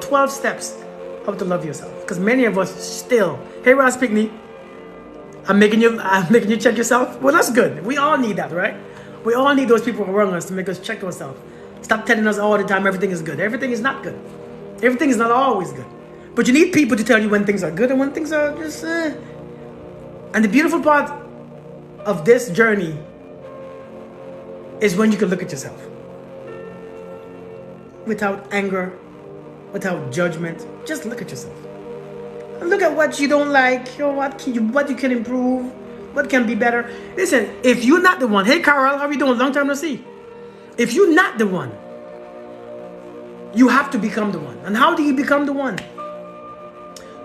12 steps how to love yourself. Because many of us still, hey Ross Pickney, I'm making you check yourself. Well, that's good. We all need that, right? We all need those people around us to make us check ourselves. Stop telling us all the time everything is good. Everything is not good. Everything is not always good. But you need people to tell you when things are good and when things are just And the beautiful part of this journey is when you can look at yourself without anger, without judgment. Just look at yourself. Look at what you don't like, or what you can improve, what can be better. Listen, if you're not the one, hey Carol, how are you doing? Long time no see. If you're not the one, you have to become the one. And how do you become the one?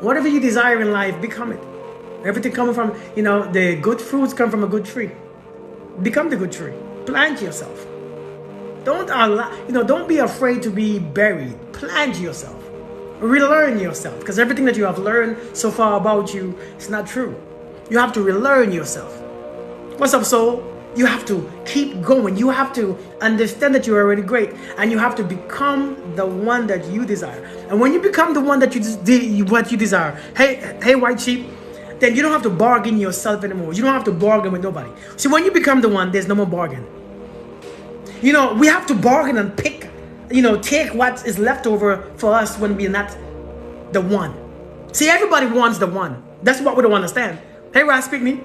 Whatever you desire in life, become it. Everything coming from, the good fruits come from a good tree. Become the good tree. Plant yourself. Don't be afraid to be buried. Plant yourself. Relearn yourself, because everything that you have learned so far about you is not true. You have to relearn yourself. What's up, soul? You have to keep going. You have to understand that you're already great, and you have to become the one that you desire. And when you become the one that what you desire, hey, white sheep, then you don't have to bargain yourself anymore. You don't have to bargain with nobody. See, when you become the one, there's no more bargain. We have to bargain and pick. Take what is left over for us when we're not the one. See, everybody wants the one. That's what we don't understand. Hey, Ross Pickney,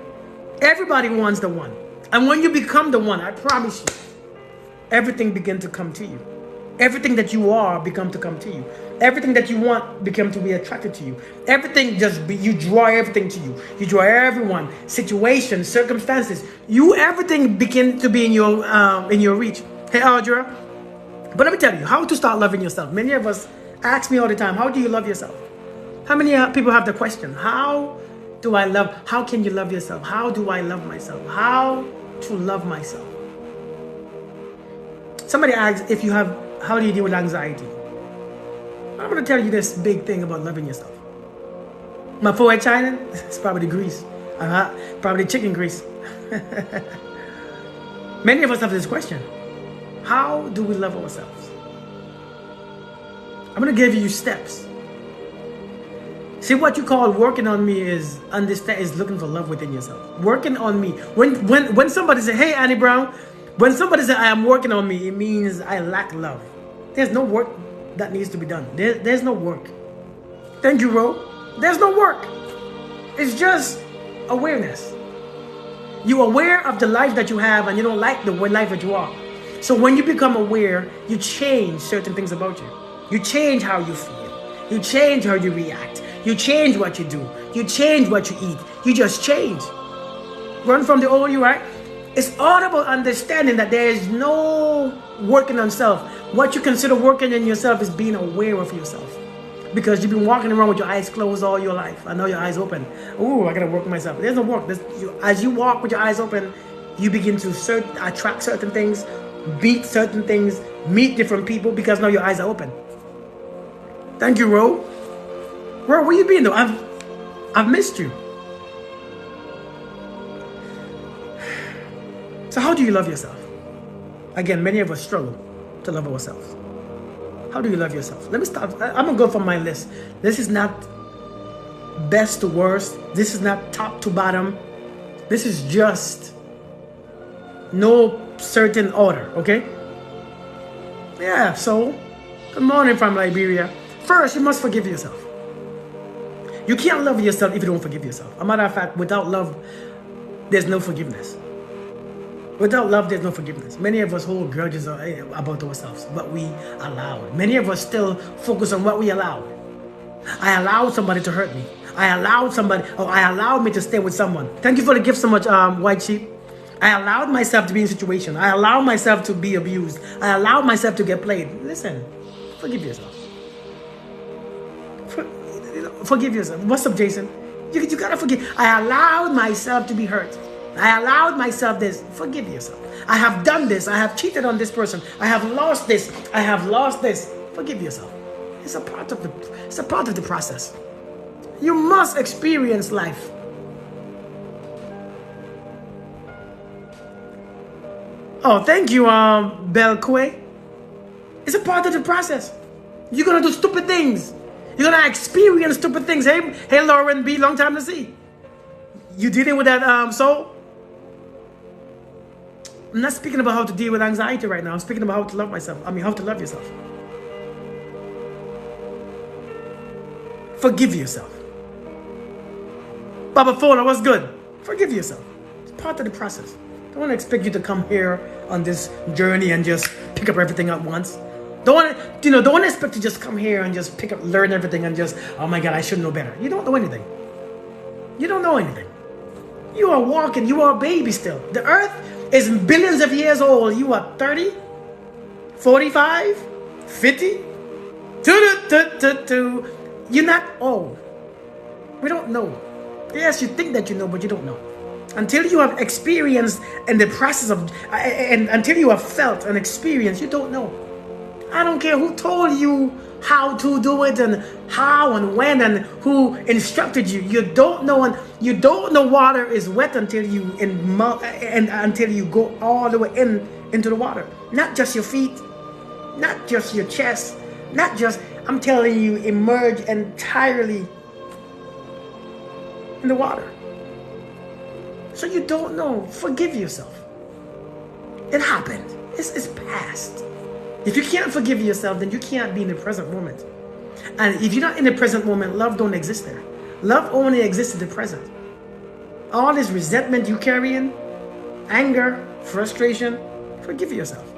everybody wants the one. And when you become the one, I promise you, everything begins to come to you. Everything that you are become to come to you. Everything that you want become to be attracted to you. Everything you draw everything to you. You draw everyone, situations, circumstances. Everything begin to be in your reach. Hey, Audra. But let me tell you, how to start loving yourself. Many of us ask me all the time, how do you love yourself? How many people have the question, how can you love yourself? How do I love myself? How to love myself? Somebody asks how do you deal with anxiety? I'm going to tell you this big thing about loving yourself. My forehead shining? It's probably the grease. Probably chicken grease. Many of us have this question. How do we love ourselves? I'm going to give you steps. See, what you call working on me is looking for love within yourself. Working on me. When somebody say, hey, Annie Brown, when somebody say I am working on me, it means I lack love. There's no work that needs to be done. There's no work. Thank you, Ro. There's no work. It's just awareness. You're aware of the life that you have, and you don't like the life that you are. So when you become aware, you change certain things about you. You change how you feel. You change how you react. You change what you do. You change what you eat. You just change. Run from the old you, right? It's all about understanding that there is no working on self. What you consider working on yourself is being aware of yourself. Because you've been walking around with your eyes closed all your life. I know your eyes open. Ooh, I gotta work myself. There's no work. As you walk with your eyes open, you begin to attract certain things, beat certain things, meet different people, because now your eyes are open. Thank you, Ro. Ro, where you been though? I've missed you. So how do you love yourself? Again, many of us struggle to love ourselves. How do you love yourself? Let me start. I'm gonna go from my list. This is not best to worst. This is not top to bottom. This is just no certain order, okay? Yeah, so, good morning from Liberia. First, you must forgive yourself. You can't love yourself if you don't forgive yourself. As a matter of fact, without love, there's no forgiveness. Without love, there's no forgiveness. Many of us hold grudges about ourselves, what we allowed. Many of us still focus on what we allowed. I allowed somebody to hurt me. I allowed me to stay with someone. Thank you for the gift so much, White Sheep. I allowed myself to be in a situation. I allowed myself to be abused. I allowed myself to get played. Listen, forgive yourself. Forgive yourself. What's up, Jason? You gotta forgive. I allowed myself to be hurt. I allowed myself this. Forgive yourself. I have done this. I have cheated on this person. I have lost this. I have lost this. Forgive yourself. It's a part of the process. You must experience life. Oh, thank you, Belque. It's a part of the process. You're gonna do stupid things. You're gonna experience stupid things. Hey, Lauren B, long time to see. You dealing with that soul? I'm not speaking about how to deal with anxiety right now. I'm speaking about how to love myself. How to love yourself. Forgive yourself. Baba Fona, what's good? Forgive yourself. It's part of the process. Don't want to expect you to come here on this journey and just pick up everything at once. Don't want to expect to just come here and just learn everything and just, oh my God, I should know better. You don't know anything. You don't know anything. You are walking. You are a baby still. The earth is billions of years old. You are 30, 45, 50. You're not old. We don't know. Yes, you think that you know, but you don't know. Until you have experienced in the process of, and until you have felt and experienced, you don't know. I don't care who told you how to do it and how and when and who instructed you. You don't know, and you don't know water is wet until you until you go all the way into the water. Not just your feet, not just your chest, not just. I'm telling you, immerse entirely in the water. So you don't know. Forgive yourself. It happened. It's past. If you can't forgive yourself, then you can't be in the present moment. And if you're not in the present moment, love don't exist there. Love only exists in the present. All this resentment you carry in, anger, frustration, forgive yourself.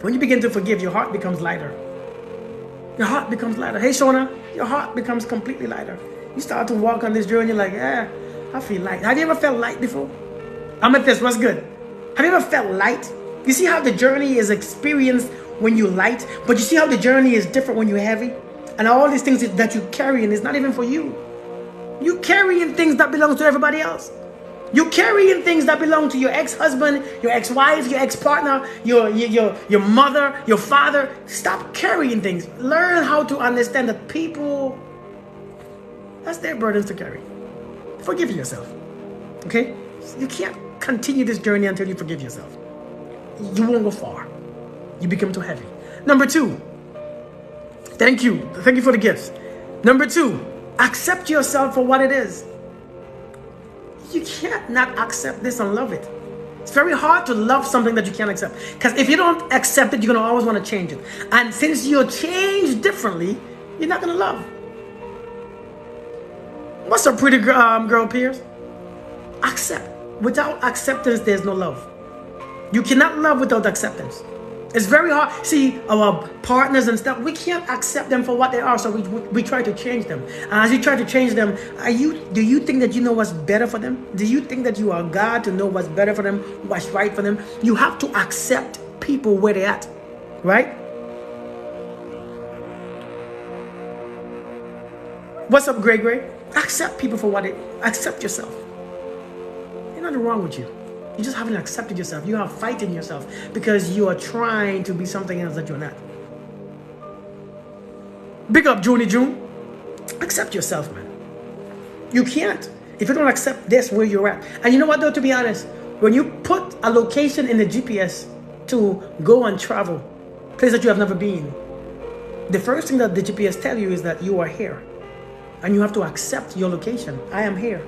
When you begin to forgive, your heart becomes lighter. Your heart becomes lighter. Hey, Shona, your heart becomes completely lighter. You start to walk on this journey, you're like, yeah, I feel light. Have you ever felt light before? I'm at this, what's good? Have you ever felt light? You see how the journey is experienced when you're light, but you see how the journey is different when you're heavy? And all these things that you carry in is not even for you. You carrying things that belong to everybody else. You carrying things that belong to your ex-husband, your ex-wife, your ex-partner, your mother, your father. Stop carrying things. Learn how to understand that people, that's their burdens to carry. Forgive yourself. Okay? You can't continue this journey until you forgive yourself. You won't go far. You become too heavy. Number 2. Thank you. Thank you for the gifts. Number 2, accept yourself for what it is. You can't not accept this and love it. It's very hard to love something that you can't accept. Because if you don't accept it, you're going to always want to change it. And since you're changed differently, you're not going to love. What's up, pretty girl peers? Accept. Without acceptance, there's no love. You cannot love without acceptance. It's very hard. See, our partners and stuff, we can't accept them for what they are, so we try to change them. And as you try to change them, do you think that you know what's better for them? Do you think that you are God to know what's better for them, what's right for them? You have to accept people where they're at, right? What's up, Gray? Accept people for what they accept yourself. There's nothing wrong with you. You just haven't accepted yourself. You are fighting yourself because you are trying to be something else that you're not. Big up, Junie June. Accept yourself, man. You can't. If you don't accept this, where you're at. And you know what, though, to be honest, when you put a location in the GPS to go and travel, place that you have never been, the first thing that the GPS tell you is that you are here. And you have to accept your location. I am here.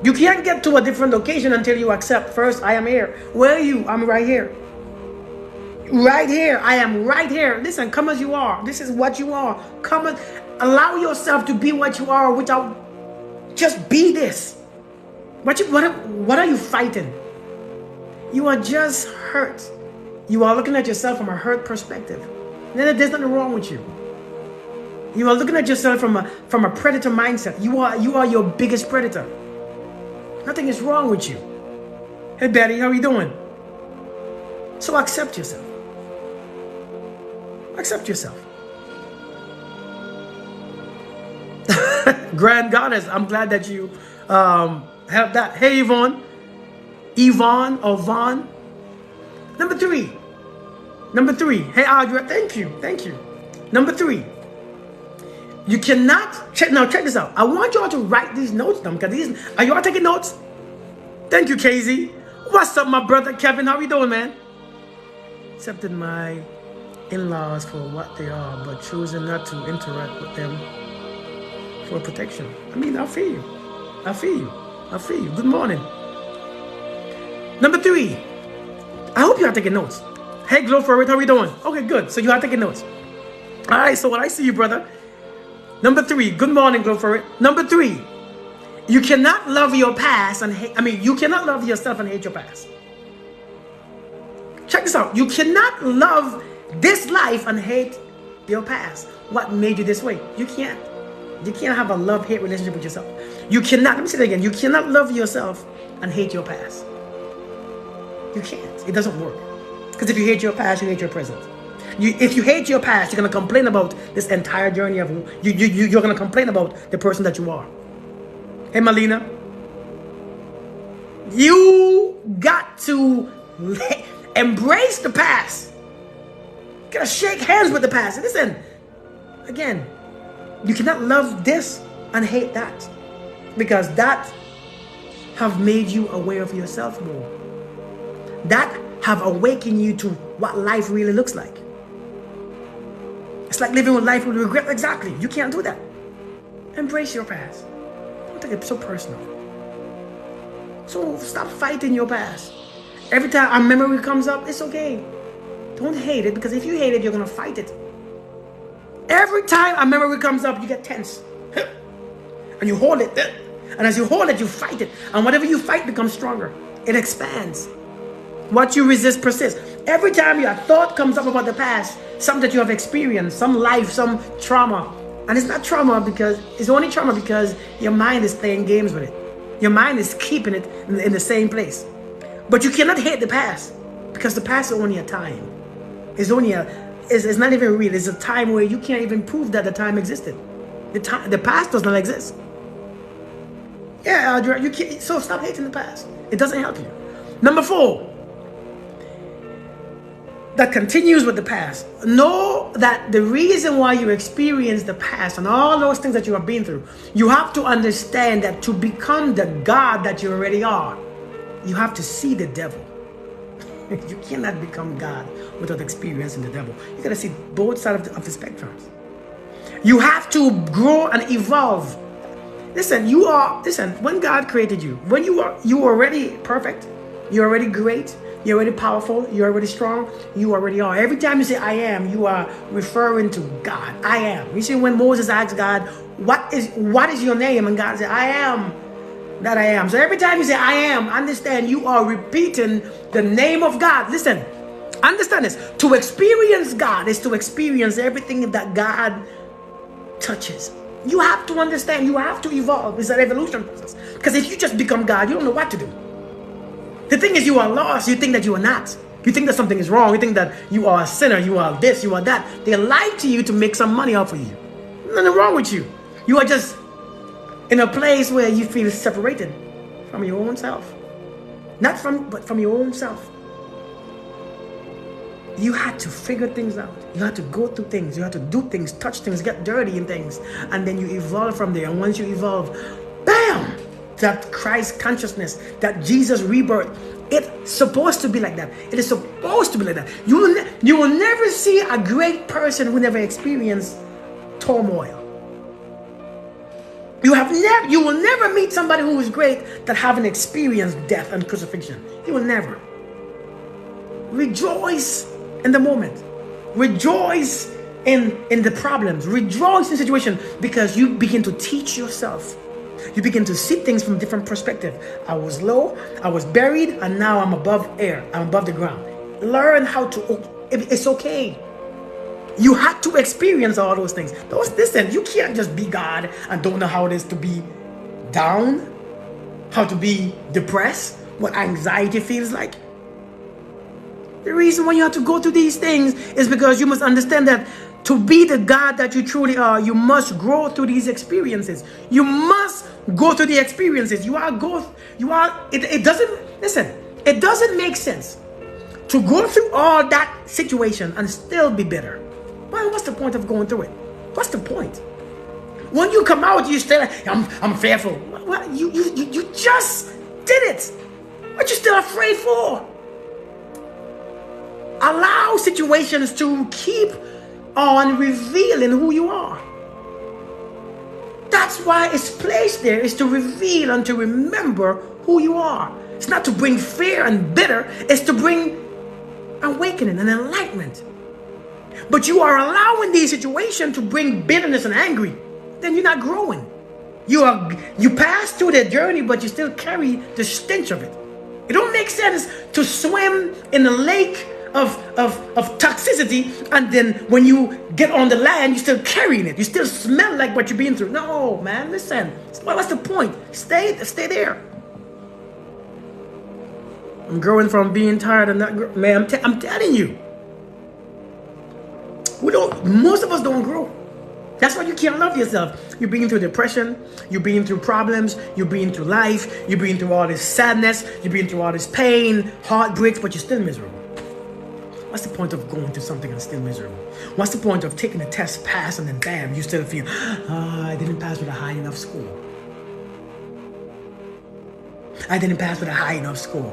You can't get to a different location until you accept first, I am here. Where are you? I'm right here. Right here. I am right here. Listen, come as you are. This is what you are. Come and allow yourself to be what you are without just be this. What are you fighting? You are just hurt. You are looking at yourself from a hurt perspective. Then there's nothing wrong with you. You are looking at yourself from a predator mindset. You are your biggest predator. Nothing is wrong with you. Hey, Betty, how are you doing? So accept yourself. Accept yourself. Grand Goddess, I'm glad that you have that. Hey, Yvonne. Yvonne or Vaughn. Number three. Hey, Audra, thank you. Number 3. You cannot, check this out. I want you all to write these notes down because are you all taking notes? Thank you, KZ. What's up, my brother Kevin? How you doing, man? Accepted my in-laws for what they are, but choosing not to interact with them for protection. I mean, I feel you. I feel you. I feel you. Good morning. Number 3. I hope you are taking notes. Hey, Glow for it. How we doing? Okay, good. So you are taking notes. All right. So what I see you, brother. Number 3. Good morning, Glow for it. Number 3. You cannot love your past and hate. You cannot love yourself and hate your past. Check this out. You cannot love this life and hate your past. What made you this way? You can't. You can't have a love-hate relationship with yourself. You cannot. Let me say that again. You cannot love yourself and hate your past. You can't. It doesn't work. Because if you hate your past, you hate your present. If you hate your past, you're going to complain about this entire journey of you're going to complain about the person that you are. Hey, Malina. You got to embrace the past. You got to shake hands with the past. Listen, again, you cannot love this and hate that. Because that have made you aware of yourself more. That have awakened you to what life really looks like. It's like living with life with regret. Exactly. You can't do that. Embrace your past. Don't take it so personal. So stop fighting your past. Every time a memory comes up, it's okay. Don't hate it, because if you hate it, you're going to fight it. Every time a memory comes up, you get tense. And you hold it. And as you hold it, you fight it. And whatever you fight becomes stronger. It expands. What you resist persists. Every time your thought comes up about the past, something that you have experienced, some life, some trauma. And it's not trauma because, it's only trauma because your mind is playing games with it. Your mind is keeping it in the same place. But you cannot hate the past, because the past is only a time. It's only it's not even real. It's a time where you can't even prove that the time existed. The past does not exist. Yeah, you can't, so stop hating the past. It doesn't help you. Number 4. That continues with the past. Know that the reason why you experience the past and all those things that you have been through, you have to understand that to become the God that you already are, you have to see the devil. You cannot become God without experiencing the devil. You got to see both sides of the spectrums. You have to grow and evolve. Listen, when God created you, when you were already perfect, you're already great, you're already powerful, you're already strong, you already are. Every time you say I am, you are referring to God. I am. You see, when Moses asked God, what is your name? And God said, I am that I am. So every time you say I am, understand you are repeating the name of God. Listen, understand this. To experience God is to experience everything that God touches. You have to understand, you have to evolve. It's an evolution process. Because if you just become God, you don't know what to do. The thing is, you are lost. You think that you are not. You think that something is wrong. You think that you are a sinner. You are this, you are that. They lie to you to make some money off of you. Nothing wrong with you. You are just in a place where you feel separated from your own self. But from your own self. You had to figure things out. You had to go through things. You had to do things, touch things, get dirty in things. And then you evolve from there. And once you evolve, bam! That Christ consciousness, that Jesus rebirth, it's supposed to be like that. It is supposed to be like that. You will never see a great person who never experienced turmoil. You will never meet somebody who is great that haven't experienced death and crucifixion. You will never. Rejoice in the moment. Rejoice in the problems. Rejoice in the situation, because you begin to teach yourself. You begin to see things from a different perspective. I was low, I was buried, and now I'm above air. I'm above the ground. Learn how to, it's okay. You had to experience all those things. Listen, you can't just be God and don't know how it is to be down, how to be depressed, what anxiety feels like. The reason why you have to go through these things is because you must understand that to be the God that you truly are, you must grow through these experiences. You must go through the experiences. It doesn't make sense to go through all that situation and still be bitter. Well, what's the point of going through it? What's the point? When you come out, you still, I'm fearful. Well, you just did it. What you still afraid for? Allow situations to keep on revealing who you are. That's why it's placed there, is to reveal and to remember who you are. It's not to bring fear and bitter, it's to bring awakening and enlightenment. But you are allowing these situations to bring bitterness and angry, then you're not growing. You pass through the journey, but you still carry the stench of it. It don't make sense to swim in a lake of toxicity, and then when you get on the land, you're still carrying it. You still smell like what you've been through. No, man, listen. What's the point? Stay there. I'm growing from being tired and not man, I'm telling you. Most of us don't grow. That's why you can't love yourself. You're being through depression, you're being through problems, you're being through life, you're being through all this sadness, you're being through all this pain, heartbreaks, but you're still miserable. What's the point of going through something and still miserable? What's the point of taking a test, pass, and then bam, you still feel, I didn't pass with a high enough score. I didn't pass with a high enough score.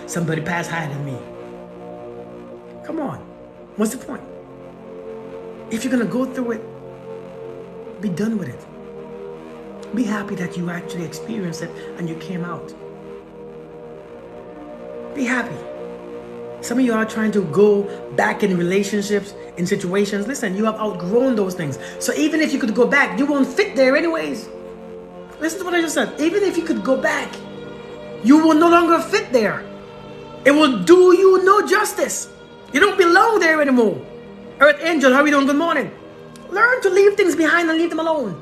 Somebody passed higher than me. Come on. What's the point? If you're going to go through it, be done with it. Be happy that you actually experienced it and you came out. Be happy. Some of you are trying to go back in relationships, in situations. Listen, you have outgrown those things. So even if you could go back, you won't fit there anyways. Listen to what I just said. Even if you could go back, you will no longer fit there. It will do you no justice. You don't belong there anymore. Earth Angel, how are you doing? Good morning. Learn to leave things behind and leave them alone.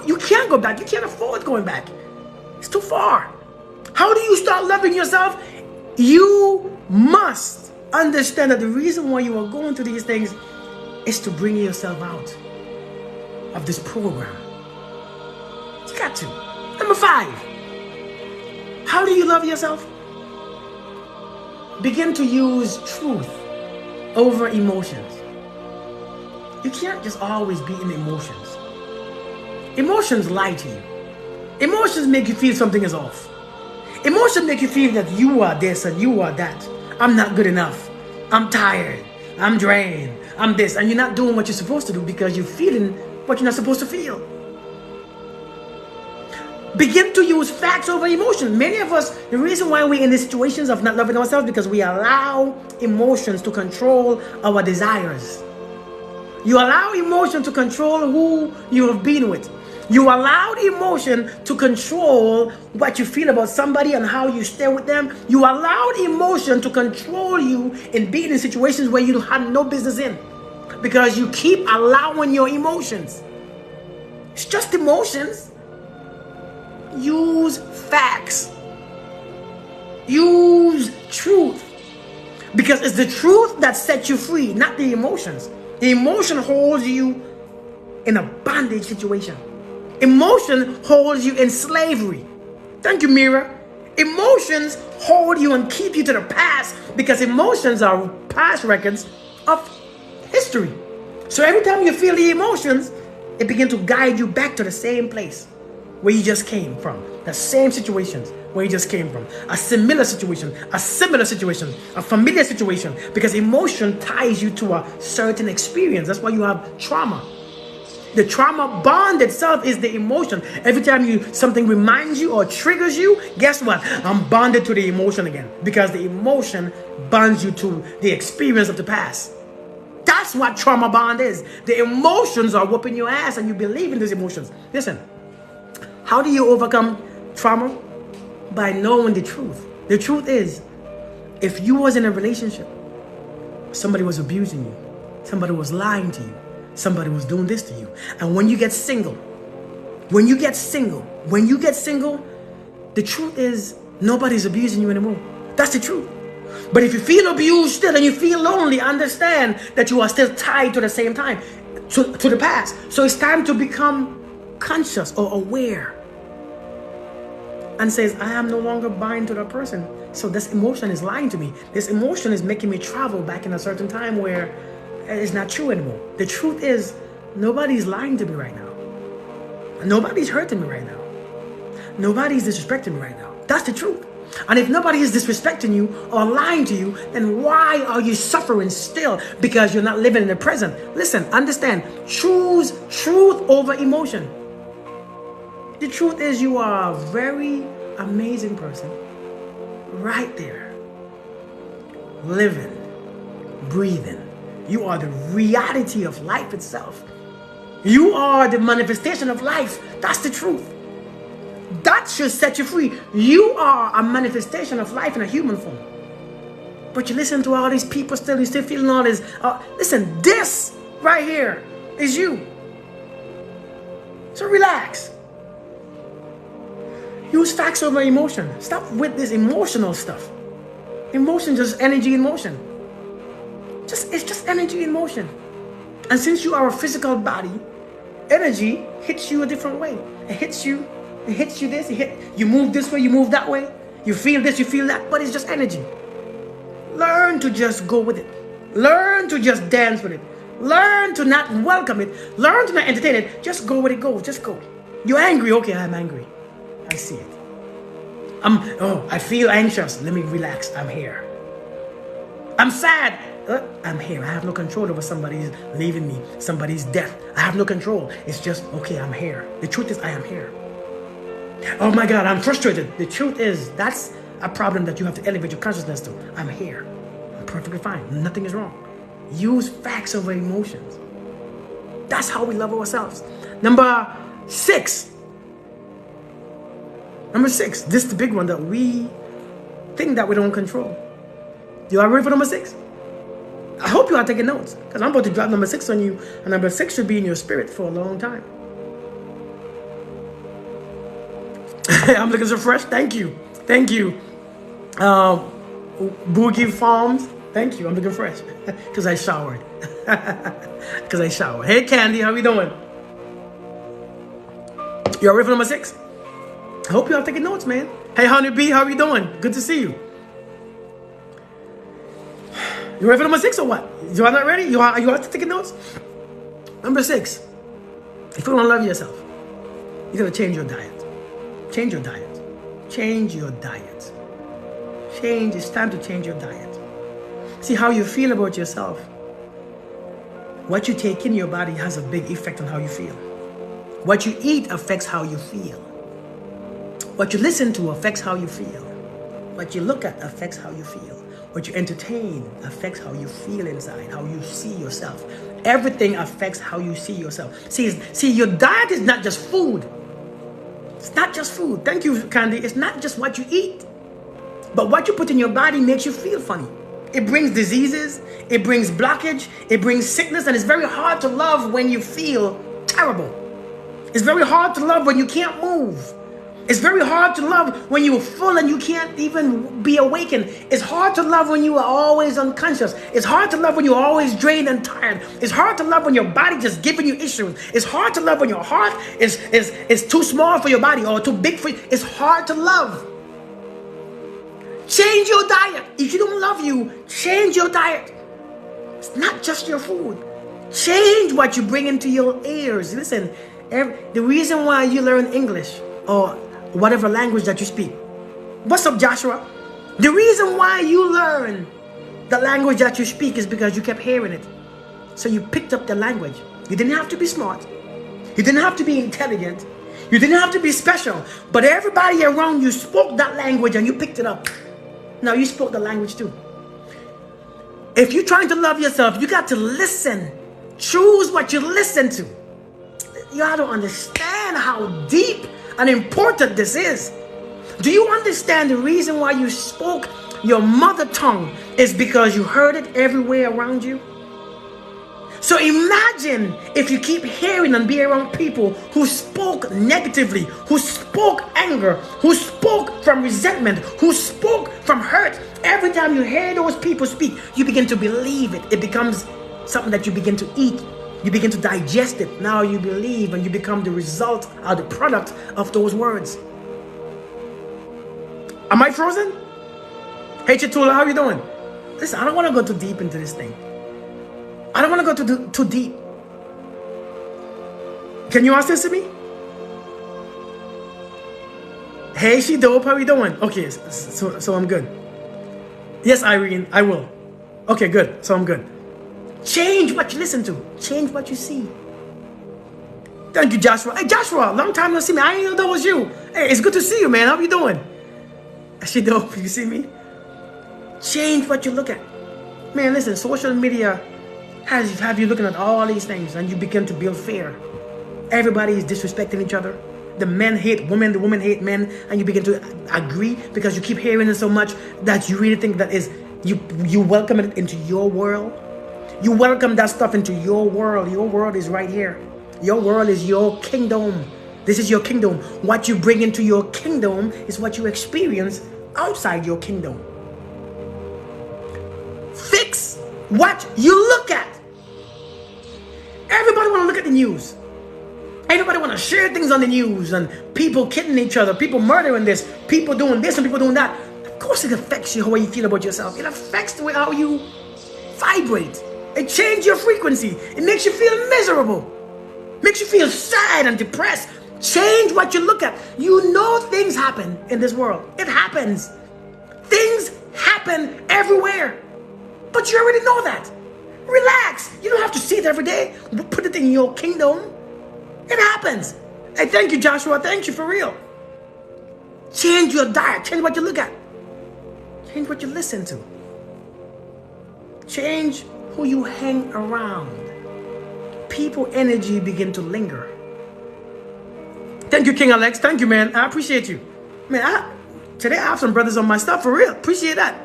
You can't go back. You can't afford going back. It's too far. How do you start loving yourself? You must understand that the reason why you are going through these things is to bring yourself out of this program. You got to. Number 5. How do you love yourself? Begin to use truth over emotions. You can't just always be in emotions. Emotions lie to you. Emotions make you feel something is off. Emotions make you feel that you are this and you are that. I'm not good enough. I'm tired. I'm drained. I'm this. And you're not doing what you're supposed to do because you're feeling what you're not supposed to feel. Begin to use facts over emotions. Many of us, the reason why we're in these situations of not loving ourselves because we allow emotions to control our desires. You allow emotion to control who you have been with. You allow the emotion to control what you feel about somebody and how you stay with them. You allow the emotion to control you in being in situations where you have no business in. Because you keep allowing your emotions. It's just emotions. Use facts. Use truth. Because it's the truth that sets you free, not the emotions. The emotion holds you in a bondage situation. Emotion holds you in slavery. Thank you, Mira. Emotions hold you and keep you to the past because emotions are past records of history. So every time you feel the emotions, it begins to guide you back to the same place where you just came from. The same situations where you just came from. A similar situation, a familiar situation. Because emotion ties you to a certain experience. That's why you have trauma. The trauma bond itself is the emotion. Every time something reminds you or triggers you, guess what? I'm bonded to the emotion again. Because the emotion bonds you to the experience of the past. That's what trauma bond is. The emotions are whooping your ass and you believe in these emotions. Listen, how do you overcome trauma? By knowing the truth. The truth is, if you was in a relationship, somebody was abusing you, somebody was lying to you, somebody was doing this to you. And when you get single, the truth is nobody's abusing you anymore. That's the truth. But if you feel abused still and you feel lonely, understand that you are still tied to the same time, to the past. So it's time to become conscious or aware and says, I am no longer bind to that person. So this emotion is lying to me. This emotion is making me travel back in a certain time where it's not true anymore. The truth is, nobody's lying to me right now. Nobody's hurting me right now. Nobody's disrespecting me right now. That's the truth. And if nobody is disrespecting you or lying to you, then why are you suffering still? Because you're not living in the present. Listen, understand, choose truth over emotion. The truth is, you are a very amazing person right there, living, breathing. You are the reality of life itself. You are the manifestation of life. That's the truth. That should set you free. You are a manifestation of life in a human form. But you listen to all these people still, you're still feeling all this. Listen, this right here is you. So relax. Use facts over emotion. Stop with this emotional stuff. Emotion just energy in motion. It's just energy in motion. And since you are a physical body, energy hits you a different way. It hits you this, you move this way, you move that way. You feel this, you feel that, but it's just energy. Learn to just go with it. Learn to just dance with it. Learn to not welcome it. Learn to not entertain it. Just go with it, go. Just go. You're angry. Okay, I'm angry. I see it. I feel anxious. Let me relax. I'm here. I'm sad. I'm here. I have no control over somebody's leaving me, somebody's death. I have no control. It's just, okay, I'm here. The truth is, I am here. Oh my God, I'm frustrated. The truth is, that's a problem that you have to elevate your consciousness to. I'm here. I'm perfectly fine. Nothing is wrong. Use facts over emotions. That's how we love ourselves. Number six. This is the big one that we think that we don't control. You are ready for number 6? I hope you are taking notes, because I'm about to drop number 6 on you, and number 6 should be in your spirit for a long time. I'm looking so fresh. Thank you. Boogie Farms. Thank you. I'm looking fresh because I showered. Hey, Candy, how we doing? You ready for number 6? I hope you are taking notes, man. Hey, Honeybee, how you doing? Good to see you. You ready for number 6 or what? You are not ready? You are taking notes? Number 6. If you don't love yourself, you gotta change your diet. Change your diet. It's time to change your diet. See how you feel about yourself. What you take in your body has a big effect on how you feel. What you eat affects how you feel. What you listen to affects how you feel. What you look at affects how you feel. What you entertain affects how you feel inside, how you see yourself. Everything affects how you see yourself. See, your diet is not just food. It's not just food. Thank you, Candy. It's not just what you eat. But what you put in your body makes you feel funny. It brings diseases. It brings blockage. It brings sickness. And it's very hard to love when you feel terrible. It's very hard to love when you can't move. It's very hard to love when you're full and you can't even be awakened. It's hard to love when you are always unconscious. It's hard to love when you're always drained and tired. It's hard to love when your body just giving you issues. It's hard to love when your heart is too small for your body or too big for you. It's hard to love. Change your diet. If you don't love you, change your diet. It's not just your food. Change what you bring into your ears. Listen, the reason why you learn English or whatever language that you speak. What's up, Joshua? The reason why you learn the language that you speak is because you kept hearing it. So you picked up the language. You didn't have to be smart. You didn't have to be intelligent. You didn't have to be special. But everybody around you spoke that language and you picked it up. Now you spoke the language too. If you're trying to love yourself, you got to listen. Choose what you listen to. You have to understand how deep and important this is. Do you understand the reason why you spoke your mother tongue is because you heard it everywhere around you? So imagine if you keep hearing and be around people who spoke negatively, who spoke anger, who spoke from resentment, who spoke from hurt. Every time you hear those people speak, you begin to believe it. It becomes something that you begin to eat. You begin to digest it. Now you believe and you become the result or the product of those words. Am I frozen? Hey Chitula, how you doing? Listen, I don't want to go too deep into this thing. I don't want to go too deep. Can you ask this to me? Hey, she dope. How you doing? Okay, so I'm good. Yes, Irene, I will. Okay, good. So I'm good. Change what you listen to. Change what you see. Thank you, Joshua. Hey, Joshua, long time no see me. I didn't know that was you. Hey, it's good to see you, man. How you doing? She dope. You see me? Change what you look at. Man, listen, social media have you looking at all these things, and you begin to build fear. Everybody is disrespecting each other. The men hate women, the women hate men, and you begin to agree because you keep hearing it so much that you really think that is you welcome it into your world. You welcome that stuff into your world. Your world is right here. Your world is your kingdom. This is your kingdom. What you bring into your kingdom is what you experience outside your kingdom. Fix what you look at. Everybody want to look at the news. Everybody want to share things on the news, and people killing each other, people murdering this, people doing this and people doing that. Of course it affects you, how you feel about yourself. It affects the way how you vibrate. It changes your frequency. It makes you feel miserable. Makes you feel sad and depressed. Change what you look at. You know things happen in this world. It happens. Things happen everywhere. But you already know that. Relax. You don't have to see it every day. Put it in your kingdom. It happens. Hey, thank you, Joshua. Thank you for real. Change your diet. Change what you look at. Change what you listen to. Change who you hang around. People energy begin to linger. Thank you, King Alex. Thank you, man. I appreciate you. Man, today I have some brothers on my stuff for real. Appreciate that.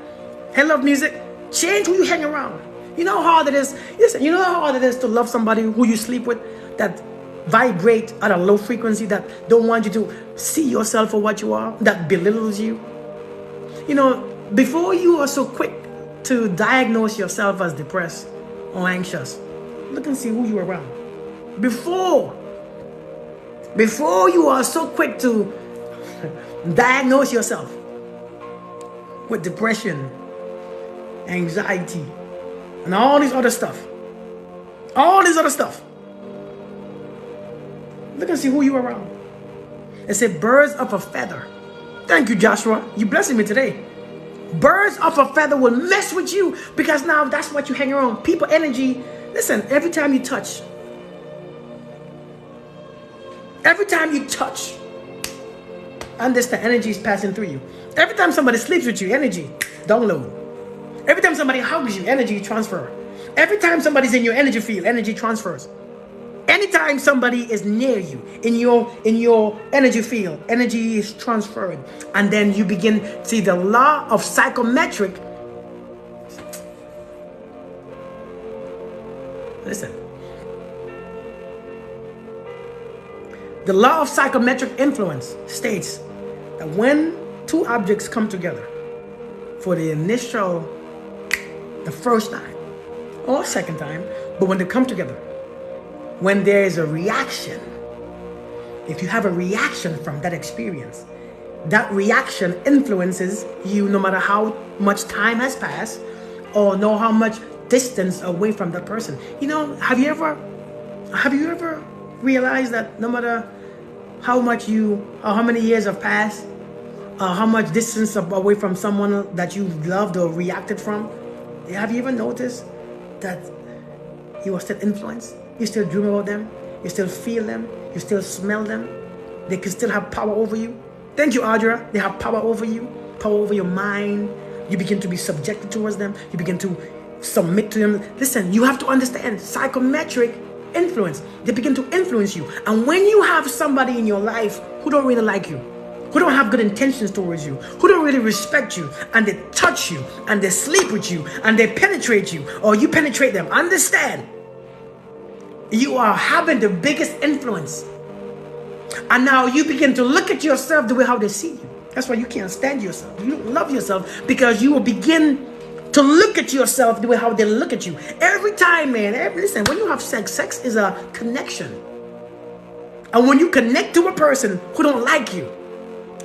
Hey, love music. Change who you hang around. You know how hard it is. Listen, you know how hard it is to love somebody who you sleep with that vibrate at a low frequency, that don't want you to see yourself for what you are, that belittles you. You know, before you are so quick to diagnose yourself as depressed or anxious, look and see who you're around. Before you are so quick to diagnose yourself with depression, anxiety, and all this other stuff. Look and see who you're around. It said birds of a feather. Thank you, Joshua. You blessing me today. Birds of a feather will mess with you because now that's what you hang around. People energy. Listen, every time you touch, understand energy is passing through you. Every time somebody sleeps with you, energy download. Every time somebody hugs you, energy transfer. Every time somebody's in your energy field, energy transfers. Anytime somebody is near you, in your energy field, energy is transferred. And then you begin to see the law of psychometric. Listen. The law of psychometric influence states that when two objects come together for the first time or second time, but when they come together, when there is a reaction, if you have a reaction from that experience, that reaction influences you no matter how much time has passed or know how much distance away from that person. You know, have you ever realized that no matter how much how many years have passed, how much distance away from someone that you loved or reacted from, have you ever noticed that you are still influenced? You still dream about them. You still feel them. You still smell them. They can still have power over you. Thank you, Audra. They have power over you, power over your mind. You begin to be subjected towards them. You begin to submit to them. Listen, you have to understand psychometric influence. They begin to influence you. And when you have somebody in your life who don't really like you, who don't have good intentions towards you, who don't really respect you, and they touch you, and they sleep with you, and they penetrate you, or you penetrate them, understand, you are having the biggest influence. And now you begin to look at yourself the way how they see you. That's why you can't stand yourself. You don't love yourself because you will begin to look at yourself the way how they look at you. Every time, man, listen, when you have sex is a connection. And when you connect to a person who don't like you,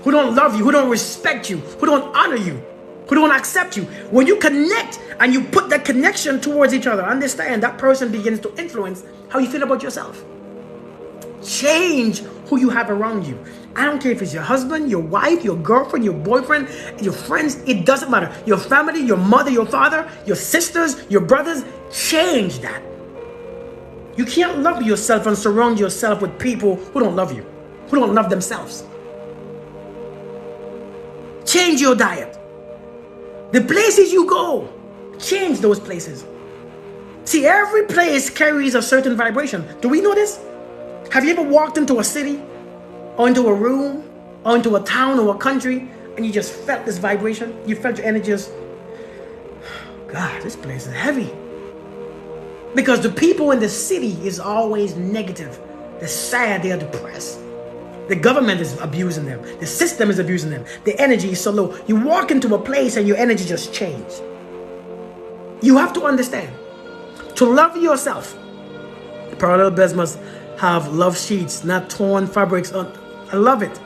who don't love you, who don't respect you, who don't honor you, who don't accept you, when you connect and you put that connection towards each other, understand that person begins to influence how you feel about yourself. Change who you have around you. I don't care if it's your husband, your wife, your girlfriend, your boyfriend, your friends. It doesn't matter. Your family, your mother, your father, your sisters, your brothers. Change that. You can't love yourself and surround yourself with people who don't love you, who don't love themselves. Change your diet. The places you go, change those places. See, every place carries a certain vibration. Do we know this? Have you ever walked into a city or into a room or into a town or a country and you just felt this vibration? You felt your energy just, God, this place is heavy. Because the people in the city is always negative. They're sad, they're depressed. The government is abusing them. The system is abusing them. The energy is so low. You walk into a place and your energy just changes. You have to understand. To love yourself, the parallel beds must have love sheets, not torn fabrics. I love it.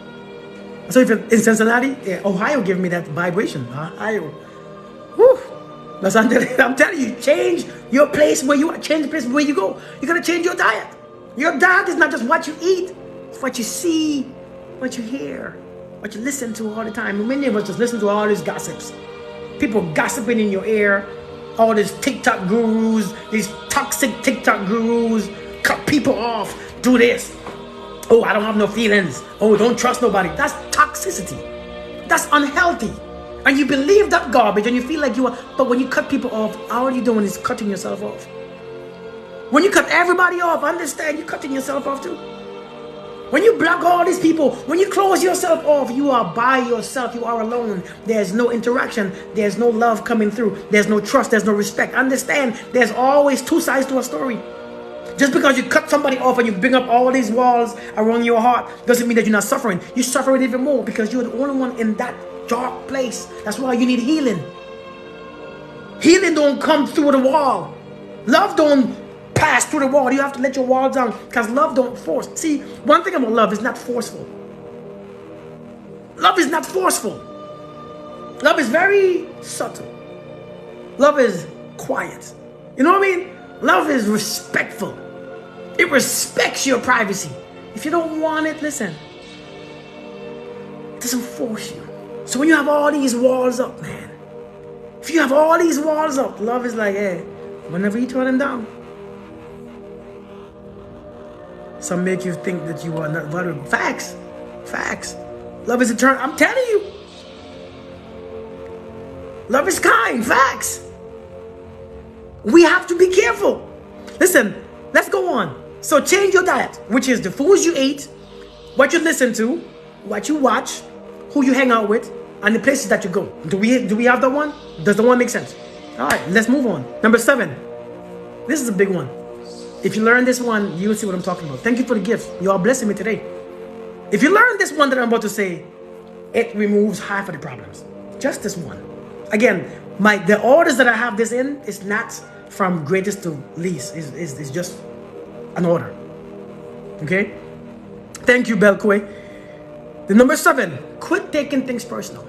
So if in Cincinnati, Ohio gave me that vibration. Ohio. Whew. That's I'm telling you, change your place where you are. Change the place where you go. You gotta change your diet. Your diet is not just what you eat. It's what you see, what you hear, what you listen to all the time. Many of us just listen to all these gossips. People gossiping in your ear. All these TikTok gurus, these toxic TikTok gurus, cut people off, do this. Oh, I don't have no feelings. Oh, don't trust nobody. That's toxicity. That's unhealthy. And you believe that garbage and you feel like you are, but when you cut people off, all you're doing is cutting yourself off. When you cut everybody off, understand you're cutting yourself off too. When you block all these people, when you close yourself off, you are by yourself, you are alone. There's no interaction, there's no love coming through, there's no trust, there's no respect. Understand, there's always two sides to a story. Just because you cut somebody off and you bring up all these walls around your heart doesn't mean that you're not suffering. You're suffering even more because you're the only one in that dark place. That's why you need healing. Healing don't come through the wall. Love don't pass through the wall. You have to let your wall down because love don't force. See, one thing about love is not forceful. Love is not forceful. Love is very subtle. Love is quiet. You know what I mean? Love is respectful. It respects your privacy. If you don't want it, listen. It doesn't force you. So when you have all these walls up, man, if you have all these walls up, love is like, hey, whenever you turn them down. Some make you think that you are not valuable. Facts. Facts. Love is eternal. I'm telling you. Love is kind. Facts. We have to be careful. Listen, let's go on. So change your diet, which is the foods you eat, what you listen to, what you watch, who you hang out with, and the places that you go. Do we have that one? Does the one make sense? All right, let's move on. Number 7. This is a big one. If you learn this one, you'll see what I'm talking about. Thank you for the gift. You are blessing me today. If you learn this one that I'm about to say, it removes half of the problems. Just this one. Again, the orders that I have this in is not from greatest to least. It's just an order. Okay? Thank you, Belkwe. The number 7, quit taking things personal.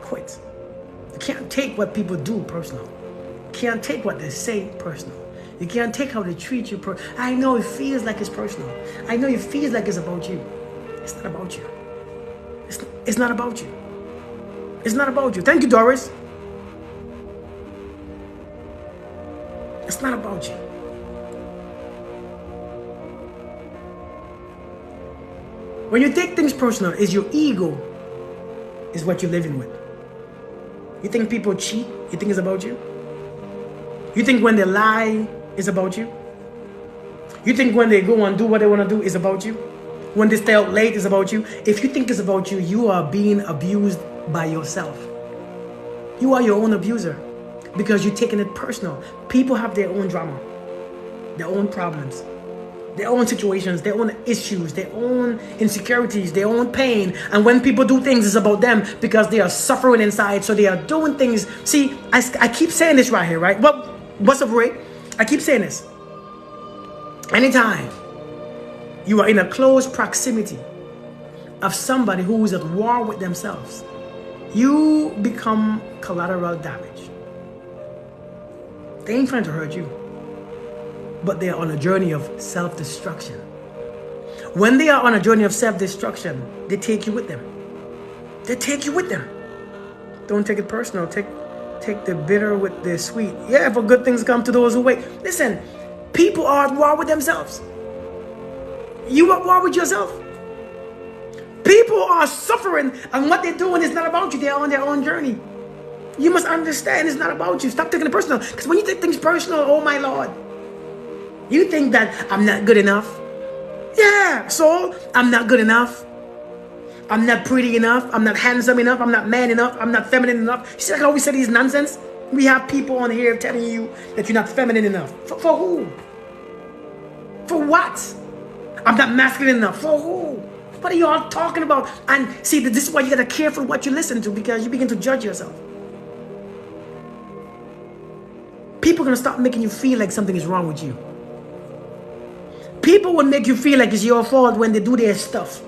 Quit. You can't take what people do personal. You can't take what they say personal. You can't take how they treat you personal. I know it feels like it's personal. I know it feels like it's about you. It's not about you. It's not about you. It's not about you. Thank you, Doris. It's not about you. When you take things personal, is your ego is what you're living with. You think people cheat? You think it's about you? You think when they lie, it's about you? You think when they go and do what they want to do, is about you? When they stay out late, it's about you? If you think it's about you, you are being abused by yourself. You are your own abuser because you're taking it personal. People have their own drama, their own problems, their own situations, their own issues, their own insecurities, their own pain. And when people do things, it's about them because they are suffering inside. So they are doing things. See, I keep saying this right here, right? Well, what's up, Ray? I keep saying this. Anytime you are in a close proximity of somebody who is at war with themselves, you become collateral damage. They ain't trying to hurt you. but they are on a journey of self-destruction. When they are on a journey of self-destruction, they take you with them. They take you with them. Don't take it personal. Take the bitter with the sweet. Yeah, for good things come to those who wait. Listen, people are at war with themselves. You at war with yourself. People are suffering, and what they're doing is not about you. They're on their own journey. You must understand it's not about you. Stop taking it personal. Because when you take things personal, oh my Lord, you think that I'm not good enough. Yeah, so I'm not good enough. I'm not pretty enough. I'm not handsome enough. I'm not man enough. I'm not feminine enough. You see like how we say these nonsense? We have people on here telling you that you're not feminine enough. For who? For what? I'm not masculine enough. For who? What are you all talking about? And see, this is why you gotta be careful what you listen to, because you begin to judge yourself. People are gonna start making you feel like something is wrong with you. People will make you feel like it's your fault when they do their stuff.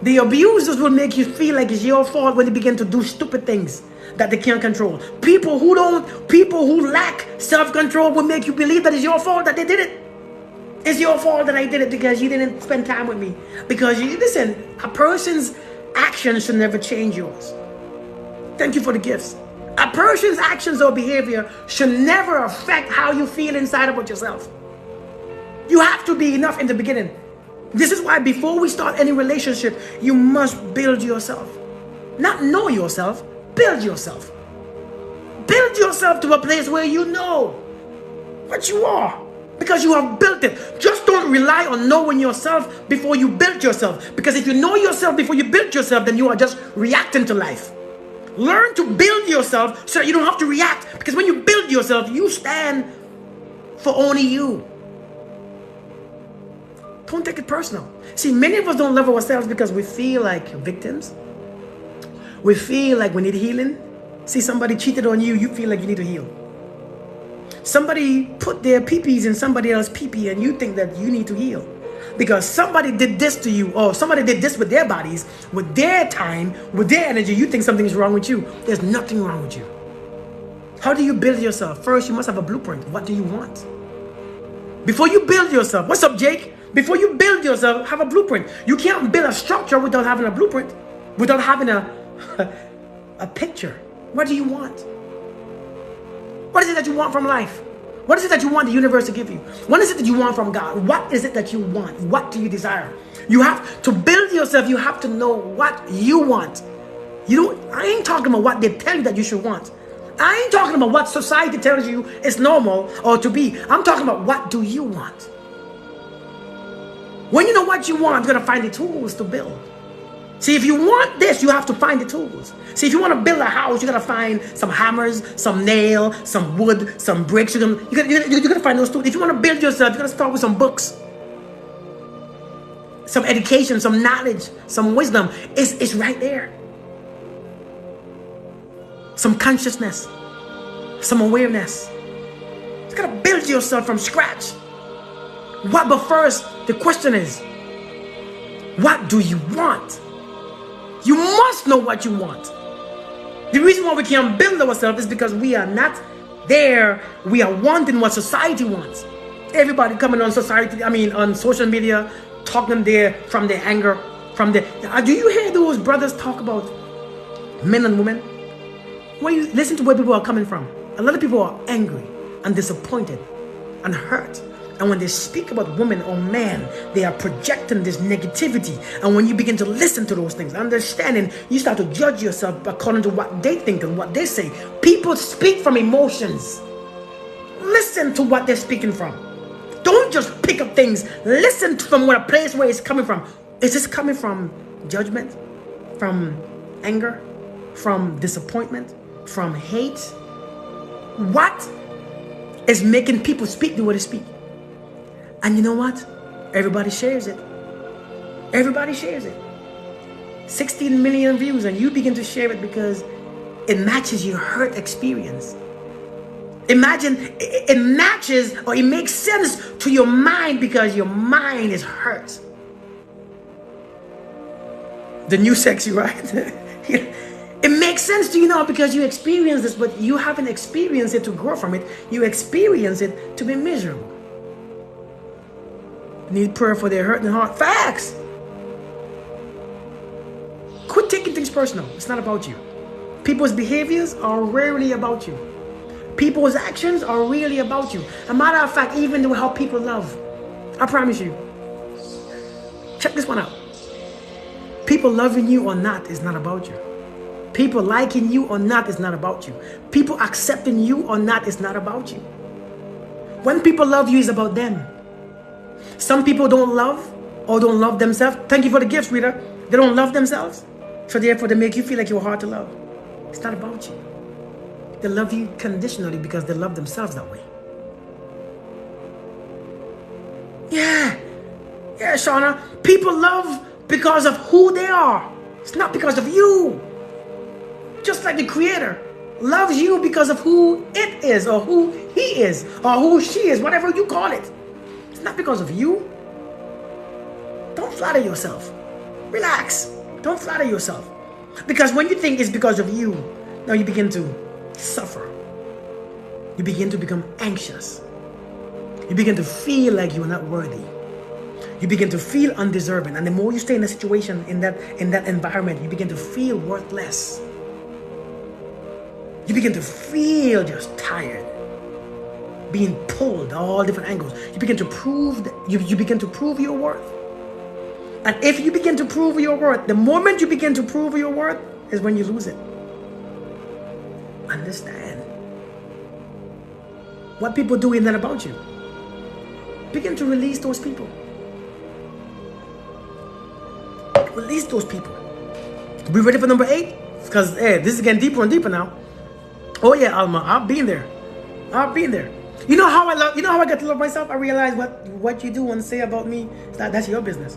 The abusers will make you feel like it's your fault when they begin to do stupid things that they can't control. People who lack self-control will make you believe that it's your fault that they did it. It's your fault that I did it because you didn't spend time with me. Because listen, a person's actions should never change yours. Thank you for the gifts. A person's actions or behavior should never affect how you feel inside about yourself. You have to be enough in the beginning. This is why before we start any relationship, you must build yourself. Not know yourself, build yourself. Build yourself to a place where you know what you are. Because you have built it. Just don't rely on knowing yourself before you build yourself. Because if you know yourself before you build yourself, then you are just reacting to life. Learn to build yourself so that you don't have to react. Because when you build yourself, you stand for only you. Don't take it personal. See, many of us don't love ourselves because we feel like victims. We feel like we need healing. See, somebody cheated on you, you feel like you need to heal. Somebody put their pee-pees in somebody else's pee-pee and you think that you need to heal. Because somebody did this to you, or somebody did this with their bodies, with their time, with their energy, you think something is wrong with you. There's nothing wrong with you. How do you build yourself? First, you must have a blueprint. What do you want? Before you build yourself, what's up, Jake? Before you build yourself, have a blueprint. You can't build a structure without having a blueprint, without having a picture. What do you want? What is it that you want from life? What is it that you want the universe to give you? What is it that you want from God? What is it that you want? What do you desire? You have to build yourself. You have to know what you want. I ain't talking about what they tell you that you should want. I ain't talking about what society tells you is normal or to be. I'm talking about what do you want? When you know what you want, you're going to find the tools to build. See, if you want this, you have to find the tools. See, if you want to build a house, you're going to find some hammers, some nail, some wood, some bricks. You're going to find those tools. If you want to build yourself, you're going to start with some books, some education, some knowledge, some wisdom. It's right there. Some consciousness, some awareness. You're going to build yourself from scratch. But first, the question is, what do you want? You must know what you want. The reason why we can't build ourselves is because we are not there. We are wanting what society wants. Everybody coming on on social media, talking there from their anger, do you hear those brothers talk about men and women? When you listen to where people are coming from, a lot of people are angry and disappointed and hurt. And when they speak about women or men, they are projecting this negativity. And when you begin to listen to those things, understanding, you start to judge yourself according to what they think and what they say. People speak from emotions. Listen to what they're speaking from. Don't just pick up things. Listen from what a place where it's coming from. Is this coming from judgment? From anger? From disappointment? From hate? What is making people speak the way they speak? And you know what? Everybody shares it. Everybody shares it. 16 million views, and you begin to share it because it matches your hurt experience. Imagine it matches, or it makes sense to your mind because your mind is hurt. The new sexy, right? It makes sense to you now because you experience this, but you haven't experienced it to grow from it. You experience it to be miserable. need prayer for their hurting heart. Facts. Quit taking things personal. It's not about you. People's behaviors are rarely about you. People's actions are really about you. A matter of fact, even how people love. I promise you. Check this one out. People loving you or not is not about you. People liking you or not is not about you. People accepting you or not is not about you. When people love you, it's about them. Some people don't love or don't love themselves. Thank you for the gifts, reader. They don't love themselves. So therefore, they make you feel like you're hard to love. It's not about you. They love you conditionally because they love themselves that way. Yeah, Shauna. People love because of who they are. It's not because of you. Just like the Creator loves you because of who it is, or who he is, or who she is, whatever you call it. It's not because of you. Don't flatter yourself. Relax. Don't flatter yourself. Because when you think it's because of you, now you begin to suffer. You begin to become anxious. You begin to feel like you are not worthy. You begin to feel undeserving. And the more you stay in a situation, in that environment, you begin to feel worthless. You begin to feel just tired, being pulled all different angles. You begin to prove you begin to prove your worth. And if you begin to prove your worth, the moment you begin to prove your worth is when you lose it. Understand. What people do is not about you. Begin to release those people. Release those people. Be ready for number 8? Because this is getting deeper and deeper now. Oh yeah, Alma, I've been there. You know how I get to love myself? I realize what you do and say about me, that's your business.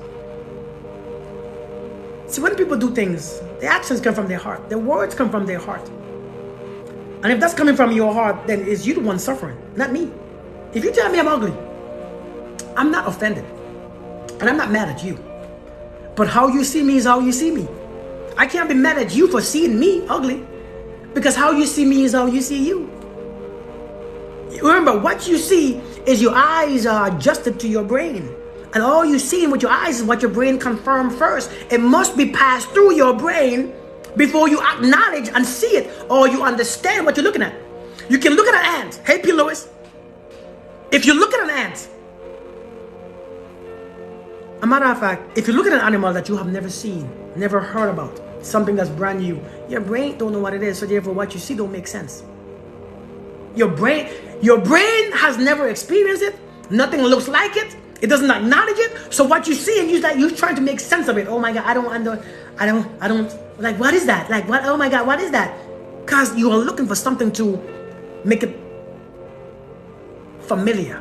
See, when people do things, the actions come from their heart. The words come from their heart. And if that's coming from your heart, then it's you the one suffering, not me. If you tell me I'm ugly, I'm not offended. And I'm not mad at you. But how you see me is how you see me. I can't be mad at you for seeing me ugly. Because how you see me is how you see you. Remember, what you see is your eyes are adjusted to your brain. And all you see with your eyes is what your brain confirms first. It must be passed through your brain before you acknowledge and see it, or you understand what you're looking at. You can look at an ant. Hey, P. Lewis. If you look at an ant, a matter of fact, if you look at an animal that you have never seen, never heard about, something that's brand new, your brain don't know what it is, so therefore what you see don't make sense. Your brain has never experienced it. Nothing looks like it. It doesn't acknowledge it. So what you see and you're trying to make sense of it. Oh my God, I don't, like, what is that? Like, what? Oh my God, what is that? Because you are looking for something to make it familiar.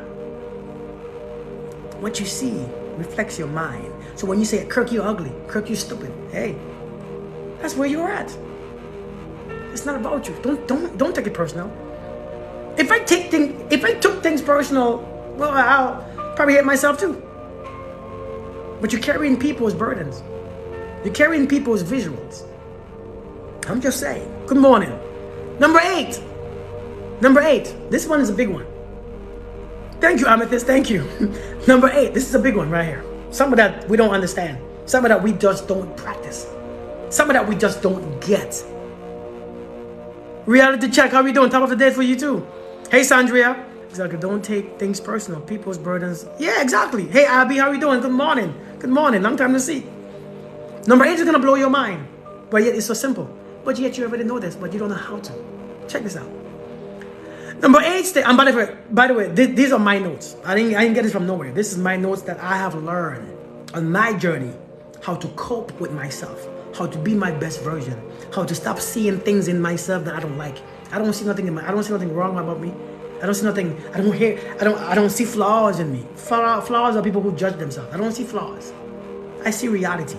What you see reflects your mind. So when you say, Kirk, you're ugly. Kirk, you're stupid. Hey, that's where you're at. It's not about you. Don't take it personal. If I took things personal, well, I'll probably hate myself too. But you're carrying people's burdens. You're carrying people's visuals. I'm just saying. Good morning. Number 8. This one is a big one. Thank you, Amethyst. Thank you. Number 8. This is a big one right here. Some of that we don't understand. Some of that we just don't practice. Some of that we just don't get. Reality check. How are we doing? Top of the day for you too. Hey, Sandria. Exactly. Don't take things personal. People's burdens. Yeah, exactly. Hey, Abby. How are you doing? Good morning. Good morning. Long time to see. Number 8 is going to blow your mind. But yet it's so simple. But yet you already know this, but you don't know how to. Check this out. Number 8, and by the way, these are my notes. I didn't get this from nowhere. This is my notes that I have learned on my journey, how to cope with myself, how to be my best version, how to stop seeing things in myself that I don't like. I don't see nothing wrong about me. I don't see nothing. I don't see flaws in me. Flaws are people who judge themselves. I don't see flaws. I see reality.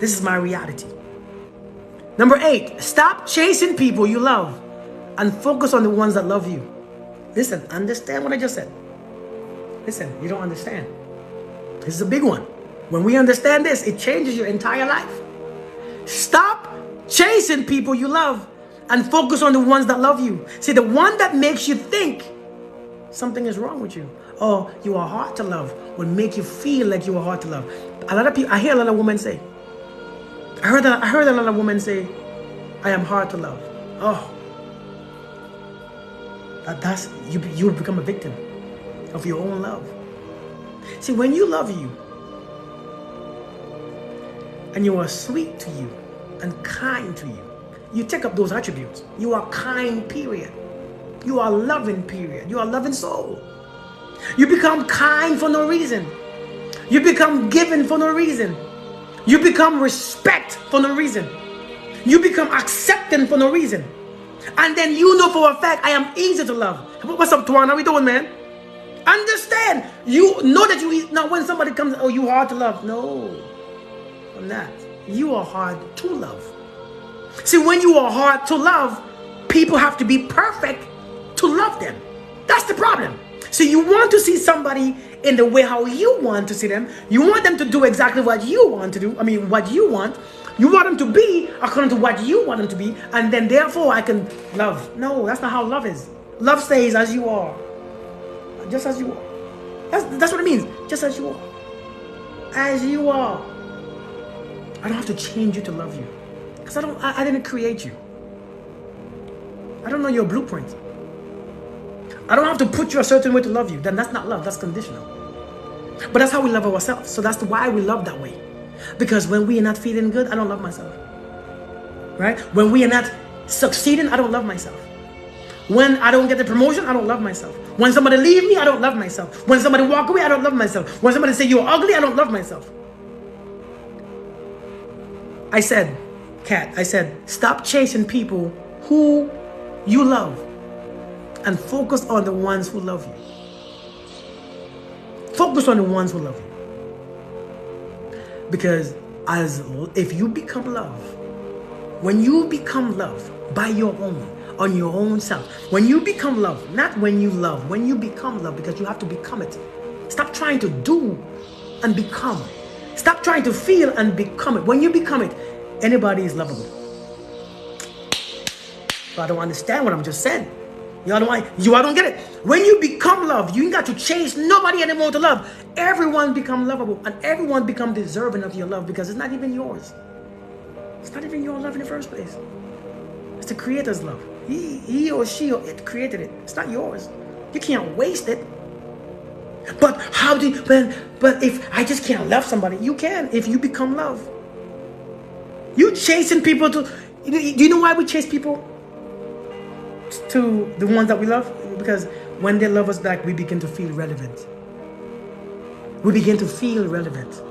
This is my reality. Number 8, stop chasing people you love and focus on the ones that love you. Listen, understand what I just said. Listen, you don't understand. This is a big one. When we understand this, it changes your entire life. Stop chasing people you love and focus on the ones that love you. See, the one that makes you think something is wrong with you. Or you are hard to love will make you feel like you are hard to love. A lot of people, I hear a lot of women say, I heard a lot of women say, I am hard to love. Oh, that's you become a victim of your own love. See, when you love you, and you are sweet to you, and kind to you, you take up those attributes. You are kind, period. You are loving, period. You are loving soul. You become kind for no reason. You become giving for no reason. You become respect for no reason. You become accepting for no reason. And then you know for a fact, I am easy to love. What's up, Tuan? How we doing, man? Understand. You know that you, now when somebody comes, oh, you hard to love. No, I'm not. You are hard to love. See, when you are hard to love, people have to be perfect to love them. That's the problem. So you want to see somebody in the way how you want to see them. You want them to do exactly what you want to do. I mean, what you want. You want them to be according to what you want them to be. And then therefore I can love. No, that's not how love is. Love stays as you are. Just as you are. That's what it means. Just as you are. As you are. I don't have to change you to love you. Because I didn't create you. I don't know your blueprint. I don't have to put you a certain way to love you. Then that's not love, that's conditional. But that's how we love ourselves. So that's why we love that way. Because when we are not feeling good, I don't love myself. Right? When we are not succeeding, I don't love myself. When I don't get the promotion, I don't love myself. When somebody leave me, I don't love myself. When somebody walk away, I don't love myself. When somebody say you're ugly, I don't love myself. I said, Kat, stop chasing people who you love and focus on the ones who love you. Focus on the ones who love you. Because if you become love, when you become love by your own, on your own self, when you become love, not when you love, when you become love, because you have to become it. Stop trying to do and become. Stop trying to feel and become it. When you become it, anybody is lovable. But I don't understand what I'm just saying. Y'all don't get it. When you become love, you ain't got to chase nobody anymore to love. Everyone become lovable and everyone become deserving of your love because it's not even yours. It's not even your love in the first place. It's the Creator's love. He or she or it created it. It's not yours. You can't waste it. But how do you, but if I just can't love somebody, you can if you become love. You chasing people to, do you know why we chase people to the ones that we love? Because when they love us back, we begin to feel relevant. We begin to feel relevant.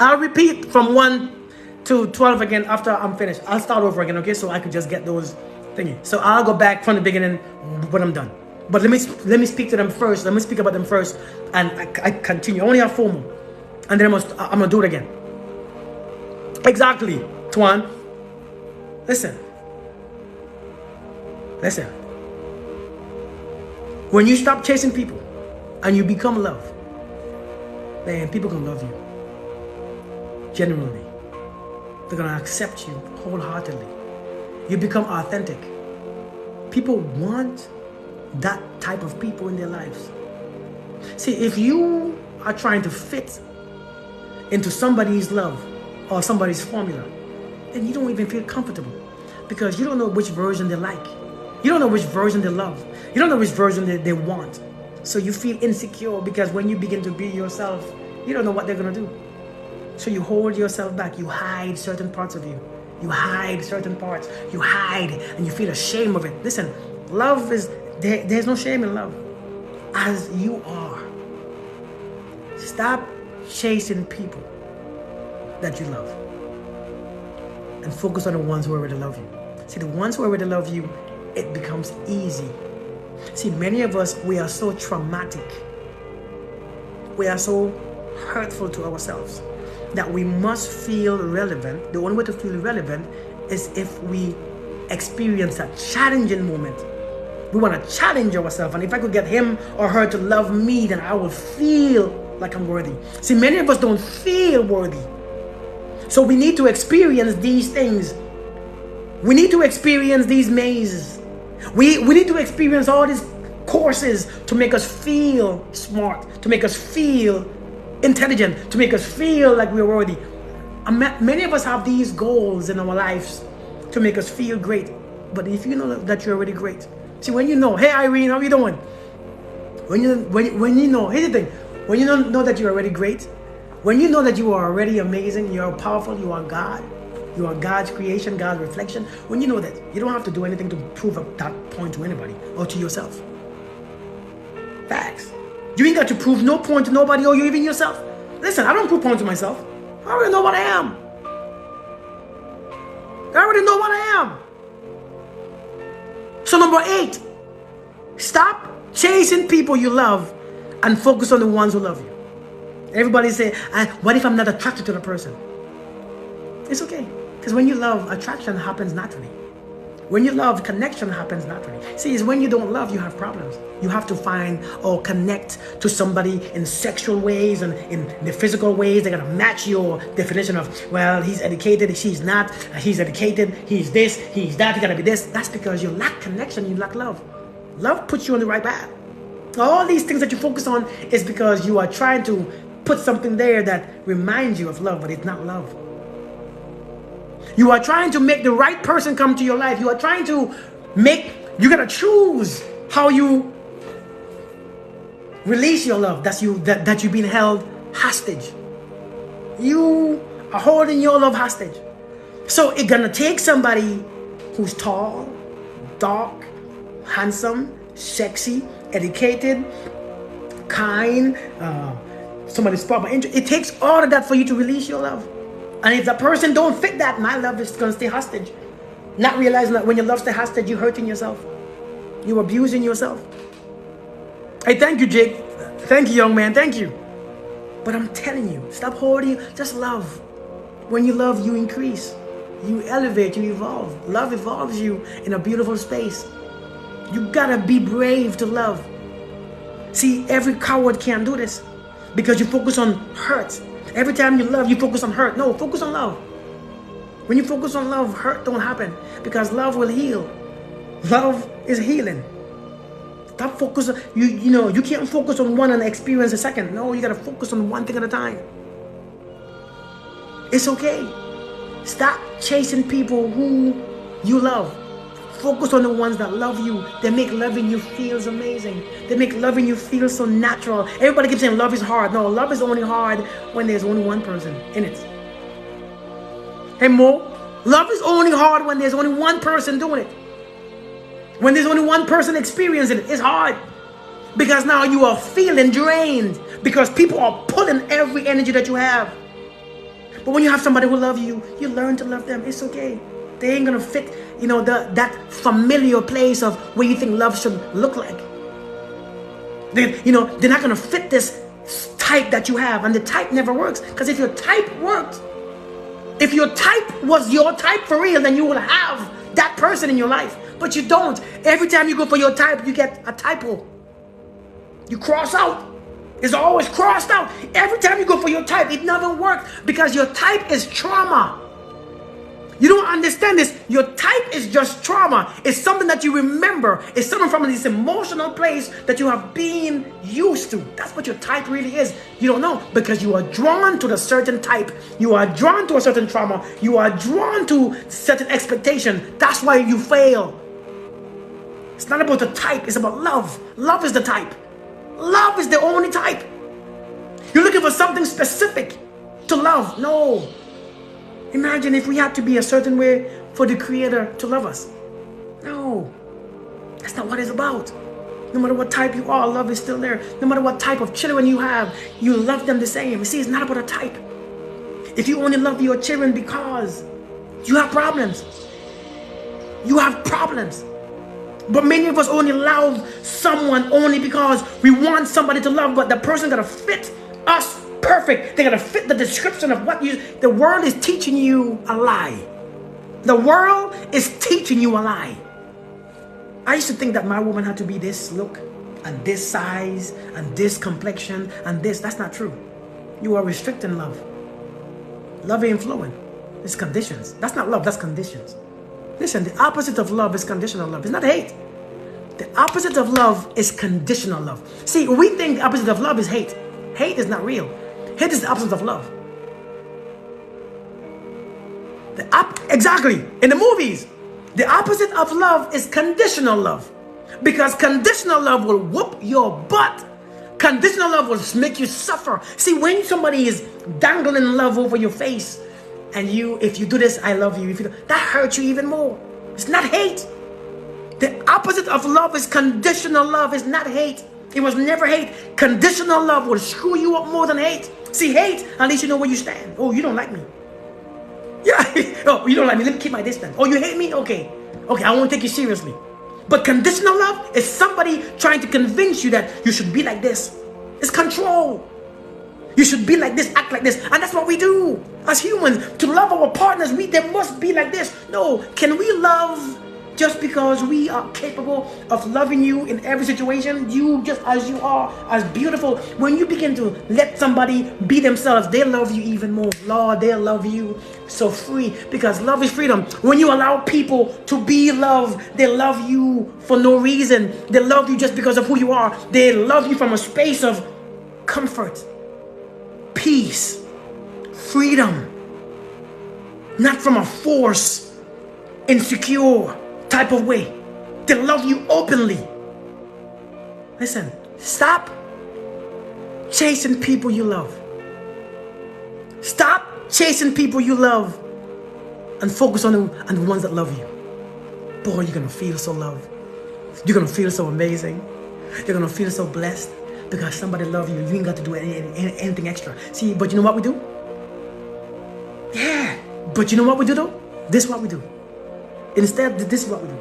I'll repeat from 1 to 12 again after I'm finished. I'll start over again, okay? So I could just get those thingy. So I'll go back from the beginning when I'm done. But let me speak to them first. Let me speak about them first, and I continue. I only have 4 more, and then I'm gonna do it again. Exactly, Tuan. Listen. When you stop chasing people and you become love, then people can love you. Genuinely, they're gonna accept you wholeheartedly. You become authentic. People want that type of people in their lives. See, if you are trying to fit into somebody's love or somebody's formula, then you don't even feel comfortable because you don't know which version they like. You don't know which version they love. You don't know which version they want. So you feel insecure because when you begin to be yourself, you don't know what they're gonna do. So you hold yourself back. You hide certain parts of you. You hide certain parts. You hide and you feel ashamed of it. Listen, love is, there's no shame in love. As you are. Stop chasing people that you love. And focus on the ones who already love you. See, the ones who already love you, it becomes easy. See, many of us, we are so traumatic. We are so hurtful to ourselves that we must feel relevant. The only way to feel relevant is if we experience a challenging moment. We want to challenge ourselves. And if I could get him or her to love me, then I will feel like I'm worthy. See, many of us don't feel worthy. So we need to experience these things. We need to experience these mazes. We need to experience all these courses to make us feel smart, to make us feel intelligent, to make us feel like we're worthy. Many of us have these goals in our lives to make us feel great. But if you know that you're already great, see, when you know, hey Irene, how you doing? When you know, here's the thing, when you know that you're already great, when you know that you are already amazing, you are powerful, you are God, you are God's creation, God's reflection. When you know that, you don't have to do anything to prove that point to anybody or to yourself. Facts. You ain't got to prove no point to nobody or you even yourself. Listen, I don't prove point to myself. I already know what I am. I already know what I am. So number 8, stop chasing people you love and focus on the ones who love you. Everybody say, what if I'm not attracted to the person? It's okay. Because when you love, attraction happens naturally. When you love, connection happens naturally. See, it's when you don't love, you have problems. You have to find or connect to somebody in sexual ways and in the physical ways. They're going to match your definition of, well, he's educated, she's not. He's educated, he's this, he's that, he got to be this. That's because you lack connection, you lack love. Love puts you on the right path. All these things that you focus on is because you are trying to put something there that reminds you of love, but it's not love. You are trying to make the right person come to your life. You are trying to you gotta choose how you release your love that you've been held hostage. You are holding your love hostage. So it's gonna take somebody who's tall, dark, handsome, sexy, educated, kind, somebody spot my interest. It takes all of that for you to release your love. And if the person don't fit that, my love is going to stay hostage. Not realizing that when your love stays hostage, you're hurting yourself. You're abusing yourself. Hey, thank you, Jake. Thank you, young man. Thank you. But I'm telling you, stop holding. Just love. When you love, you increase. You elevate, you evolve. Love evolves you in a beautiful space. You gotta be brave to love. See, every coward can't do this because you focus on hurt. Every time you love, you focus on hurt. No, focus on love. When you focus on love, hurt don't happen because love will heal. Love is healing. Stop focusing. You can't focus on one and experience a second. No, you gotta focus on one thing at a time. It's okay. Stop chasing people who you love. Focus on the ones that love you. They make loving you feel amazing. They make loving you feel so natural. Everybody keeps saying love is hard. No, love is only hard when there's only one person in it. Hey Mo, love is only hard when there's only one person doing it. When there's only one person experiencing it, it's hard. Because now you are feeling drained. Because people are pulling every energy that you have. But when you have somebody who loves you, you learn to love them. It's okay. They ain't gonna fit, that familiar place of where you think love should look like. They're not gonna fit this type that you have, and the type never works. Because if your type worked, if your type was your type for real, then you will have that person in your life. But you don't. Every time you go for your type, you get a typo. You cross out. It's always crossed out. Every time you go for your type, it never works because your type is trauma. You don't understand this. Your type is just trauma. It's something that you remember. It's something from this emotional place that you have been used to. That's what your type really is. You don't know because you are drawn to the certain type. You are drawn to a certain trauma. You are drawn to certain expectation. That's why you fail. It's not about the type. It's about love. Love is the type. Love is the only type. You're looking for something specific to love. No. Imagine if we had to be a certain way for the Creator to love us. No. That's not what it's about. No matter what type you are, love is still there. No matter what type of children you have, you love them the same. You see, it's not about a type. If you only love your children because you have problems. You have problems. But many of us only love someone only because we want somebody to love, but the person gotta fit us perfect. They gotta fit the description of what the world is teaching you a lie. The world is teaching you a lie. I used to think that my woman had to be this look and this size and this complexion and this. That's not true. You are restricting love. Love ain't flowing. It's conditions. That's not love, that's conditions. Listen, the opposite of love is conditional love. It's not hate. The opposite of love is conditional love. See, we think the opposite of love is hate. Hate is not real. Hate is the opposite of love. Exactly. In the movies, the opposite of love is conditional love. Because conditional love will whoop your butt. Conditional love will make you suffer. See, when somebody is dangling love over your face, and if you do this, I love you. That hurts you even more. It's not hate. The opposite of love is conditional love. It's not hate. It was never hate. Conditional love will screw you up more than hate. See, hate, at least you know where you stand. Oh, you don't like me. Yeah. Oh, you don't like me. Let me keep my distance. Oh, you hate me? Okay. Okay, I won't take you seriously. But conditional love is somebody trying to convince you that you should be like this. It's control. You should be like this, act like this. And that's what we do as humans. To love our partners, they must be like this. No, can we love just because we are capable of loving you in every situation? You just as you are, as beautiful. When you begin to let somebody be themselves, they love you even more. Lord, they love you so free, because love is freedom. When you allow people to be loved, they love you for no reason. They love you just because of who you are. They love you from a space of comfort, peace, freedom, not from a force, insecure type of way. They love you openly. Listen, stop chasing people you love. Stop chasing people you love and focus on the ones that love you. Boy, you're gonna feel so loved. You're gonna feel so amazing. You're gonna feel so blessed because somebody loves you. You ain't got to do anything extra. See, but you know what we do? Yeah, but you know what we do though? This is what we do. Instead, this is what we do.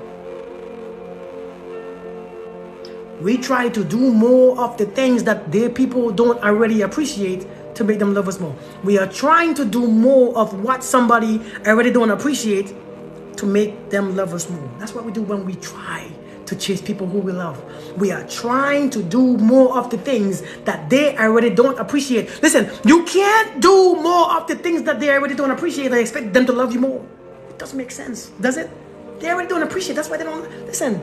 We try to do more of the things that their people don't already appreciate to make them love us more. We are trying to do more of what somebody already don't appreciate to make them love us more. That's what we do when we try to chase people who we love. We are trying to do more of the things that they already don't appreciate. Listen, you can't do more of the things that they already don't appreciate and expect them to love you more. Doesn't make sense, does it? They already don't appreciate. That's why they don't listen.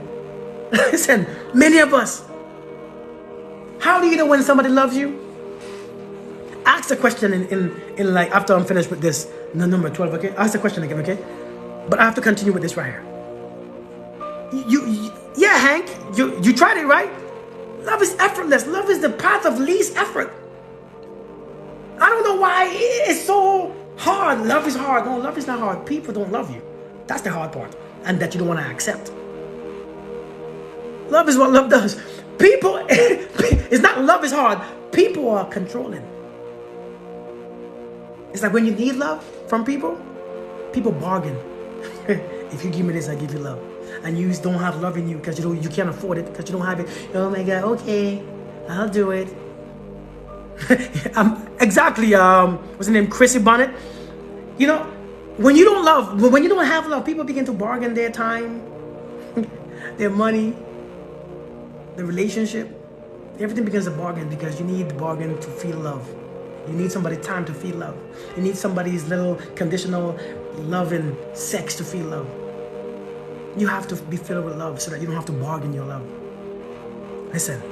Listen, many of us. How do you know when somebody loves you? Ask the question in like after I'm finished with this, number 12. Okay, ask the question again. Okay, but I have to continue with this right here. Yeah, Hank, you tried it, right? Love is effortless. Love is the path of least effort. I don't know why it's so hard. Love is hard. No, love is not hard. People don't love you. That's the hard part. And that you don't want to accept. Love is what love does. People, it's not love is hard. People are controlling. It's like when you need love from people bargain. If you give me this, I give you love. And you don't have love in you because you can't afford it, because you don't have it. Oh my God, okay, I'll do it. Exactly. What's her name? Chrissy Bonnet. You know, when you don't have love, people begin to bargain their time, their money, the relationship. Everything begins to bargain because you need the bargain to feel love. You need somebody's time to feel love. You need somebody's little conditional love and sex to feel love. You have to be filled with love so that you don't have to bargain your love. Listen,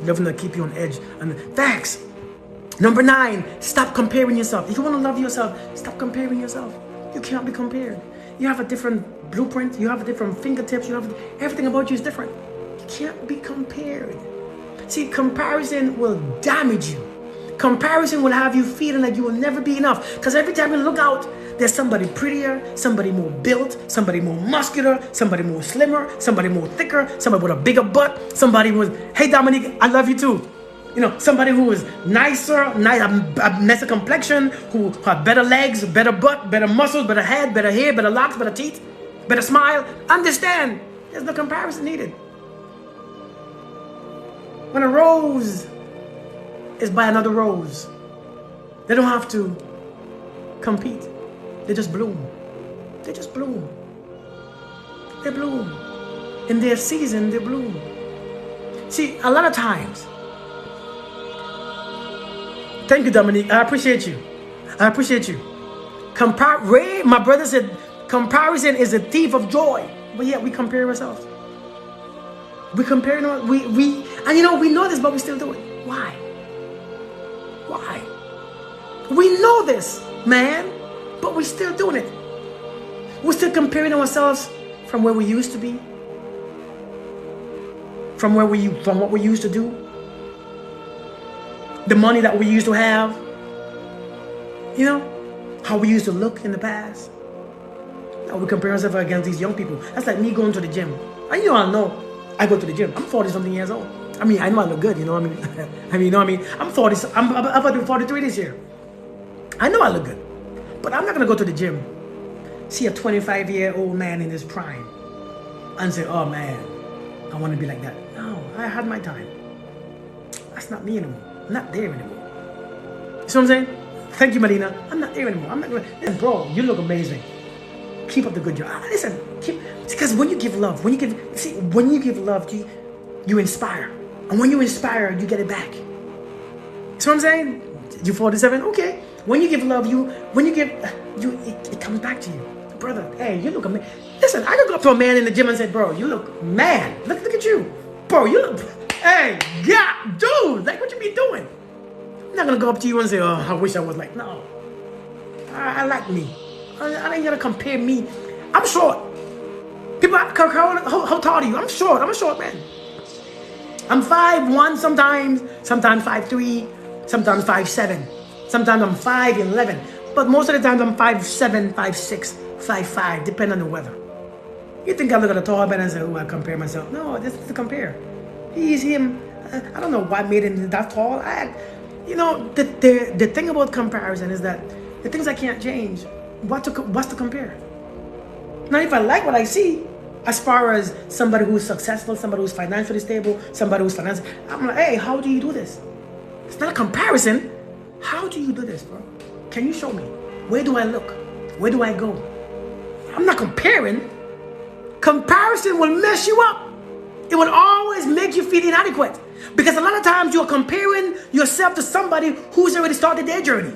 love will keep you on edge. And facts. Number 9, stop comparing yourself. If you want to love yourself, stop comparing yourself. You can't be compared. You have a different blueprint. You have a different fingertips. Everything about you is different. You can't be compared. See, comparison will damage you. Comparison will have you feeling like you will never be enough. Because every time you look out, there's somebody prettier, somebody more built, somebody more muscular, somebody more slimmer, somebody more thicker, somebody with a bigger butt, somebody with, hey Dominique, I love you too. You know, somebody who is nicer, a nicer complexion, who have better legs, better butt, better muscles, better head, better hair, better locks, better teeth, better smile. Understand, there's no comparison needed. When a rose is by another rose, they don't have to compete. They just bloom. They just bloom. They bloom. In their season, they bloom. See, a lot of times, thank you, Dominique. I appreciate you. I appreciate you. Ray, my brother said, comparison is a thief of joy. But yet we compare ourselves. We comparing, and we know this, but we still do it. Why? Why? We know this, man, but we're still doing it. We're still comparing ourselves from where we used to be, from what we used to do, the money that we used to have, how we used to look in the past. Now we compare ourselves against these young people. That's like me going to the gym. And I know I go to the gym. I'm 40-something years old. I mean, I know I look good, I'm 40. I'm about to be 43 this year. I know I look good. But I'm not going to go to the gym, see a 25-year-old man in his prime, and say, oh man, I want to be like that. No, I had my time. That's not me anymore. I'm not there anymore. You see what I'm saying? Thank you, Melina. I'm not there anymore. I'm not going to... Bro, you look amazing. Keep up the good job. Listen, because when you give love, when you give love, you inspire. And when you inspire, you get it back. See what I'm saying? You're 47? Okay. When you give love, it comes back to you. Brother, hey, you look amazing. Listen, I could go up to a man in the gym and say, bro, you look man. Look at you. Bro, you look, hey, yeah, dude, like what you be doing? I'm not going to go up to you and say, oh, I wish I was like, no. I like me. I ain't going to compare me. I'm short. People, how tall are you? I'm short. I'm a short man. I'm 5'1" sometimes 5'3", sometimes 5'7". Sometimes I'm 5'11", but most of the times I'm 5'7", 5'6", 5'5", depending on the weather. You think I look at a tall man and say, oh, I compare myself? No, this is to compare. He's him. I don't know what made him that tall. The thing about comparison is that the things I can't change, what's to compare? Now, if I like what I see, as far as somebody who's successful, somebody who's financially stable, somebody who's financially, I'm like, hey, how do you do this? It's not a comparison. How do you do this, bro? Can you show me? Where do I look? Where do I go? I'm not comparing. Comparison will mess you up. It will always make you feel inadequate. Because a lot of times you're comparing yourself to somebody who's already started their journey.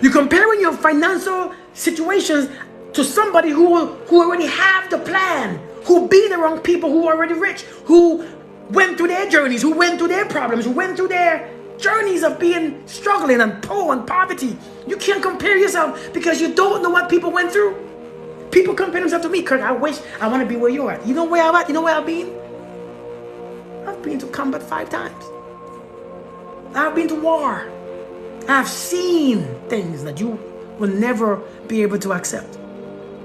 You're comparing your financial situations to somebody who already have the plan, who been around people who are already rich, who went through their journeys, who went through their problems, who went through their journeys of being struggling and poor and poverty. You can't compare yourself because you don't know what people went through. People compare themselves to me. Kirk, I wish I want to be where you're at. You know where I'm at? You know where I've been? I've been to combat 5 times. I've been to war. I've seen things that you will never be able to accept,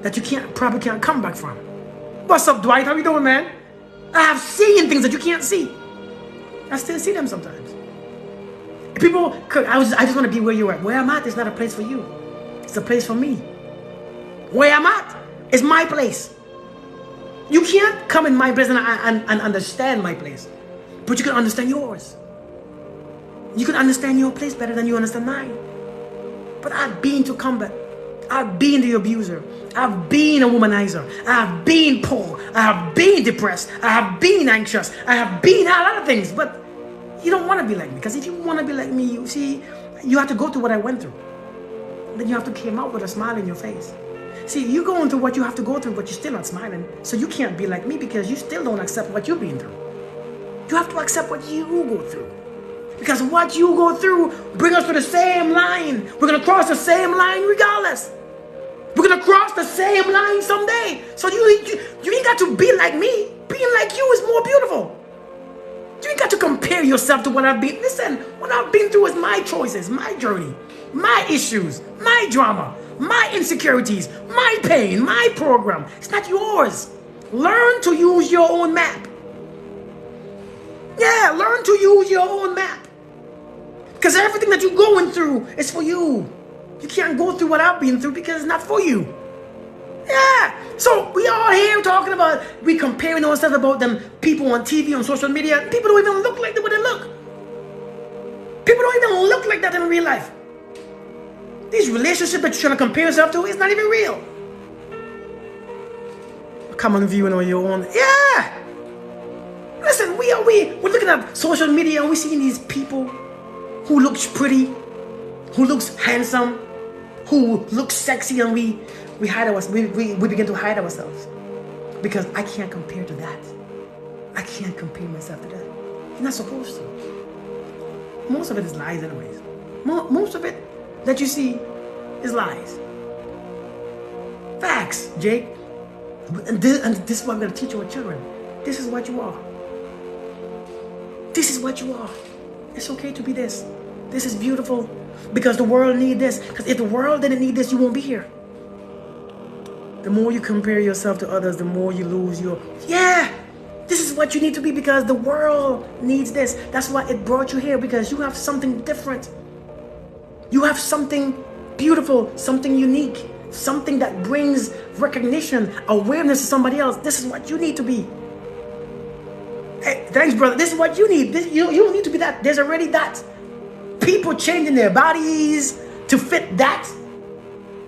that you probably can't come back from. What's up, Dwight? How you doing, man? I have seen things that you can't see. I still see them sometimes. People, Kirk, I just want to be where you're at. Where I'm at is not a place for you. It's a place for me. Where I'm at is my place. You can't come in my place and understand my place, but you can understand yours. You can understand your place better than you understand mine. But I've been to combat. I've been the abuser. I've been a womanizer. I've been poor. I have been depressed. I have been anxious. I have been a lot of things. But you don't want to be like me. Because if you want to be like me, you have to go through what I went through. Then you have to come out with a smile in your face. See, you're going through what you have to go through, but you're still not smiling. So you can't be like me because you still don't accept what you've been through. You have to accept what you go through. Because what you go through brings us to the same line. We're going to cross the same line regardless. We're going to cross the same line someday. So you ain't got to be like me. Being like you is more beautiful. You ain't got to compare yourself to what I've been. Listen, what I've been through is my choices, my journey, my issues, my drama, my insecurities, my pain, my program. It's not yours. Learn to use your own map. Yeah, learn to use your own map. Because everything that you're going through is for you. You can't go through what I've been through because it's not for you. Yeah. So we all here talking about, we comparing ourselves about them people on TV, on social media. People don't even look like the way they look. People don't even look like that in real life. These relationships that you're trying to compare yourself to is not even real. Come on, viewing on your own. Yeah. Listen, we're looking at social media and we're seeing these people who looks pretty, who looks handsome, who looks sexy, and we begin to hide ourselves because I can't compare to that. I can't compare myself to that. You're not supposed to. Most of it is lies anyways. Most of it that you see is lies. Facts, Jake. And this is what I'm going to teach our children. This is what you are. This is what you are. It's okay to be this. This is beautiful because the world needs this. Because if the world didn't need this, you won't be here. The more you compare yourself to others, the more you lose your... Yeah! This is what you need to be because the world needs this. That's why it brought you here, because you have something different. You have something beautiful, something unique, something that brings recognition, awareness to somebody else. This is what you need to be. Hey, thanks, brother. This is what you need. You don't need to be that. There's already that. People changing their bodies to fit that.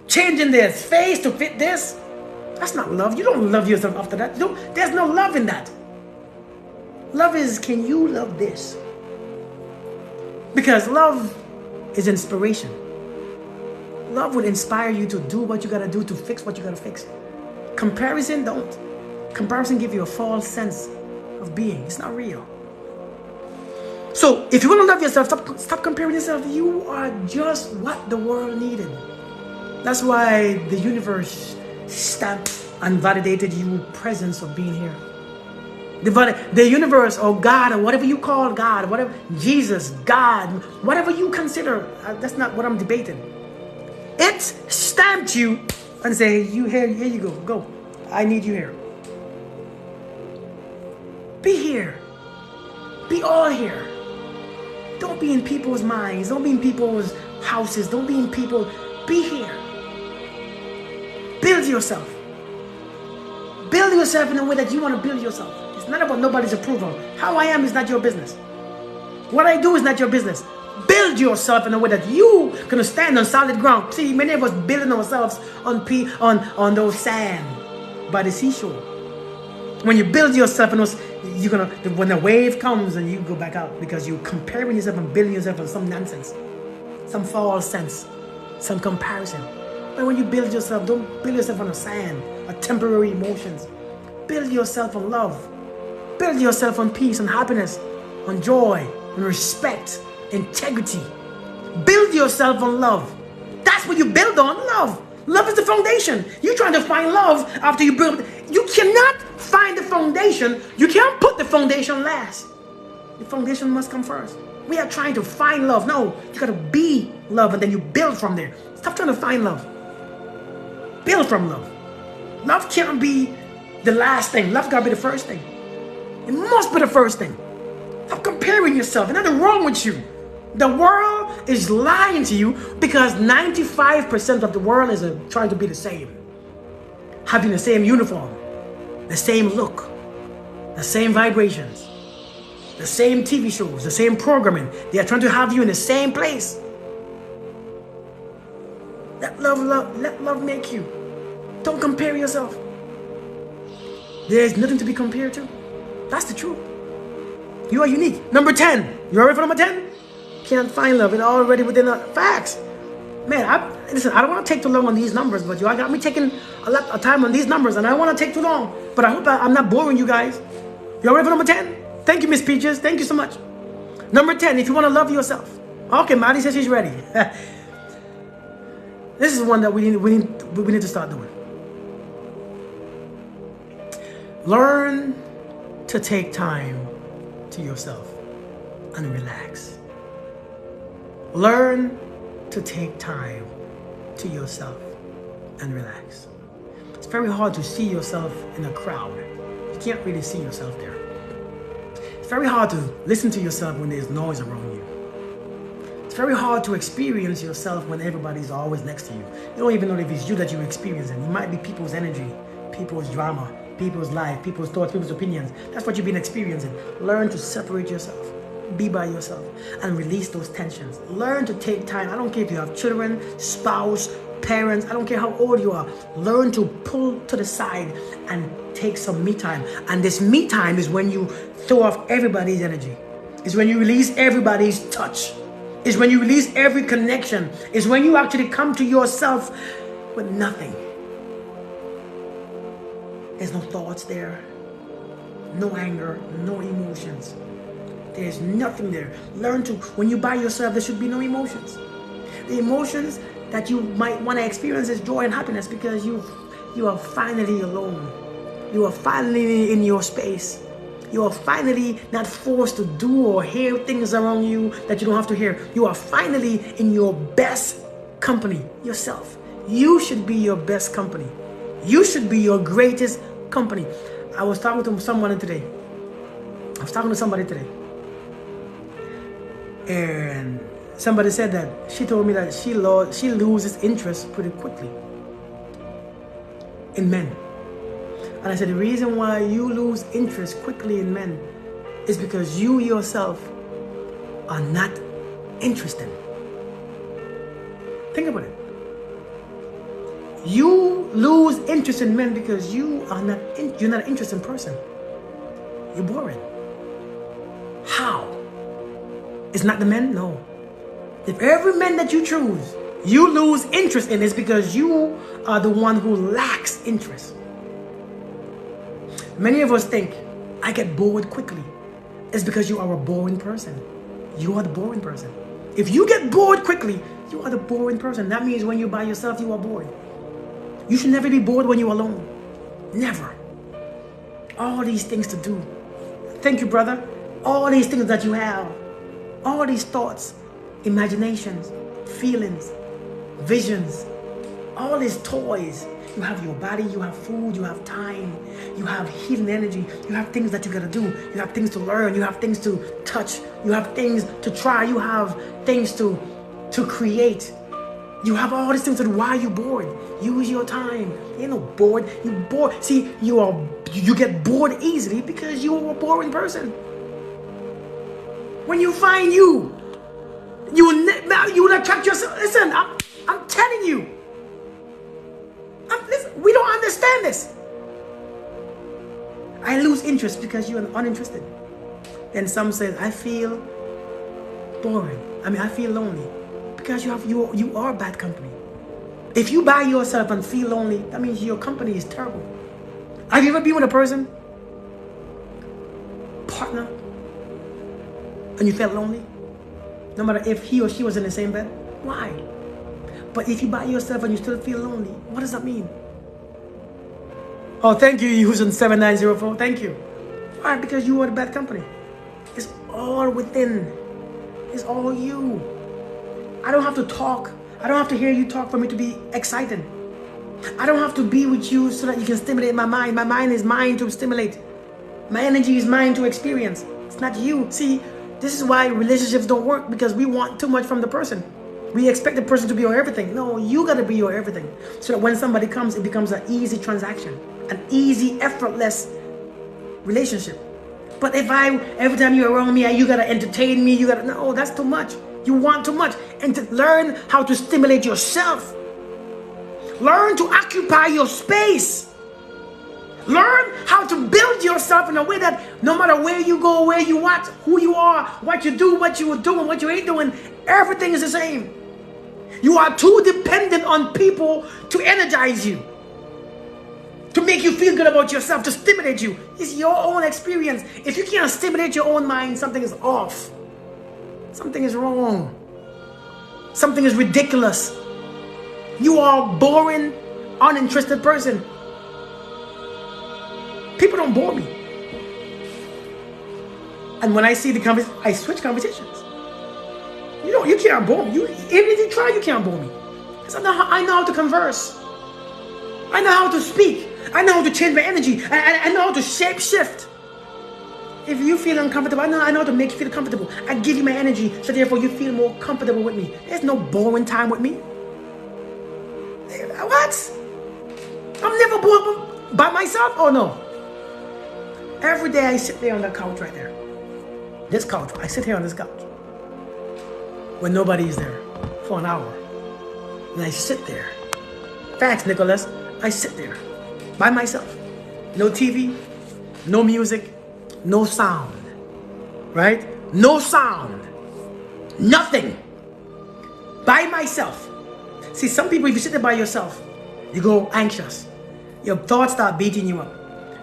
Changing their face to fit this. That's not love. You don't love yourself after that. There's no love in that. Love is, can you love this? Because love is inspiration. Love would inspire you to do what you gotta do, to fix what you gotta fix. Comparison don't. Comparison gives you a false sense of being. It's not real. So if you want to love yourself, stop comparing yourself. You are just what the world needed. That's why the universe stamped and validated your presence of being here. The universe or God or whatever you call God, whatever, Jesus, God, whatever you consider, that's not what I'm debating. It stamped you and say, here you go. I need you here. Be here. Be all here. Don't be in people's minds. Don't be in people's houses. Don't be in people. Be here. Build yourself. Build yourself in a way that you want to build yourself. It's not about nobody's approval. How I am is not your business. What I do is not your business. Build yourself in a way that you can stand on solid ground. See, many of us building ourselves on those sand by the seashore. When you build yourself in those, when the wave comes and you go back out because you're comparing yourself and building yourself on some nonsense, some false sense, some comparison. But when you build yourself, don't build yourself on the sand, or temporary emotions. Build yourself on love. Build yourself on peace and happiness, on joy, on respect, integrity. Build yourself on love. That's what you build on, love. Love is the foundation. You're trying to find love after you build. You cannot find the foundation. You can't put the foundation last. The foundation must come first. We are trying to find love. No, you gotta be love and then you build from there. Stop trying to find love. Build from love. Love can't be the last thing. Love gotta be the first thing. It must be the first thing. Stop comparing yourself. There's nothing wrong with you. The world is lying to you because 95% of the world is trying to be the same. Having the same uniform, the same look, the same vibrations, the same TV shows, the same programming. They are trying to have you in the same place. Let love make you. Don't compare yourself. There is nothing to be compared to. That's the truth. You are unique. Number 10. You ready for number 10? Can't find love. It's already within the facts. Man, listen, I don't want to take too long on these numbers, but I got me taking a lot of time on these numbers, and I don't want to take too long. But I hope I'm not boring you guys. You ready for number 10? Thank you, Miss Peaches. Thank you so much. Number 10, if you want to love yourself. Okay, Maddie says she's ready. This is one that we need to start doing. Learn to take time to yourself and relax. Learn to take time to yourself and relax. It's very hard to see yourself in a crowd. You can't really see yourself there. It's very hard to listen to yourself when there's noise around you. It's very hard to experience yourself when everybody's always next to you. You don't even know if it's you that you're experiencing. It might be people's energy, people's drama, people's life, people's thoughts, people's opinions. That's what you've been experiencing. Learn to separate yourself. Be by yourself and release those tensions. Learn to take time. I don't care if you have children, spouse, parents. I don't care how old you are. Learn to pull to the side and take some me time. And this me time is when you throw off everybody's energy. It's when you release everybody's touch. It's when you release every connection. It's when you actually come to yourself with nothing. There's no thoughts there. no anger, no emotions. There's nothing there. Learn to, when you by yourself, there should be no emotions. The emotions that you might want to experience is joy and happiness, because you are finally alone. You are finally in your space. You are finally not forced to do or hear things around you that you don't have to hear. You are finally in your best company, yourself. You should be your best company. You should be your greatest company. I was talking to somebody today. And somebody said that she told me that she loses interest pretty quickly in men. And I said, the reason why you lose interest quickly in men is because you yourself are not interested. Think about it. You lose interest in men because you're not an interesting person. You're boring. How? It's not the men? No. If every man that you choose, you lose interest in, it's because you are the one who lacks interest. Many of us think, I get bored quickly. It's because you are a boring person. You are the boring person. If you get bored quickly, you are the boring person. That means when you're by yourself, you are bored. You should never be bored when you're alone. Never. All these things to do. Thank you, brother. All these things that you have. All these thoughts, imaginations, feelings, visions, all these toys. You have your body, you have food, you have time, you have healing energy, you have things that you gotta do, you have things to learn, you have things to touch, you have things to try, you have things to create. You have all these things to do. Why are you bored? Use your time. You ain't no bored. You bored. See, you get bored easily because you are a boring person. When you find you will attract yourself. Listen, I'm telling you. Listen, we don't understand this. I lose interest because you're uninterested. Then some says, I feel boring. I feel lonely. Because you are bad company. If you by yourself and feel lonely, that means your company is terrible. Have you ever been with a person, partner, and you felt lonely? No matter if he or she was in the same bed? Why? But if you by yourself and you still feel lonely, what does that mean? Oh, thank you, using 7904. Thank you. Why? Because you are the bad company. It's all within. It's all you. I don't have to talk. I don't have to hear you talk for me to be excited. I don't have to be with you so that you can stimulate my mind. My mind is mine to stimulate. My energy is mine to experience. It's not you. See, this is why relationships don't work, because we want too much from the person. We expect the person to be your everything. No, you gotta be your everything. So that when somebody comes, it becomes an easy transaction. An easy, effortless relationship. But if every time you're around me, you gotta entertain me, no, that's too much. You want too much. And to learn how to stimulate yourself. Learn to occupy your space. Learn how to build yourself in a way that no matter where you go, where you watch, who you are, what you do, what you are doing, what you ain't doing, everything is the same. You are too dependent on people to energize you, to make you feel good about yourself, to stimulate you. It's your own experience. If you can't stimulate your own mind, something is off. Something is wrong. Something is ridiculous. You are a boring, uninterested person. People don't bore me. And when I see the conversation, I switch conversations. You can't bore me. Even if you try, you can't bore me. Because I know how to converse. I know how to speak. I know how to change my energy. I know how to shape shift. If you feel uncomfortable, I know how to make you feel comfortable. I give you my energy, so therefore you feel more comfortable with me. There's no boring time with me. What? I'm never bored by myself? Oh no. Every day I sit there on the couch right there. This couch. I sit here on this couch when nobody is there for an hour. And I sit there. Facts, Nicholas. I sit there by myself. No TV, no music, no sound. Right? No sound. Nothing. By myself. See, some people, if you sit there by yourself, you go anxious. Your thoughts start beating you up.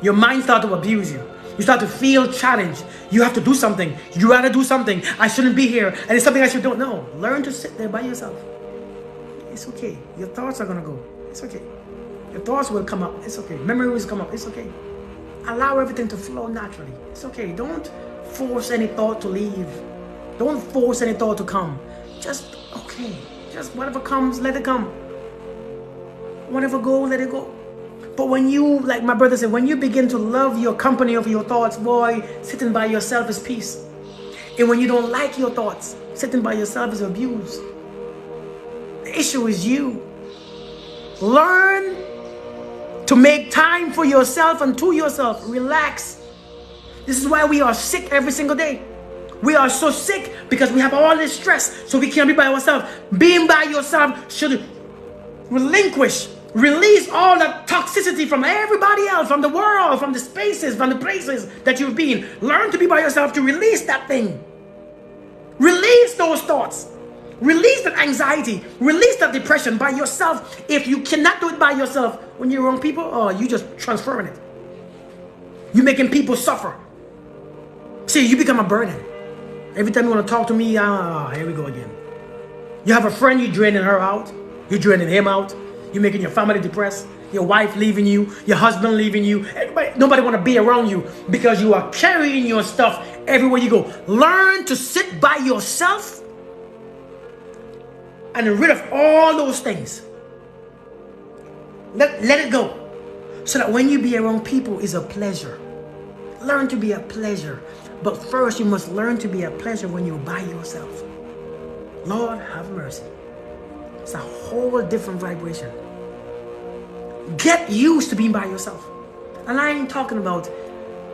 Your mind starts to abuse you. You start to feel challenged. You have to do something. You rather do something. I shouldn't be here. And it's something I should do. No. Learn to sit there by yourself. It's okay. Your thoughts are going to go. It's okay. Your thoughts will come up. It's okay. Memories come up. It's okay. Allow everything to flow naturally. It's okay. Don't force any thought to leave. Don't force any thought to come. Just, okay. Just whatever comes, let it come. Whatever goes, let it go. But when you, like my brother said, when you begin to love your company of your thoughts, boy, sitting by yourself is peace. And when you don't like your thoughts, sitting by yourself is abuse. The issue is you. Learn to make time for yourself and to yourself. Relax. This is why we are sick every single day. We are so sick because we have all this stress, so we can't be by ourselves. Being by yourself should release all the toxicity from everybody else, from the world, from the spaces, from the places that you've been. Learn to be by yourself, to release that thing. Release those thoughts. Release that anxiety. Release that depression by yourself. If you cannot do it by yourself, when you're around people, oh, you just transferring it. You're making people suffer. See, you become a burden. Every time you want to talk to me, here we go again. You have a friend, you're draining her out. You're draining him out. You're making your family depressed. Your wife leaving you. Your husband leaving you. Nobody want to be around you because you are carrying your stuff everywhere you go. Learn to sit by yourself and rid of all those things. Let it go. So that when you be around people, it's a pleasure. Learn to be a pleasure. But first, you must learn to be a pleasure when you're by yourself. Lord, have mercy. It's a whole different vibration. Get used to being by yourself. And I ain't talking about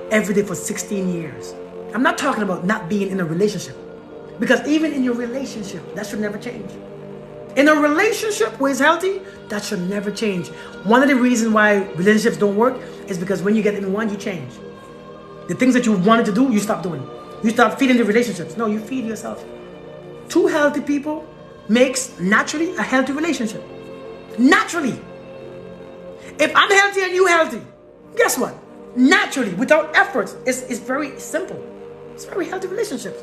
every day for 16 years. I'm not talking about not being in a relationship. Because even in your relationship, that should never change. In a relationship where it's healthy, that should never change. One of the reasons why relationships don't work is because when you get in one, you change. The things that you wanted to do, you stop doing. You stop feeding the relationships. No, you feed yourself. Two healthy people makes naturally a healthy relationship. Naturally. If I'm healthy and you healthy, guess what? Naturally, without effort, it's very simple. It's very healthy relationships.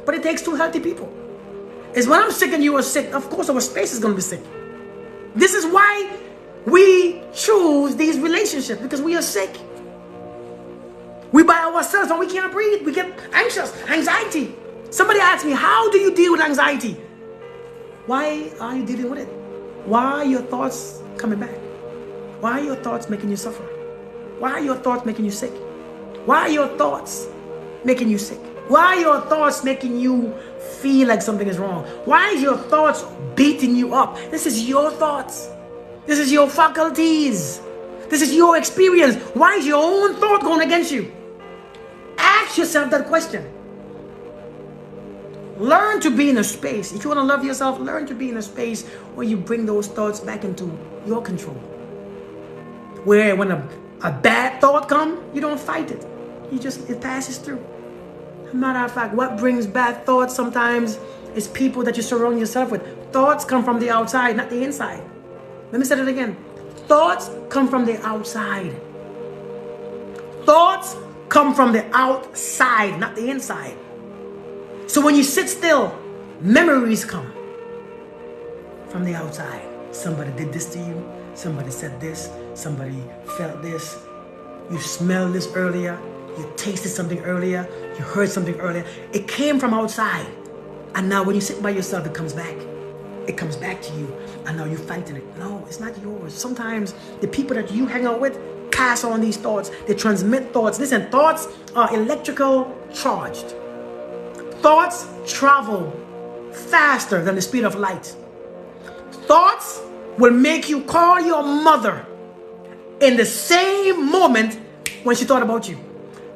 But it takes two healthy people. It's when I'm sick and you are sick, of course our space is going to be sick. This is why we choose these relationships, because we are sick. We by ourselves and we can't breathe. We get anxious, anxiety. Somebody asked me, how do you deal with anxiety? Why are you dealing with it? Why are your thoughts coming back? Why are your thoughts making you suffer? Why are your thoughts making you sick? Why are your thoughts making you sick? Why are your thoughts making you feel like something is wrong? Why is your thoughts beating you up? This is your thoughts. This is your faculties. This is your experience. Why is your own thought going against you? Ask yourself that question. Learn to be in a space. If you want to love yourself, learn to be in a space where you bring those thoughts back into your control. Where when a bad thought comes, you don't fight it. It passes through. As a matter of fact, what brings bad thoughts sometimes is people that you surround yourself with. Thoughts come from the outside, not the inside. Let me say it again. Thoughts come from the outside. Thoughts come from the outside, not the inside. So when you sit still, memories come from the outside. Somebody did this to you. Somebody said this. Somebody felt this. You smelled this earlier. You tasted something earlier. You heard something earlier. It came from outside. And now when you sit by yourself, it comes back. It comes back to you. And now you're fighting it. No, it's not yours. Sometimes the people that you hang out with pass on these thoughts. They transmit thoughts. Listen, thoughts are electrical charged. Thoughts travel faster than the speed of light. Thoughts will make you call your mother in the same moment when she thought about you.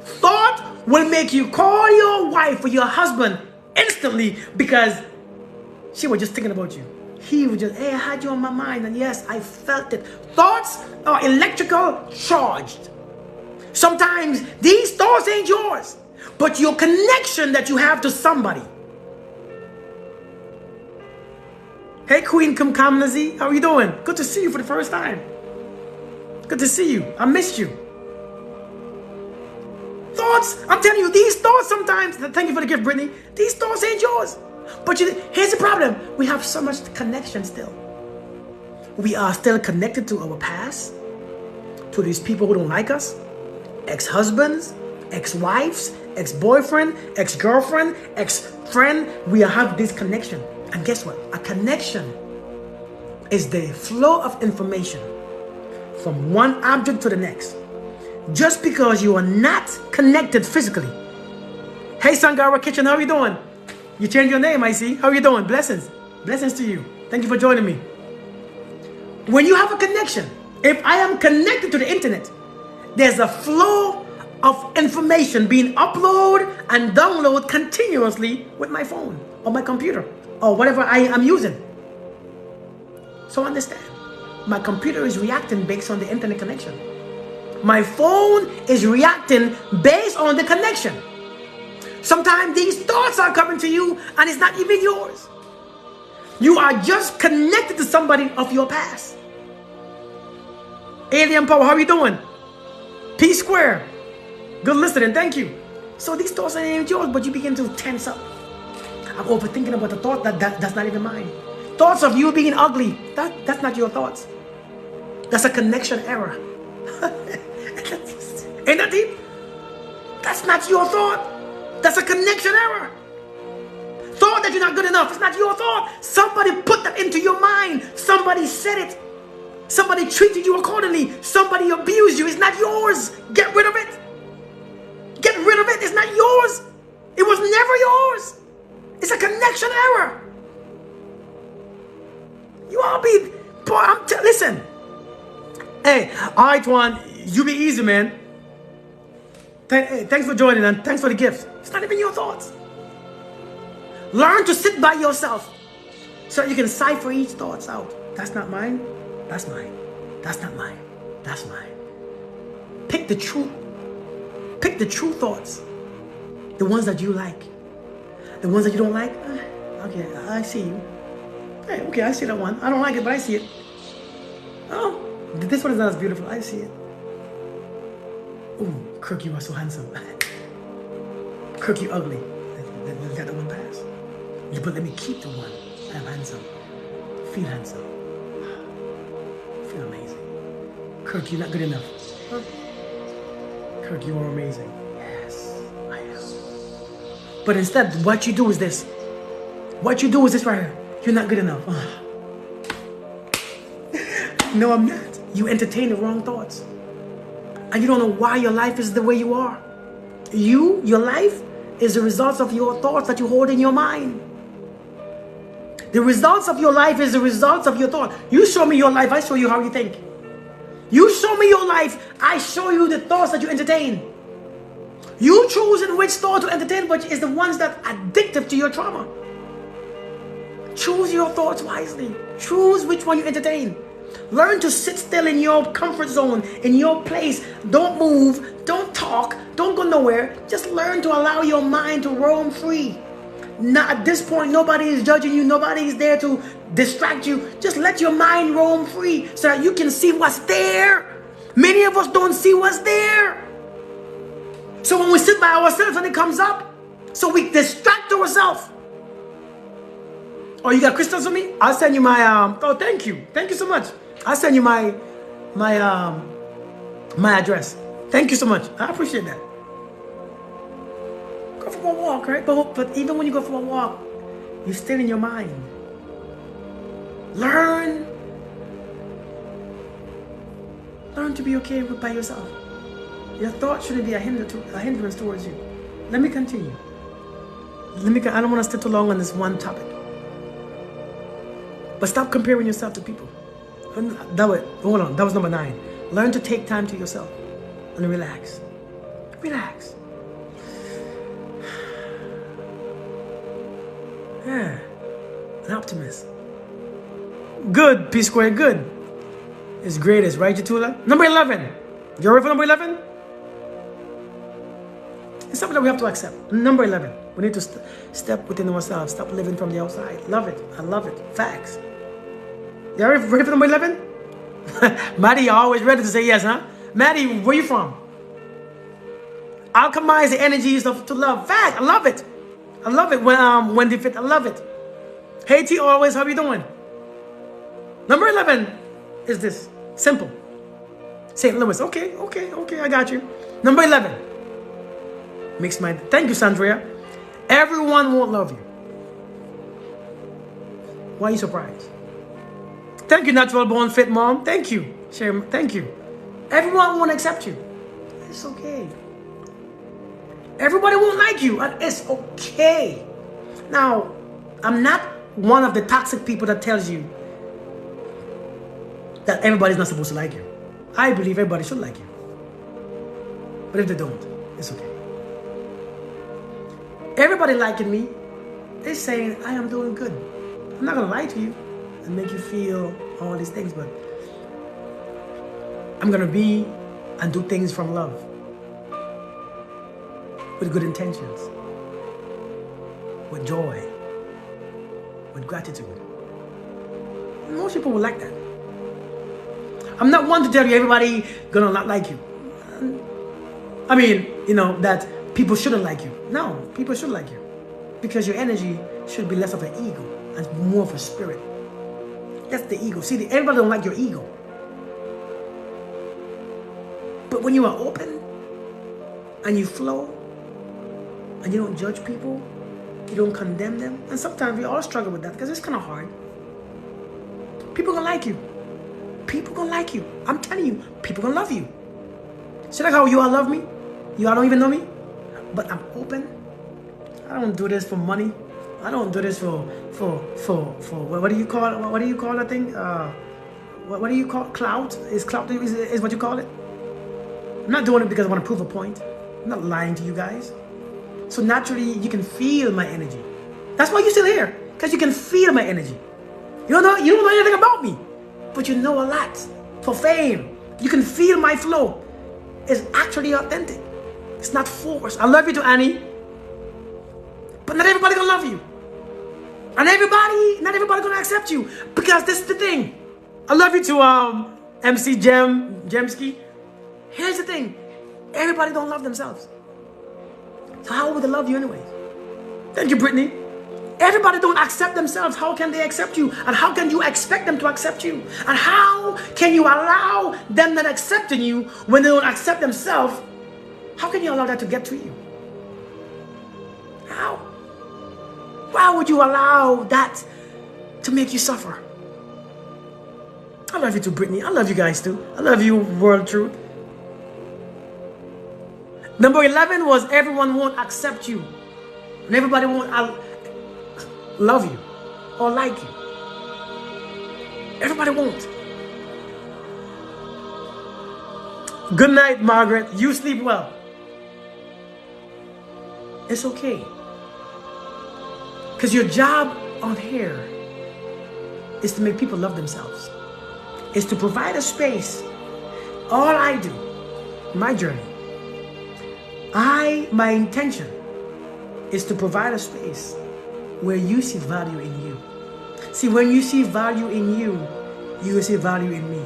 Thought will make you call your wife or your husband instantly because she was just thinking about you. He was just, hey, I had you on my mind, and yes, I felt it. Thoughts are electrical charged. Sometimes these thoughts ain't yours, but your connection that you have to somebody. Hey, Queen Kumkamnazi, how are you doing? Good to see you for the first time. Good to see you. I missed you. thoughts, I'm telling you, these thoughts sometimes, thank you for the gift, Brittany, these thoughts ain't yours. But here's the problem. We have so much connection still. We are still connected to our past, to these people who don't like us, ex-husbands, ex-wives, ex-boyfriend, ex-girlfriend, ex-friend. We have this connection. And guess what? A connection is the flow of information from one object to the next. Just because you are not connected physically. Hey, Sangara Kitchen, how are you doing? You changed your name, I see. How are you doing? Blessings. Blessings to you. Thank you for joining me. When you have a connection, if I am connected to the internet, there's a flow of information being uploaded and downloaded continuously with my phone or my computer or whatever I am using. So understand, my computer is reacting based on the internet connection. My phone is reacting based on the connection. Sometimes these thoughts are coming to you and it's not even yours. You are just connected to somebody of your past. Alien Power, how are you doing? P Square. Good listening, thank you. So these thoughts ain't yours, but you begin to tense up. I'm overthinking about the thought that's not even mine. Thoughts of you being ugly, that's not your thoughts. That's a connection error. Ain't that deep? That's not your thought. That's a connection error. Thought that you're not good enough, it's not your thought. Somebody put that into your mind. Somebody said it. Somebody treated you accordingly. Somebody abused you. It's not yours. Get rid of it. Get rid of it. It's not yours. It was never yours. It's a connection error. You all be, boy, listen. Hey, all right, Juan, you be easy, man. Hey, thanks for joining and thanks for the gift. It's not even your thoughts. Learn to sit by yourself so you can cipher each thoughts out. That's not mine. That's mine. That's not mine. That's mine. Pick the true thoughts. The ones that you like. The ones that you don't like, okay, I see you. Hey, okay, I see that one. I don't like it, but I see it. Oh, this one is not as beautiful. I see it. Ooh, Kirk, you are so handsome. Kirk, you ugly. Let that one pass. But let me keep the one. I'm handsome. Feel handsome. Feel amazing. Kirk, you're not good enough. Huh? Kirk, you are amazing. Yes, I am. But instead, what you do is this. What you do is this right here. You're not good enough. No, I'm not. You entertain the wrong thoughts. And you don't know why your life is the way you are. Your life is the results of your thoughts that you hold in your mind. The results of your life is the results of your thought. You show me your life, I show you how you think. You show me your life, I show you the thoughts that you entertain. You choose in which thought to entertain, which is the ones that are addictive to your trauma. Choose your thoughts wisely. Choose which one you entertain. Learn to sit still in your comfort zone, in your place. Don't move, don't talk, don't go nowhere. Just learn to allow your mind to roam free. Now, at this point, nobody is judging you. Nobody is there to distract you. Just let your mind roam free so that you can see what's there. Many of us don't see what's there. So when we sit by ourselves and it comes up, so we distract ourselves. Oh, you got crystals for me? I'll send you my oh, thank you so much. I'll send you my address. Thank you so much. I appreciate that. Go for a walk, right? But even when you go for a walk, you're still in your mind. Learn to be okay by yourself. Your thoughts shouldn't be a hindrance towards you. Let me continue. I don't want to stay too long on this one topic. But stop comparing yourself to people. Hold on, that was number 9. Learn to take time to yourself and relax. Relax. Yeah, an optimist. Good, P Square, good. It's greatest, right, Jatula? Number 11. You ready for number 11? It's something that we have to accept. Number 11. We need to step within ourselves. Stop living from the outside. Love it. I love it. Facts. You ready for number 11? Maddie, you're always ready to say yes, huh? Maddie, where you from? Alchemize the energies to love. Fact, I love it. I love it when they fit. I love it. Hey T, always, how you doing? Number 11 is this. Simple. St. Louis. Okay, I got you. Number 11. Mixed mind. Thank you, Sandria. Everyone won't love you. Why are you surprised? Thank you, Natural Born Fit Mom. Thank you. Sharon, thank you. Everyone won't accept you. It's okay. Everybody won't like you. It's okay. Now, I'm not one of the toxic people that tells you that everybody's not supposed to like you. I believe everybody should like you. But if they don't, it's okay. Everybody liking me, they're saying I am doing good. I'm not gonna lie to you and make you feel all these things, but I'm gonna be and do things from love, with good intentions, with joy, with gratitude. Most people will like that. I'm not one to tell you everybody gonna not like you. I mean, that people shouldn't like you. No, people should like you. Because your energy should be less of an ego and more of a spirit. That's the ego. See, everybody don't like your ego. But when you are open and you flow and you don't judge people, you don't condemn them, and sometimes we all struggle with that because it's kind of hard. People gonna like you. People gonna like you. I'm telling you, people gonna love you. See like how you all love me? You all don't even know me? But I'm open. I don't do this for money. I don't do this for what do you call that thing? What do you call clout? Is clout is what you call it? I'm not doing it because I want to prove a point. I'm not lying to you guys. So naturally, you can feel my energy. That's why you're still here, because you can feel my energy. You don't know anything about me, but you know a lot. For fame, you can feel my flow. It's actually authentic. It's not forced. I love you too, Annie. But not everybody gonna love you. And not everybody gonna accept you. Because this is the thing. I love you too, MC Jemski. Here's the thing. Everybody don't love themselves. So how would they love you anyway? Thank you, Brittany. Everybody don't accept themselves. How can they accept you? And how can you expect them to accept you? And how can you allow them not accepting you when they don't accept themselves? How can you allow that to get to you? How? Why would you allow that to make you suffer? I love you too, Brittany. I love you guys too. I love you, World Truth. Number 11 was everyone won't accept you. And everybody won't love you or like you. Everybody won't. Good night, Margaret. You sleep well. It's okay. Because your job on here is to make people love themselves. Is to provide a space. All I do, my journey, my intention is to provide a space where you see value in you. See, when you see value in you, you will see value in me.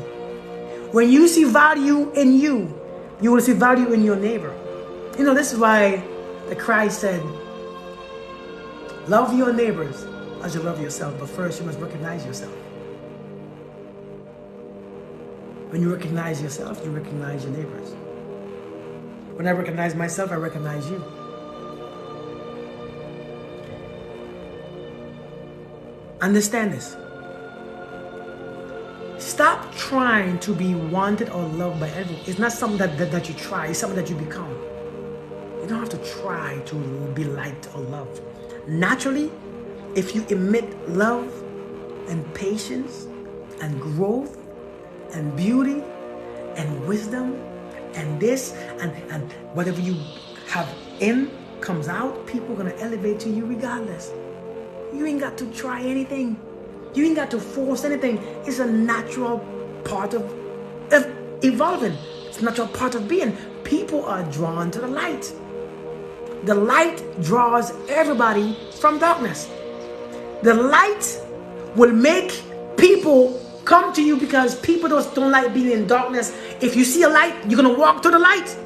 When you see value in you, you will see value in your neighbor. This is why the Christ said, love your neighbors as you love yourself, but first you must recognize yourself. When you recognize yourself, you recognize your neighbors. When I recognize myself, I recognize you. Understand this. Stop trying to be wanted or loved by everyone. It's not something that you try, it's something that you become. You don't have to try to be liked or loved. Naturally, if you emit love and patience and growth and beauty and wisdom and this and whatever you have in comes out, people are gonna elevate to you regardless. You ain't got to try anything. You ain't got to force anything. It's a natural part of evolving. It's a natural part of being. People are drawn to the light. The light draws everybody from darkness. The light will make people come to you because people don't like being in darkness. If you see a light, you're going to walk to the light.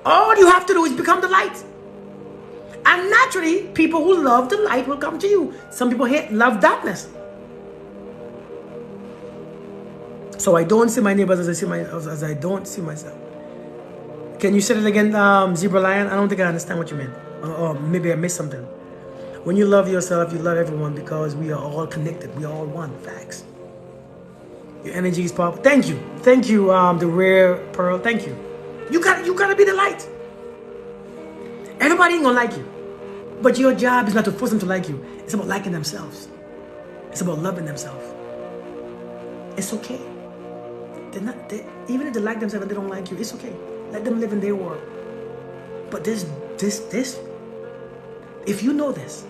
All you have to do is become the light. And naturally, people who love the light will come to you. Some people love darkness. So I don't see my neighbors as I don't see myself. Can you say it again, Zebra Lion? I don't think I understand what you meant. Or maybe I missed something. When you love yourself, you love everyone because we are all connected. We are all one. Facts. Your energy is powerful. Thank you. Thank you, the rare pearl. Thank you. You gotta be the light. Everybody ain't gonna like you. But your job is not to force them to like you. It's about liking themselves. It's about loving themselves. It's okay. Even if they like themselves and they don't like you, it's okay. Let them live in their world. But this, if you know this,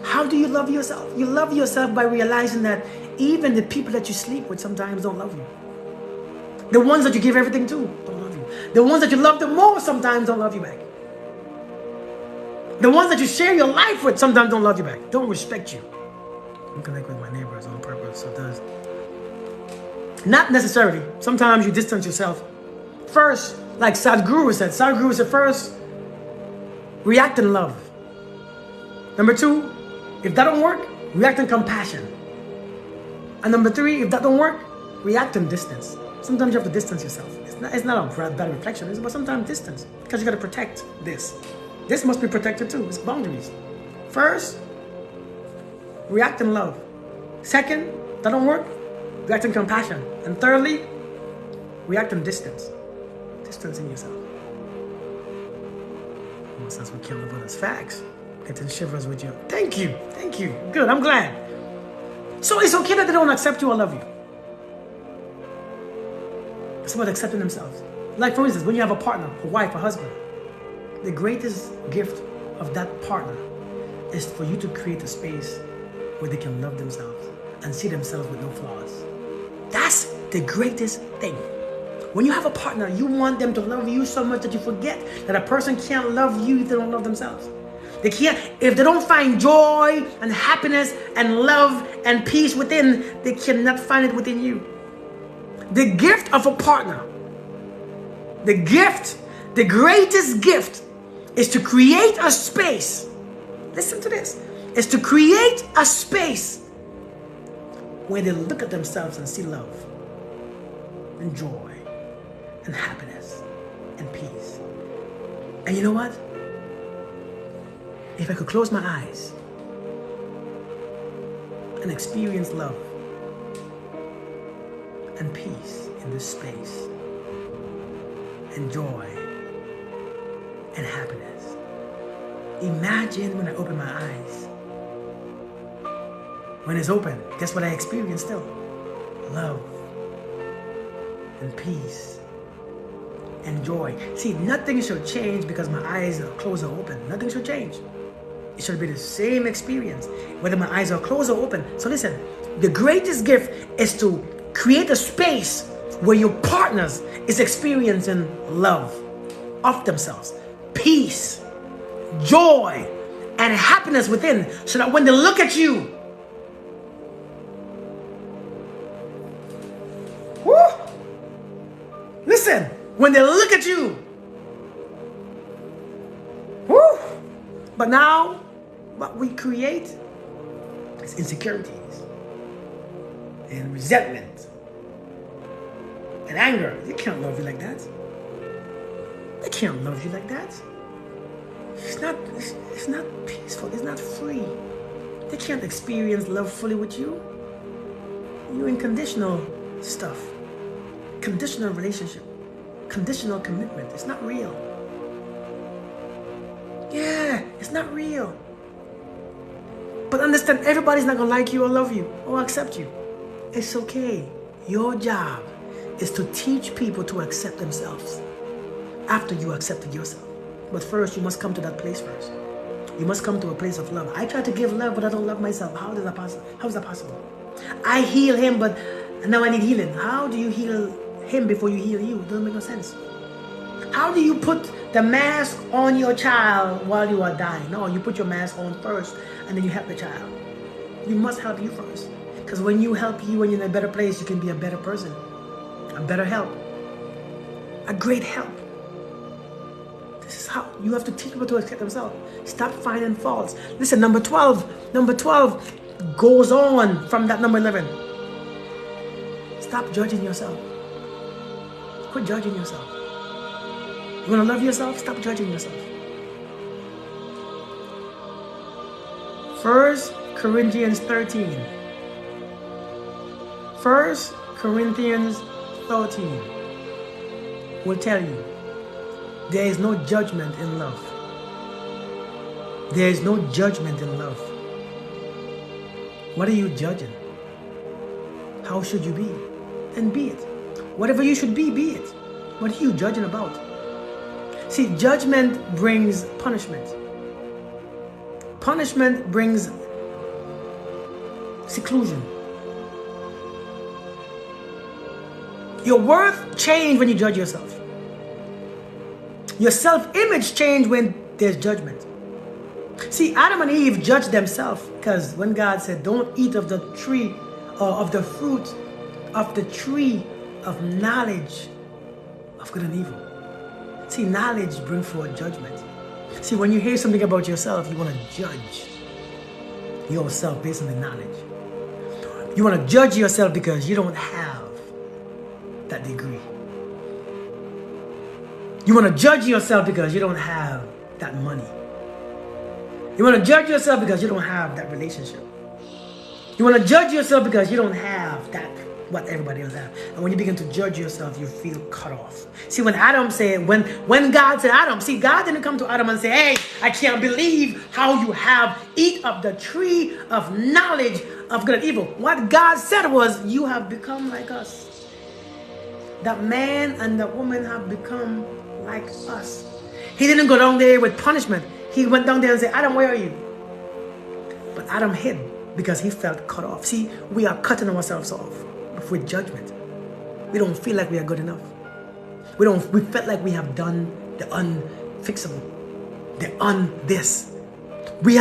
how do you love yourself? You love yourself by realizing that even the people that you sleep with sometimes don't love you. The ones that you give everything to don't love you. The ones that you love the most sometimes don't love you back. The ones that you share your life with sometimes don't love you back. Don't respect you. I connect with my neighbors on purpose, so it does. Not necessarily. Sometimes you distance yourself. First, like Sadhguru said first, react in love. Number 2, if that don't work, react in compassion. And number 3, if that don't work, react in distance. Sometimes you have to distance yourself. It's not a bad reflection, but sometimes distance. Because you got to protect this. This must be protected too. It's boundaries. First, react in love. Second, that don't work, react in compassion. And thirdly, react in distance. Distancing yourself. Almost that's what killed about us. Facts. Getting shivers with you. Thank you. Thank you. Good. I'm glad. So it's okay that they don't accept you or love you. It's about accepting themselves. Like for instance, when you have a partner, a wife, a husband, the greatest gift of that partner is for you to create a space where they can love themselves and see themselves with no flaws. That's the greatest thing. When you have a partner, you want them to love you so much that you forget that a person can't love you if they don't love themselves. They can't, if they don't find joy and happiness and love and peace within, they cannot find it within you. The gift of a partner, the greatest gift is to create a space. Listen to this. Is to create a space where they look at themselves and see love and joy and happiness and peace. And you know what? If I could close my eyes and experience love and peace in this space and joy and happiness. Imagine when I open my eyes. When it's open, guess what I experience still? Love and peace and joy. See, nothing should change because my eyes are closed or open. Nothing should change. It should be the same experience, whether my eyes are closed or open. So listen, the greatest gift is to create a space where your partners is experiencing love of themselves, peace, joy, and happiness within, so that when they look at you, whoo, listen, when they look at you, whoo, but now what we create is insecurities and resentment and anger. They can't love you like that. They can't love you like that. It's not peaceful. It's not free. They can't experience love fully with you. You're in conditional stuff. Conditional relationship. Conditional commitment. It's not real. Yeah, it's not real. But understand, everybody's not gonna like you or love you or accept you. It's okay. Your job is to teach people to accept themselves after you accepted yourself. But first, you must come to that place first. You must come to a place of love. I try to give love, but I don't love myself. How is that possible? How is that possible? I heal him, but now I need healing. How do you heal him before you heal you? It doesn't make no sense. How do you put the mask on your child while you are dying? No, you put your mask on first, and then you help the child. You must help you first. Because when you help you, when you're in a better place, you can be a better person. A better help. A great help. how you have to teach people to accept themselves. Stop finding faults. Listen, number 12 goes on from that number 11. Stop judging yourself. Quit judging yourself. You want to love yourself? Stop judging yourself. 1 Corinthians 13. 1 Corinthians 13 will tell you there is no judgment in love. There is no judgment in love. What are you judging? How should you be? Then be it. Whatever you should be it. What are you judging about? See, judgment brings punishment. Punishment brings seclusion. Your worth changes when you judge yourself. Your self-image changes when there's judgment. See, Adam and Eve judged themselves because when God said, don't eat of the tree or of the fruit of the tree of knowledge of good and evil. See, knowledge brings forth judgment. See, when you hear something about yourself, you want to judge yourself based on the knowledge. You want to judge yourself because you don't have that degree. You want to judge yourself because you don't have that money. You want to judge yourself because you don't have that relationship. You want to judge yourself because you don't have that what everybody else has. And when you begin to judge yourself, you feel cut off. See, when Adam said, when God said Adam, see, God didn't come to Adam and say, hey, I can't believe how you have eat of the tree of knowledge of good and evil. What God said was, you have become like us. That man and the woman have become like us. He didn't go down there with punishment. He went down there and said, Adam, where are you? But Adam hid because he felt cut off. See, we are cutting ourselves off with judgment. We don't feel like we are good enough. We felt like we have done the unfixable, this. We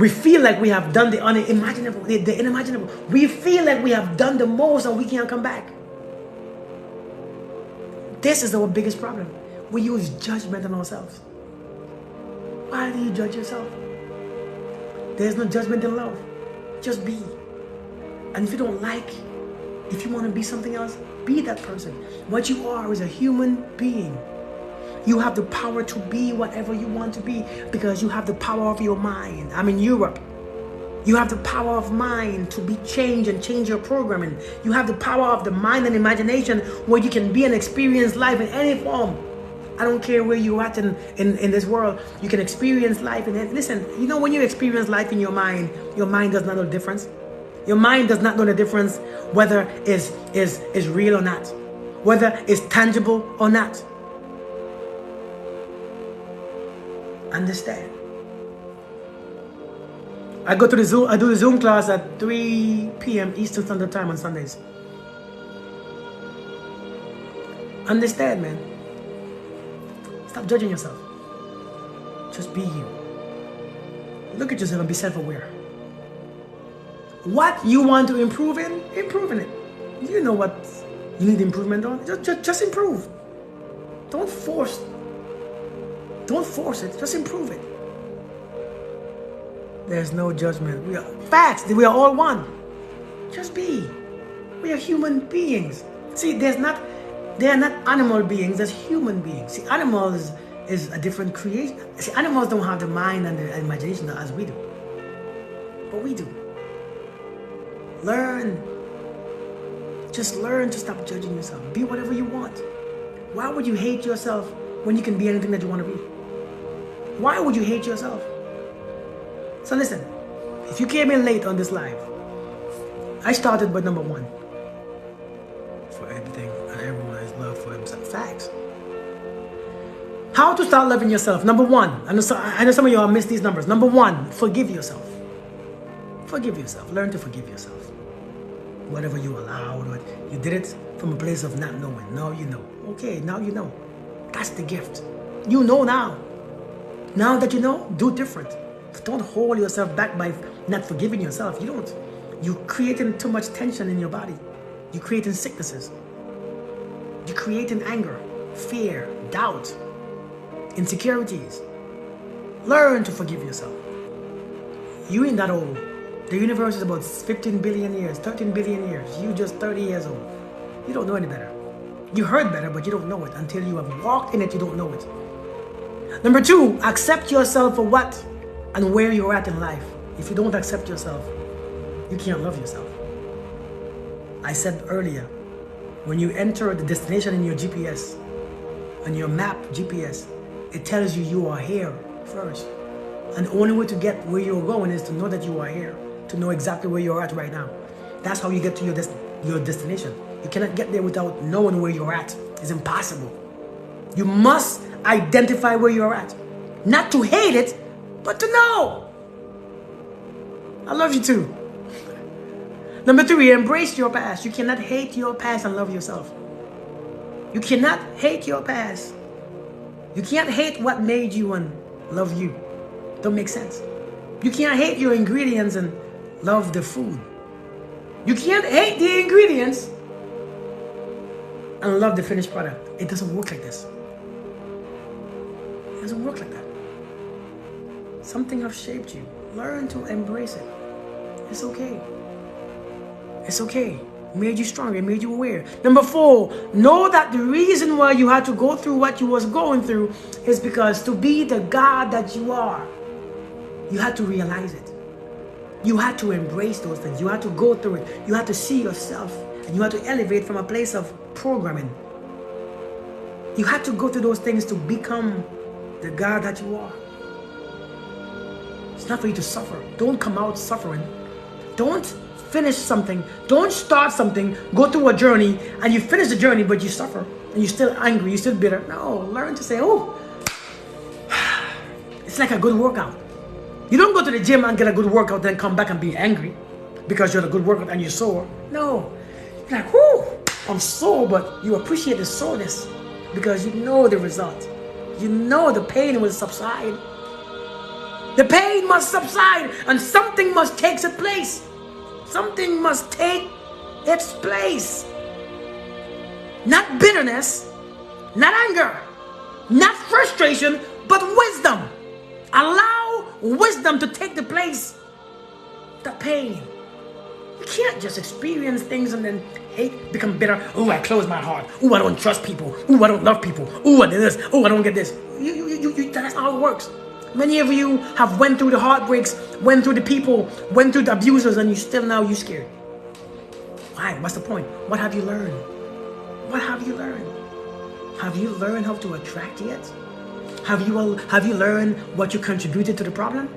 feel like we have done the unimaginable, the inimaginable. We feel like we have done the most and we can't come back. This is our biggest problem. We use judgment on ourselves. Why do you judge yourself? There's no judgment in love. Just be. And if you don't like, if you want to be something else, be that person. What you are is a human being. You have the power to be whatever you want to be because you have the power of your mind. I'm in Europe. You have the power of mind to be changed and change your programming. You have the power of the mind and imagination where you can be and experience life in any form. I don't care where you're at in this world. You can experience life. Listen, you know when you experience life in your mind does not know the difference. Your mind does not know the difference whether is real or not. Whether it's tangible or not. Understand. I do the Zoom class at 3 p.m. Eastern Standard Time on Sundays. Understand, man. Stop judging yourself. Just be you. Look at yourself and be self-aware. What you want to improve in it. You know what you need improvement on. Just improve. Don't force it. Just improve it. There's no judgment. We are all one. Just be. We are human beings. See, they are not animal beings, there's human beings. See, animals is a different creation. See, animals don't have the mind and the imagination as we do. But we do. Learn. Just learn to stop judging yourself. Be whatever you want. Why would you hate yourself when you can be anything that you want to be? Why would you hate yourself? So listen, if you came in late on this live, I started with number 1. For everything and everyone is love for himself. Facts. How to start loving yourself? Number 1. I know some of y'all miss these numbers. Number 1, forgive yourself. Forgive yourself. Learn to forgive yourself. Whatever you allowed, or you did it from a place of not knowing. Now you know. Okay, now you know. That's the gift. You know now. Now that you know, do different. Don't hold yourself back by not forgiving yourself. You're creating too much tension in your body. You're creating sicknesses. You're creating anger, fear, doubt. insecurities. Learn to forgive yourself. You ain't that old. The universe is about 15 billion years, 13 billion years. You just 30 years old. You don't know any better. You heard better, but you don't know it. Until you have walked in it, you don't know it. Number 2, accept yourself for what and where you're at in life. If you don't accept yourself, you can't love yourself. I said earlier, when you enter the destination in your GPS, on your map GPS, it tells you you are here first. And the only way to get where you're going is to know that you are here, to know exactly where you're at right now. That's how you get to your destination. You cannot get there without knowing where you're at. It's impossible. You must identify where you're at. Not to hate it, but to know. I love you too. Number 3, embrace your past. You cannot hate your past and love yourself. You cannot hate your past. You can't hate what made you and love you. Don't make sense. You can't hate your ingredients and love the food. You can't hate the ingredients and love the finished product. It doesn't work like this. It doesn't work like that. Something has shaped you. Learn to embrace it. It's okay. It's okay. It made you stronger. It made you aware. Number 4, know that the reason why you had to go through what you was going through is because to be the God that you are, you had to realize it. You had to embrace those things. You had to go through it. You had to see yourself. And you had to elevate from a place of programming. You had to go through those things to become the God that you are. It's not for you to suffer. Don't come out suffering. Don't finish something. Don't start something. Go through a journey and you finish the journey, but you suffer. And you're still angry. You're still bitter. No, learn to say, oh, it's like a good workout. You don't go to the gym and get a good workout, then come back and be angry because you're a good workout and you're sore. No. You're like, whoo, I'm sore, but you appreciate the soreness because you know the result. You know the pain will subside. The pain must subside and something must take its place. Something must take its place. Not bitterness, not anger, not frustration, but wisdom. Allow wisdom to take the place of the pain. You can't just experience things and then hate, become bitter. Oh, I close my heart. Oh, I don't trust people. Oh, I don't love people. Oh, I did this. Oh, I don't get this. That's not how it works. Many of you have went through the heartbreaks, went through the people, went through the abusers, and you're scared. Why? What's the point? What have you learned? What have you learned? Have you learned how to attract yet? Have you learned what you contributed to the problem?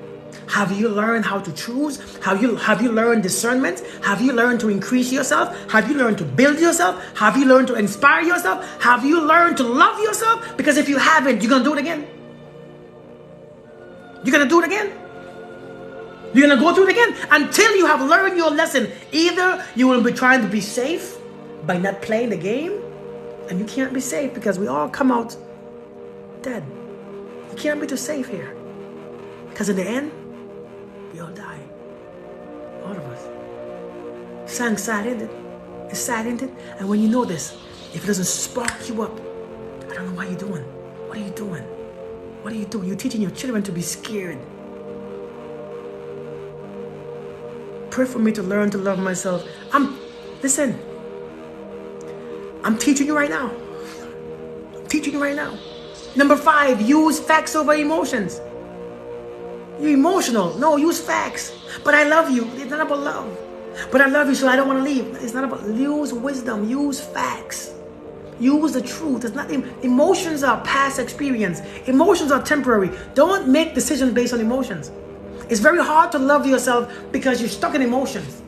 Have you learned how to choose? Have you learned discernment? Have you learned to increase yourself? Have you learned to build yourself? Have you learned to inspire yourself? Have you learned to love yourself? Because if you haven't, you're going to do it again. You're going to do it again. You're going to go through it again until you have learned your lesson. Either you will be trying to be safe by not playing the game, and you can't be safe because we all come out dead. You can't be too safe here. Because in the end, we all die. All of us. It's sad, isn't it? It's sad, isn't it? And when you know this, if it doesn't spark you up, I don't know what you're doing. What are you doing? What are you doing? You're teaching your children to be scared. Pray for me to learn to love myself. Listen, I'm teaching you right now. I'm teaching you right now. Number 5, use facts over emotions. You're emotional. No, use facts. But I love you. It's not about love. But I love you, so I don't want to leave. It's not about, use wisdom. Use facts. Use the truth. It's not, emotions are past experience. Emotions are temporary. Don't make decisions based on emotions. It's very hard to love yourself because you're stuck in emotions.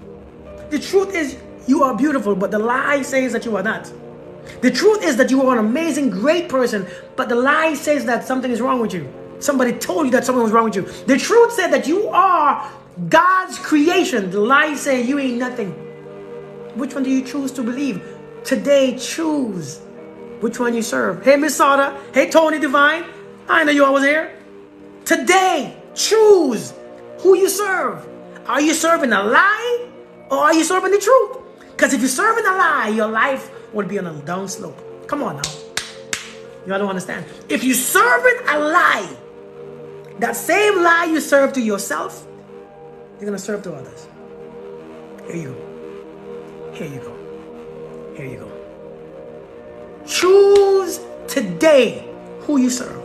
The truth is you are beautiful, but the lie says that you are not. The truth is that you are an amazing, great person, but the lie says that something is wrong with you. Somebody told you that something was wrong with you. The truth said that you are God's creation. The lie say you ain't nothing. Which one do you choose to believe? Today, choose which one you serve. Hey, Miss Sauter. Hey, Tony Divine. I know you always here. Today, choose who you serve. Are you serving a lie or are you serving the truth? Because if you're serving a lie, your life will be on a down slope. Come on now. You don't understand. If you serving a lie, that same lie you serve to yourself, you're going to serve to others. Here you go. Here you go. Here you go. Choose today who you serve.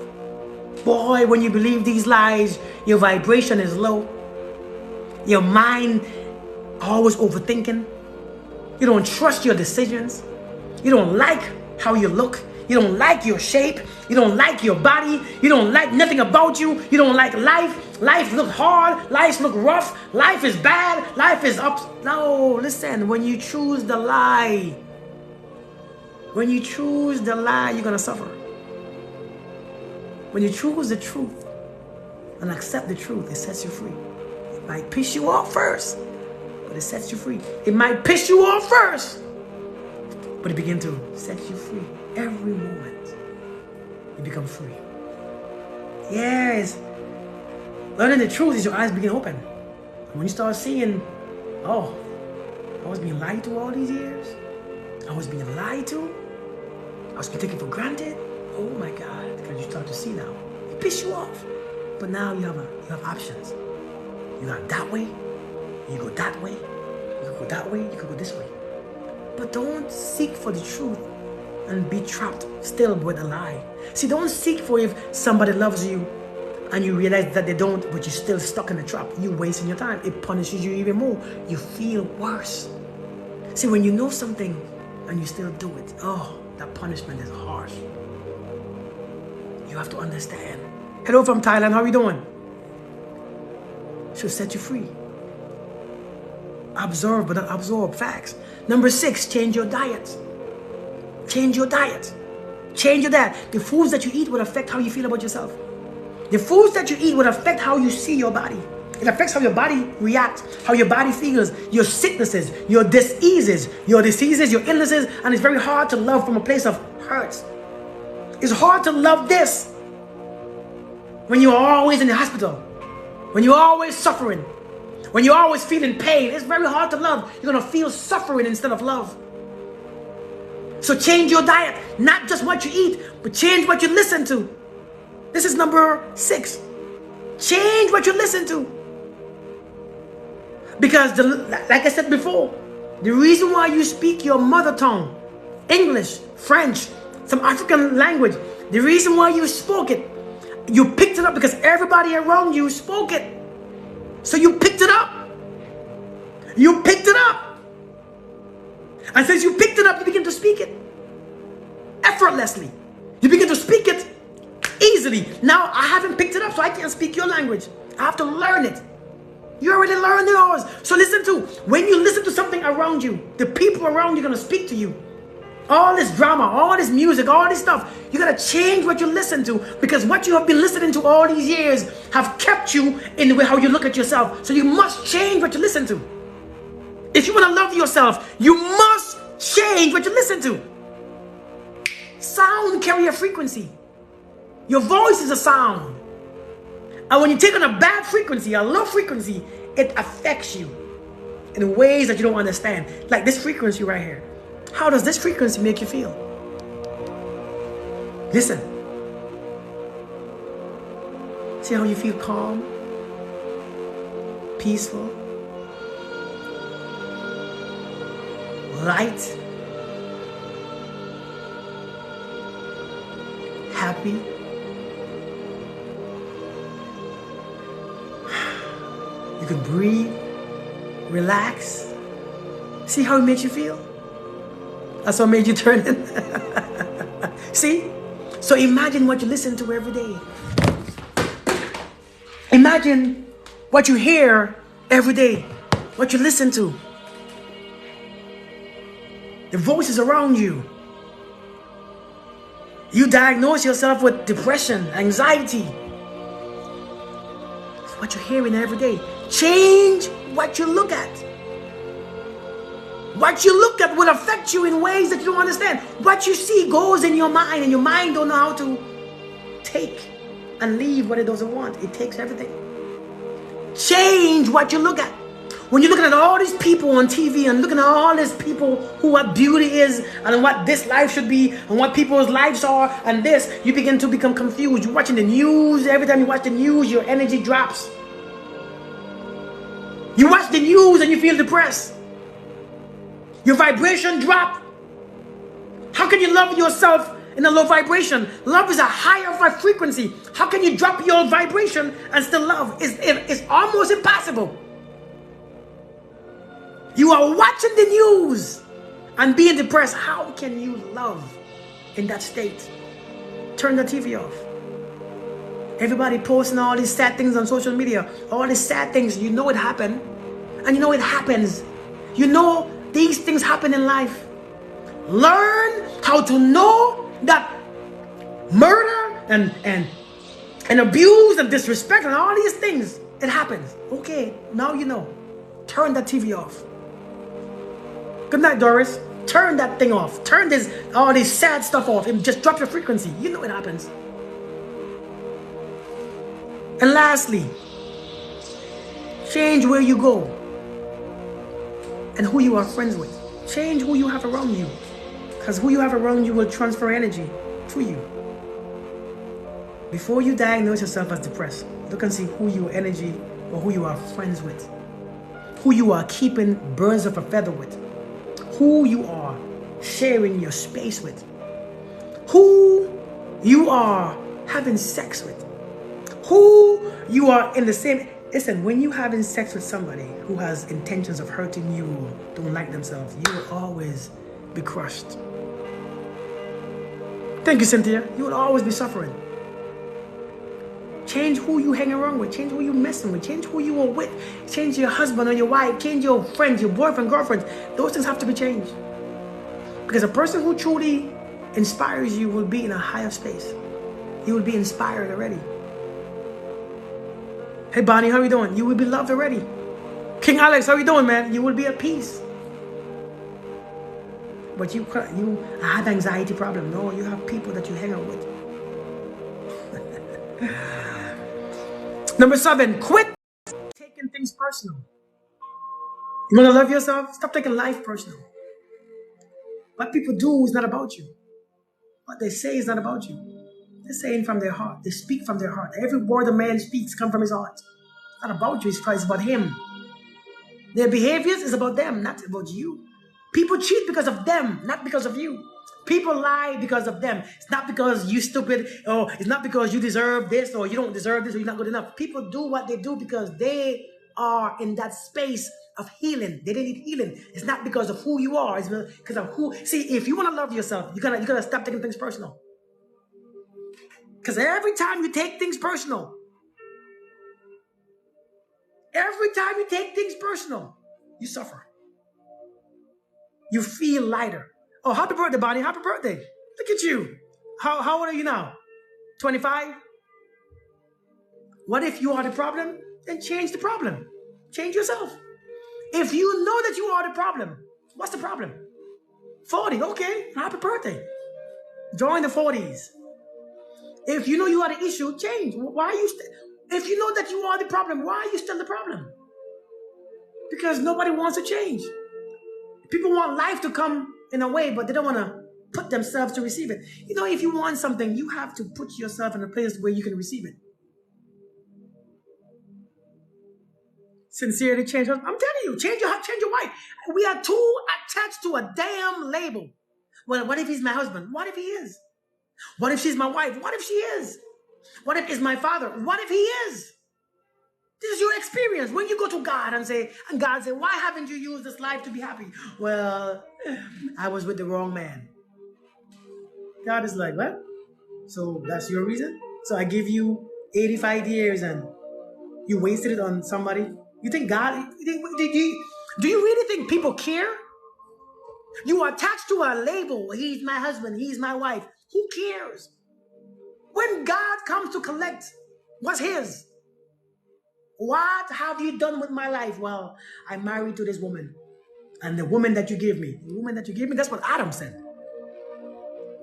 Boy, when you believe these lies, your vibration is low. Your mind always overthinking. You don't trust your decisions. You don't like how you look. You don't like your shape. You don't like your body. You don't like nothing about you. You don't like life. Life look hard. Life look rough. Life is bad. Life is up. No, listen. When you choose the lie, you're going to suffer. When you choose the truth and accept the truth, it sets you free. It might piss you off first, but it sets you free. It might piss you off first, but it begins to set you free. Every moment, you become free. Yes. Learning the truth is your eyes begin open. And when you start seeing, oh, I was being lied to all these years. I was being lied to. I was being taken for granted. Oh my God, because you start to see now. It piss you off. But now you have options. You got that way, you go that way, you can go that way, you can go this way. But don't seek for the truth and be trapped still with a lie. See, don't seek for if somebody loves you and you realize that they don't, but you're still stuck in the trap. You're wasting your time. It punishes you even more. You feel worse. See, when you know something and you still do it, oh, that punishment is harsh. You have to understand. Hello from Thailand, how are you doing? She'll set you free. Observe, but not absorb. Facts. Number 6, change your diet. Change your diet. Change your diet. The foods that you eat will affect how you feel about yourself. The foods that you eat will affect how you see your body. It affects how your body reacts, how your body feels, your sicknesses, your diseases, your illnesses, and it's very hard to love from a place of hurt. It's hard to love this when you are always in the hospital, when you're always suffering, when you're always feeling pain. It's very hard to love. You're going to feel suffering instead of love. So change your diet, not just what you eat, but change what you listen to. This is number 6. Change what you listen to. Because, like I said before, the reason why you speak your mother tongue, English, French, some African language, the reason why you spoke it, you picked it up because everybody around you spoke it. So you picked it up. You picked it up. And since you picked it up, you begin to speak it effortlessly. You begin to speak it easily. Now, I haven't picked it up, so I can't speak your language. I have to learn it. You already learned yours. So listen to, when you listen to something around you, the people around you are going to speak to you. All this drama, all this music, all this stuff, you got to change what you listen to, because what you have been listening to all these years have kept you in the way how you look at yourself. So you must change what you listen to. If you want to love yourself, you must change what you listen to. Sound carry a frequency. Your voice is a sound. And when you take on a bad frequency, a low frequency, it affects you in ways that you don't understand. Like this frequency right here. How does this frequency make you feel? Listen. See how you feel calm, peaceful, light, happy. You can breathe, relax. See how it makes you feel? That's what made you turn in. See? So imagine what you listen to every day. Imagine what you hear every day, what you listen to. The voices around you. You diagnose yourself with depression, anxiety. It's what you're hearing every day. Change what you look at. What you look at will affect you in ways that you don't understand. What you see goes in your mind, and your mind don't know how to take and leave what it doesn't want. It takes everything. Change what you look at. When you're looking at all these people on TV and looking at all these people who what beauty is and what this life should be and what people's lives are and this, you begin to become confused. You're watching the news. Every time you watch the news, your energy drops. You watch the news and you feel depressed. Your vibration drop. How can you love yourself in a low vibration? Love is a higher frequency. How can you drop your vibration and still love? It's almost impossible. You are watching the news and being depressed. How can you love in that state? Turn the TV off. Everybody posting all these sad things on social media. All these sad things. You know it happened. And you know it happens. You know these things happen in life. Learn how to know that murder and abuse and disrespect and all these things, it happens. Okay, now you know. Turn that TV off. Good night, Doris. Turn that thing off. Turn all this sad stuff off and just drop your frequency. You know it happens. And lastly, change where you go and who you are friends with. Change who you have around you, because who you have around you will transfer energy to you. Before you diagnose yourself as depressed, look and see who your energy or who you are friends with, who you are keeping birds of a feather with, who you are sharing your space with, who you are having sex with, who you are in the same. Listen, when you're having sex with somebody who has intentions of hurting you or don't like themselves, you will always be crushed. Thank you, Cynthia. You will always be suffering. Change who you hang around with. Change who you messing with. Change who you are with. Change your husband or your wife. Change your friends, your boyfriend, girlfriend. Those things have to be changed. Because a person who truly inspires you will be in a higher space. You will be inspired already. Hey, Bonnie, how you doing? You will be loved already. King Alex, how you doing, man? You will be at peace. But you have anxiety problem. No, you have people that you hang out with. Number 7, quit taking things personal. You want to love yourself? Stop taking life personal. What people do is not about you. What they say is not about you. They're saying from their heart. They speak from their heart. Every word a man speaks comes from his heart. It's not about you, it's about him. Their behaviors is about them, not about you. People cheat because of them, not because of you. People lie because of them. It's not because you stupid, or it's not because you deserve this, or you don't deserve this, or you're not good enough. People do what they do because they are in that space of healing. They didn't need healing. It's not because of who you are. It's because of who. See, if you want to love yourself, you gotta stop taking things personal. Because every time you take things personal, you suffer. You feel lighter. Oh, happy birthday, Bonnie. Happy birthday. Look at you. How old are you now? 25? What if you are the problem? Then change the problem. Change yourself. If you know that you are the problem, what's the problem? 40. Okay. Happy birthday. Join the 40s. If you know you are the issue, change. Why are you if you know that you are the problem, why are you still the problem? Because nobody wants to change. People want life to come in a way, but they don't want to put themselves to receive it. You know, if you want something, you have to put yourself in a place where you can receive it. Sincerely change. I'm telling you, change your wife. We are too attached to a damn label. Well, what if he's my husband? What if he is? What if she's my wife? What if she is? What if he's my father? What if he is? This is your experience. When you go to God and God say, why haven't you used this life to be happy? Well, I was with the wrong man. God is like, what? So that's your reason? So I give you 85 years and you wasted it on somebody? You think God, do you really think people care? You are attached to a label. He's my husband. He's my wife. Who cares? When God comes to collect what's his, what have you done with my life? Well, I'm married to this woman. And the woman that you gave me, that's what Adam said.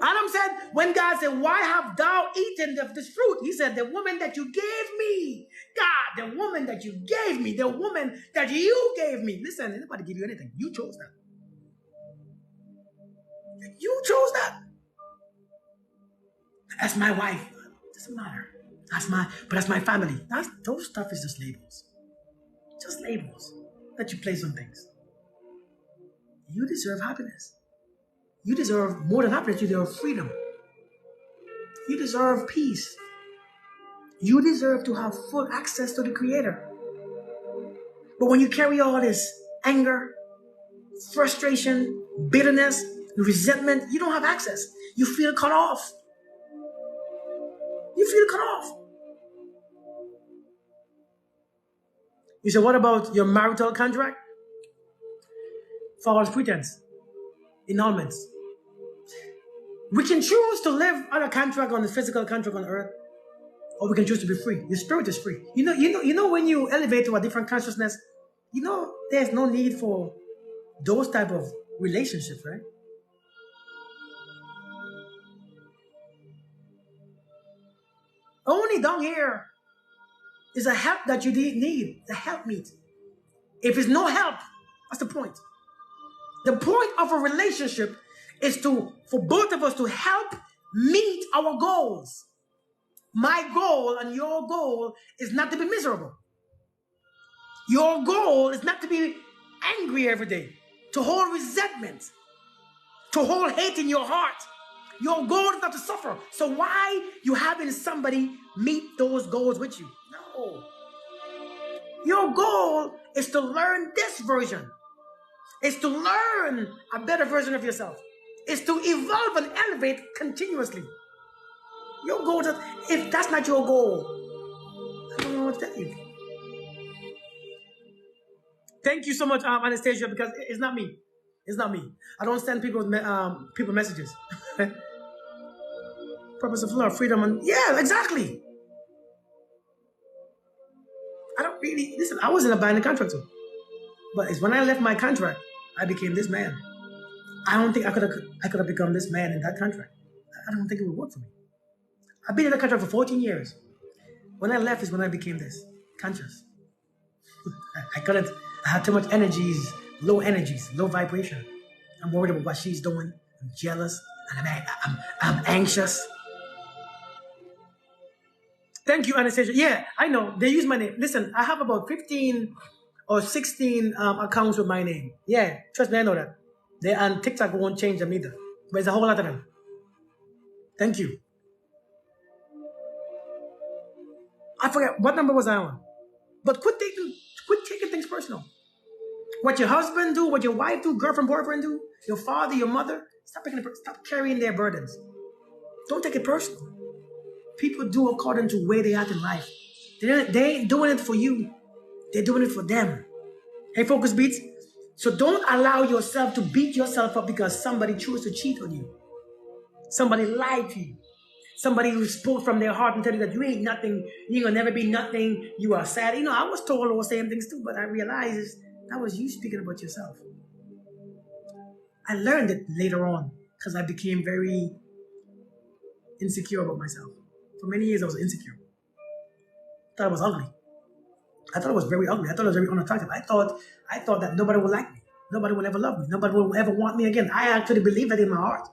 Adam said, when God said, why have thou eaten of this fruit? He said, the woman that you gave me. God, the woman that you gave me. The woman that you gave me. Listen, anybody give you anything. You chose that. You chose that. That's my wife. Doesn't matter. That's my family. Those stuff is just labels. Just labels that you place on things. You deserve happiness. You deserve more than happiness. You deserve freedom. You deserve peace. You deserve to have full access to the Creator. But when you carry all this anger, frustration, bitterness, resentment, you don't have access. You feel cut off. You feel cut off. You say, what about your marital contract? False pretense, annulments. We can choose to live on a contract, on the physical contract on earth, or we can choose to be free. Your spirit is free. You know when you elevate to a different consciousness, there's no need for those type of relationships, right? Only down here is a help that you need, the help meet. If it's no help, what's the point? The point of a relationship is for both of us to help meet our goals. My goal and your goal is not to be miserable. Your goal is not to be angry every day, to hold resentment, to hold hate in your heart. Your goal is not to suffer. So why you having somebody meet those goals with you? No. Your goal is to learn this version. Is to learn a better version of yourself. Is to evolve and elevate continuously. Your goal is, if that's not your goal, I don't know what to tell you. Thank you so much, Anastasia, because it's not me. It's not me. I don't send people messages. Purpose of love, freedom, and yeah, exactly. I don't really listen. I wasn't a binding contract, but it's when I left my contract, I became this man. I don't think I could have become this man in that contract. I don't think it would work for me. I've been in that contract for 14 years. When I left is when I became this conscious. I couldn't. I had too much energies, low vibration. I'm worried about what she's doing. I'm jealous, and I'm anxious. Thank you, Anastasia. Yeah, I know. They use my name. Listen, I have about 15 or 16 accounts with my name. Yeah, trust me, I know that. And TikTok won't change them either. But it's a whole lot of them. Thank you. I forget what number was I on. But quit taking things personal. What your husband do, what your wife do, girlfriend, boyfriend do, your father, your mother, stop carrying their burdens. Don't take it personal. People do according to where they are in life. They ain't doing it for you. They're doing it for them. Hey, Focus Beats. So don't allow yourself to beat yourself up because somebody chose to cheat on you. Somebody lied to you. Somebody who spoke from their heart and tell you that you ain't nothing, you ain't gonna never be nothing, you are sad. I was told all those same things too, but I realized that was you speaking about yourself. I learned it later on because I became very insecure about myself. For many years I was insecure. I thought I was ugly. I thought I was very ugly. I thought I was very unattractive. I thought that nobody would like me. Nobody would ever love me. Nobody would ever want me again. I actually believed that in my heart.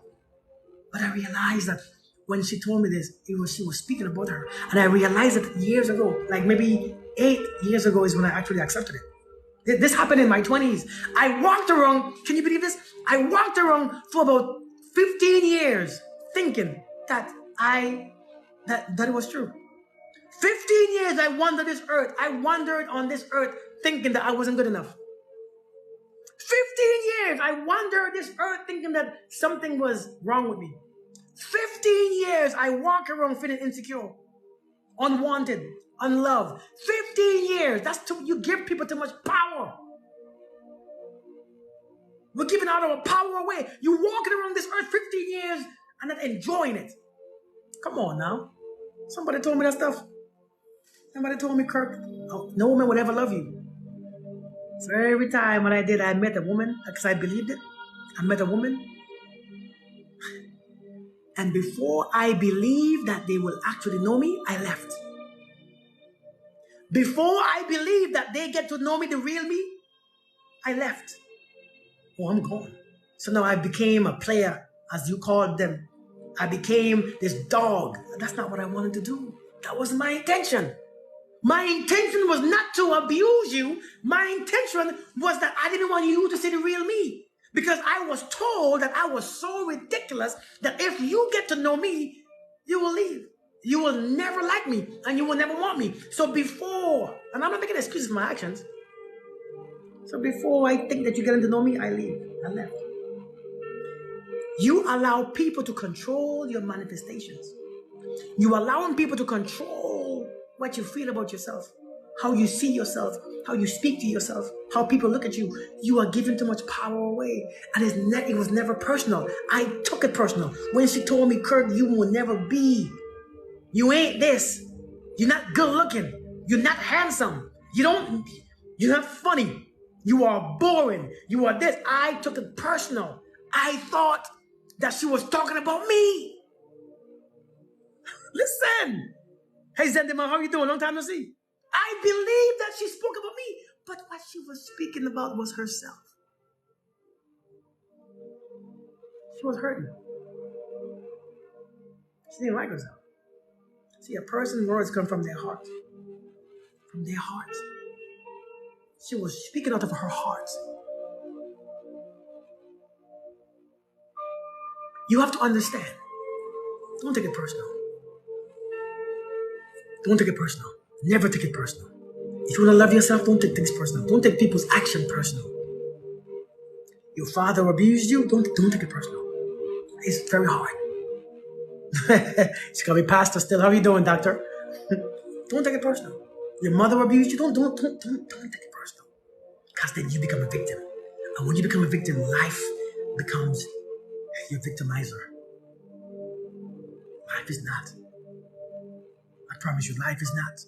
But I realized that when she told me this, she was speaking about her. And I realized that years ago, like maybe 8 years ago is when I actually accepted it. This happened in my 20s. I walked around, can you believe this? I walked around for about 15 years thinking that it was true. 15 years I wandered this earth. I wandered on this earth thinking that I wasn't good enough. 15 years I wandered this earth thinking that something was wrong with me. 15 years I walk around feeling insecure, unwanted, unloved. 15 years. You give people too much power. We're giving all our power away. You're walking around this earth 15 years and not enjoying it. Come on now. Somebody told me that stuff. Somebody told me, Kirk, no woman would ever love you. So every time when I did, I met a woman, because I believed it. I met a woman. And before I believe that they will actually know me, I left. Before I believe that they get to know me, the real me, I left. Oh, I'm gone. So now I became a player, as you called them. I became this dog. That's not what I wanted to do. That wasn't my intention. My intention was not to abuse you. My intention was that I didn't want you to see the real me. Because I was told that I was so ridiculous that if you get to know me, you will leave. You will never like me and you will never want me. So before, and I'm not making excuses for my actions. So before I think that you're getting to know me, I leave. I left. You allow people to control your manifestations. You allowing people to control what you feel about yourself, how you see yourself, how you speak to yourself, how people look at you. You are giving too much power away. And it was never personal. I took it personal. When she told me, Kurt, you will never be. You ain't this. You're not good looking. You're not handsome. You're not funny. You are boring. You are this. I took it personal. I thought that she was talking about me. Listen. Hey, Zendima, how are you doing? Long time no see. I believe that she spoke about me, but what she was speaking about was herself. She was hurting. She didn't like herself. See, a person's words come from their heart. From their heart. She was speaking out of her heart. You have to understand. Don't take it personal. Don't take it personal. Never take it personal. If you want to love yourself, don't take things personal. Don't take people's action personal. Your father abused you, don't take it personal. It's very hard. She's gonna be pastor still. How are you doing, doctor? Don't take it personal. Your mother abused you, don't take it personal. Because then you become a victim. And when you become a victim, life becomes your victimizer. Life is not. I promise you, life is not.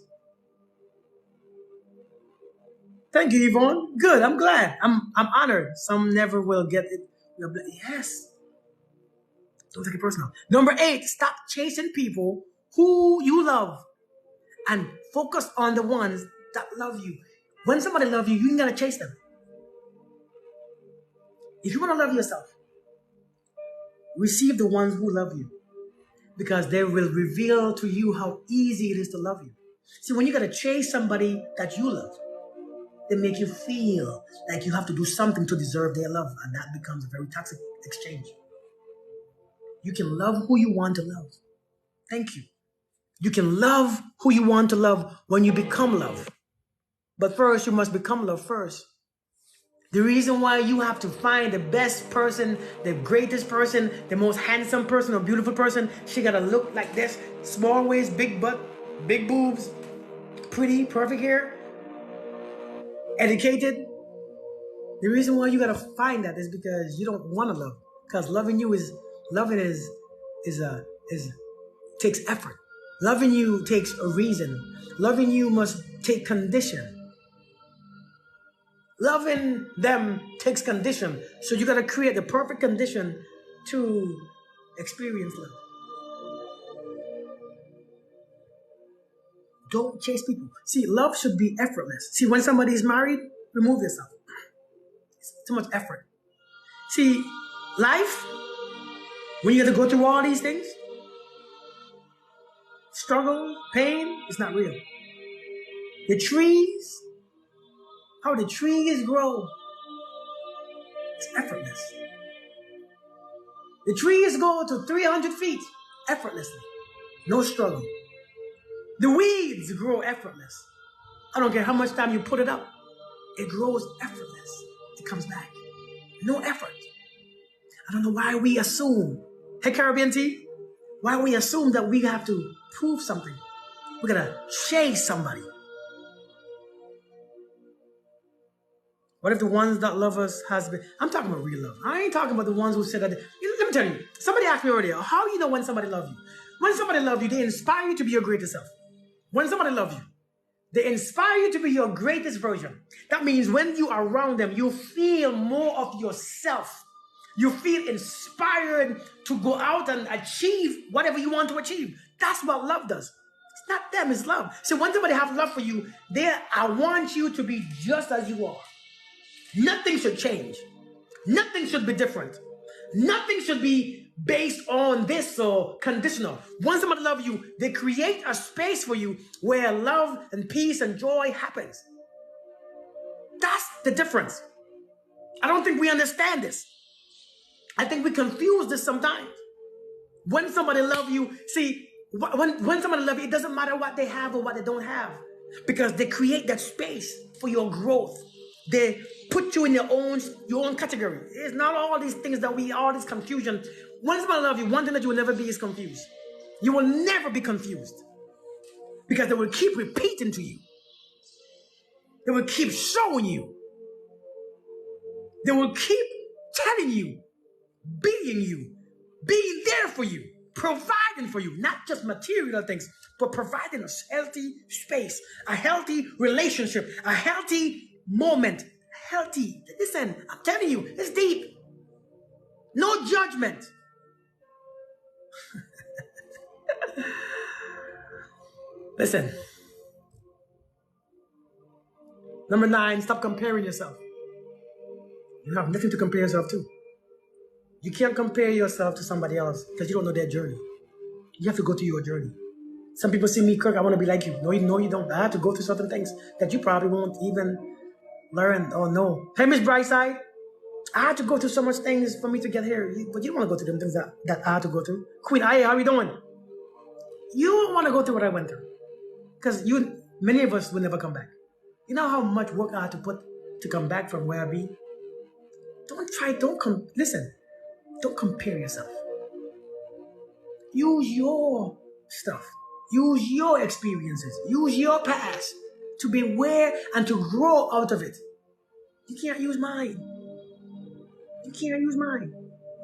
Thank you, Yvonne. Good. I'm glad. I'm honored. Some never will get it. Yes. Don't take it personal. Number 8, stop chasing people who you love and focus on the ones that love you. When somebody loves you, you ain't gotta chase them. If you want to love yourself, receive the ones who love you because they will reveal to you how easy it is to love you. See, when you gotta chase somebody that you love, they make you feel like you have to do something to deserve their love, and that becomes a very toxic exchange. You can love who you want to love. Thank you. You can love who you want to love when you become love. But first, you must become love first. The reason why you have to find the best person, the greatest person, the most handsome person or beautiful person, she gotta look like this, small waist, big butt, big boobs, pretty, perfect hair, educated. The reason why you gotta find that is because you don't want to love. Because loving takes effort. Loving you takes a reason. Loving you must take condition. Loving them takes condition. So you gotta create the perfect condition to experience love. Don't chase people. See, love should be effortless. See, when somebody is married, remove yourself. It's too much effort. See, life, when you have to go through all these things, struggle, pain, it's not real. The trees, how the trees grow, it's effortless. The trees go to 300 feet effortlessly. No struggle. The weeds grow effortless. I don't care how much time you put it up. It grows effortless. It comes back. No effort. I don't know why we assume. Hey, Caribbean Tea, why we assume that we have to prove something. We're going to chase somebody. What if the ones that love us has been... I'm talking about real love. I ain't talking about the ones who said that... Let me tell you. Somebody asked me earlier, how do you know when somebody loves you? When somebody loves you, they inspire you to be your greatest self. When somebody loves you, they inspire you to be your greatest version. That means when you are around them, you feel more of yourself. You feel inspired to go out and achieve whatever you want to achieve. That's what love does. It's not them, it's love. So when somebody have love for you, I want you to be just as you are. Nothing should change. Nothing should be different. Nothing should be based on this or conditional. Once somebody loves you, they create a space for you where love and peace and joy happens. That's the difference. I don't think we understand this. I think we confuse this sometimes. When somebody loves you, see, when somebody loves you, it doesn't matter what they have or what they don't have, because they create that space for your growth. They put you in your own category. It's not all these things all this confusion. When somebody loves you, one thing that you will never be is confused. You will never be confused, because they will keep repeating to you. They will keep showing you. They will keep telling you, being there for you, providing for you, not just material things, but providing a healthy space, a healthy relationship, a healthy moment, listen, I'm telling you, it's deep. No judgment. Listen. Number 9, stop comparing yourself. You have nothing to compare yourself to. You can't compare yourself to somebody else because you don't know their journey. You have to go through your journey. Some people see me, Kirk, I want to be like you. No, you don't. I have to go through certain things that you probably won't even learn or know. Hey, Miss Brightside, I had to go through so much things for me to get here. But you don't want to go through them things that I had to go through. Queen, hey, how are you doing? You don't want to go through what I went through. Because many of us will never come back. You know how much work I had to put to come back from where I be? Listen, don't compare yourself. Use your stuff. Use your experiences. Use your past to be aware and to grow out of it. You can't use mine. You can't use mine.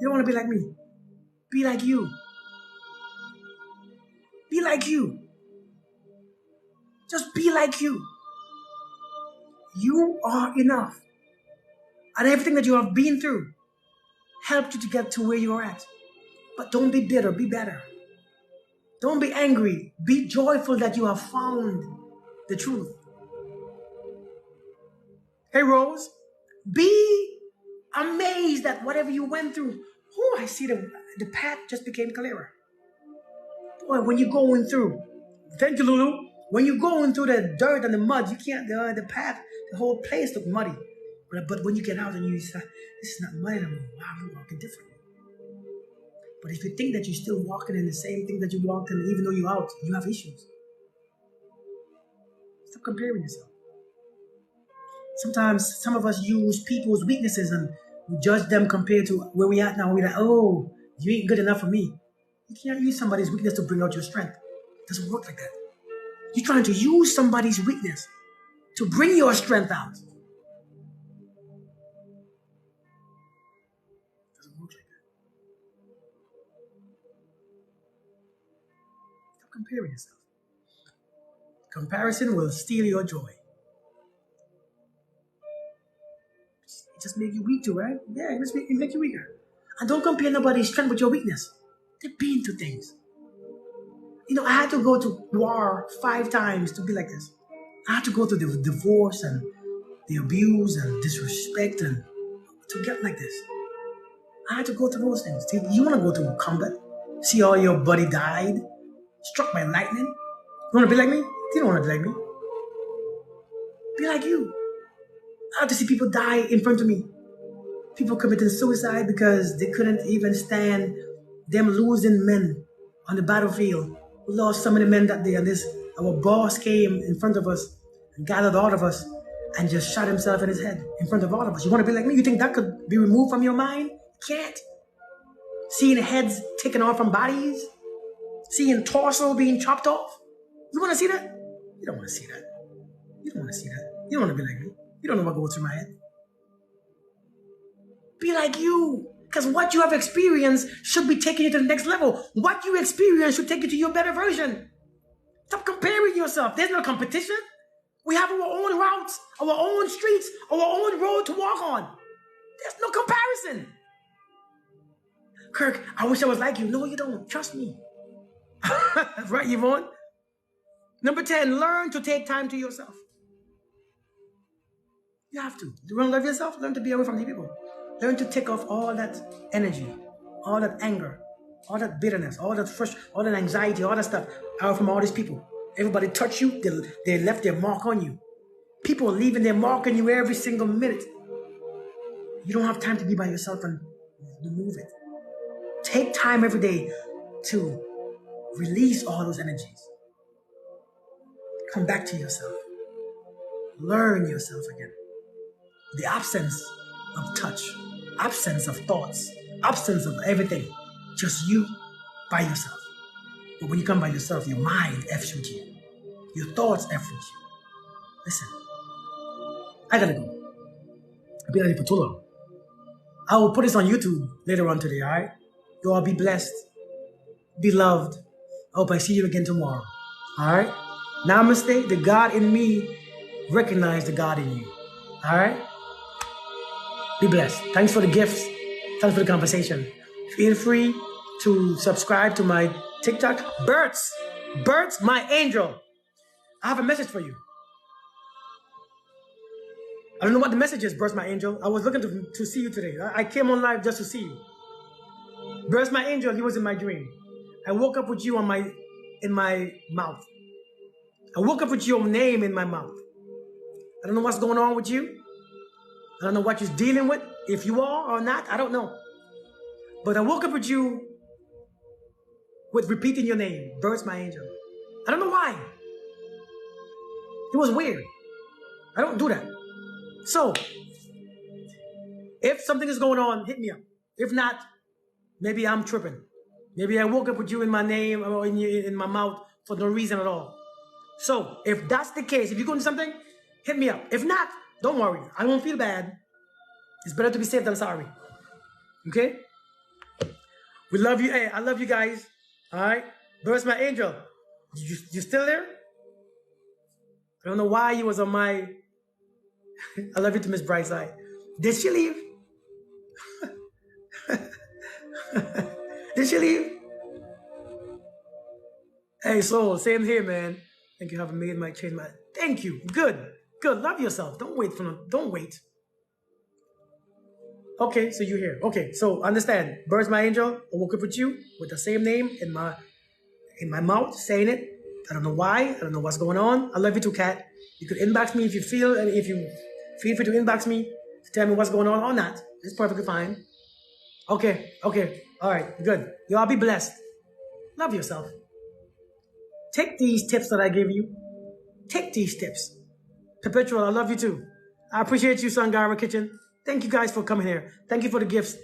You don't want to be like me. Be like you. Be like you. Just be like you. You are enough. And everything that you have been through helped you to get to where you are at. But don't be bitter, be better. Don't be angry. Be joyful that you have found the truth. Hey, Rose, be amazed at whatever you went through. Oh, I see the path just became clearer. Boy, when you're going through, thank you, Lulu. When you're going through the dirt and the mud, you can't, the path, the whole place look muddy. But when you get out and you say, this is not muddy anymore. Wow, you're walking differently. But if you think that you're still walking in the same thing that you walked in, even though you're out, you have issues. Stop comparing yourself. Sometimes some of us use people's weaknesses and we judge them compared to where we at now. We're like, oh, you ain't good enough for me. You can't use somebody's weakness to bring out your strength. It doesn't work like that. You're trying to use somebody's weakness to bring your strength out. It doesn't work like that. Stop comparing yourself. Comparison will steal your joy. It just makes you weak too, right? Yeah, it makes you weaker. And don't compare nobody's strength with your weakness. They've been through things. You know, I had to go to war 5 times to be like this. I had to go through the divorce and the abuse and disrespect and to get like this. I had to go through those things. You want to go through combat? See all your buddy died? Struck by lightning? You want to be like me? You don't want to be like me. Be like you. I had to see people die in front of me. People committing suicide because they couldn't even stand them losing men on the battlefield. We lost so many men that day, and our boss came in front of us and gathered all of us and just shot himself in his head in front of all of us. You want to be like me? You think that could be removed from your mind? You can't. Seeing heads taken off from bodies, seeing torso being chopped off. You want to see that? You don't want to see that. You don't want to see that. You don't want to be like me. You don't know what goes through my head. Be like you. Because what you have experienced should be taking you to the next level. What you experience should take you to your better version. Stop comparing yourself. There's no competition. We have our own routes, our own streets, our own road to walk on. There's no comparison. Kirk, I wish I was like you. No, you don't. Trust me. Right, Yvonne? Number 10, learn to take time to yourself. You have to. You want to love yourself? Learn to be away from the people. Learn to take off all that energy, all that anger, all that bitterness, all that frustration, all that anxiety, all that stuff out from all these people. Everybody touch you, they left their mark on you. People are leaving their mark on you every single minute. You don't have time to be by yourself and remove it. Take time every day to release all those energies. Come back to yourself. Learn yourself again. The absence of touch, absence of thoughts, absence of everything. Just you by yourself. But when you come by yourself, your mind F's with you. Your thoughts F with you. Listen, I gotta go. I've been at it for too long. I will put this on YouTube later on today, alright? You all be blessed. Be loved. I hope I see you again tomorrow. Alright? Namaste. The God in me recognize the God in you. Alright? Be blessed. Thanks for the gifts. Thanks for the conversation. Feel free to subscribe to my TikTok. Bert's my angel. I have a message for you. I don't know what the message is, Bert's my angel. I was looking to see you today. I came on live just to see you. Bert's my angel, he was in my dream. I woke up with you in my mouth. I woke up with your name in my mouth. I don't know what's going on with you. I don't know what you're dealing with. If you are or not, I don't know. But I woke up with you with repeating your name. Bert's my angel. I don't know why. It was weird. I don't do that. So, if something is going on, hit me up. If not, maybe I'm tripping. Maybe I woke up with you in my name or in my mouth for no reason at all. So, if that's the case, if you're going to do something, hit me up. If not, don't worry. I won't feel bad. It's better to be safe than sorry. Okay? We love you. Hey, I love you guys. All right? Bert's my angel. You still there? I don't know why you was on my... I love you to Miss Brightside. Did she leave? Did she leave? Hey, Soul, same here, man. Thank you for having made my change my... Thank you. Good. Good. Love yourself. Don't wait for them. Don't wait. Okay, so you're here. Okay, so understand. Bird's my angel. I woke up with you with the same name in my mouth, saying it. I don't know why. I don't know what's going on. I love you too, Kat. You could inbox me if you feel, and if you feel free to inbox me to tell me what's going on or not. It's perfectly fine. Okay. All right, good. You all be blessed. Love yourself. Take these tips that I gave you. Take these tips. Perpetual, I love you too. I appreciate you, Sangara Kitchen. Thank you guys for coming here. Thank you for the gifts.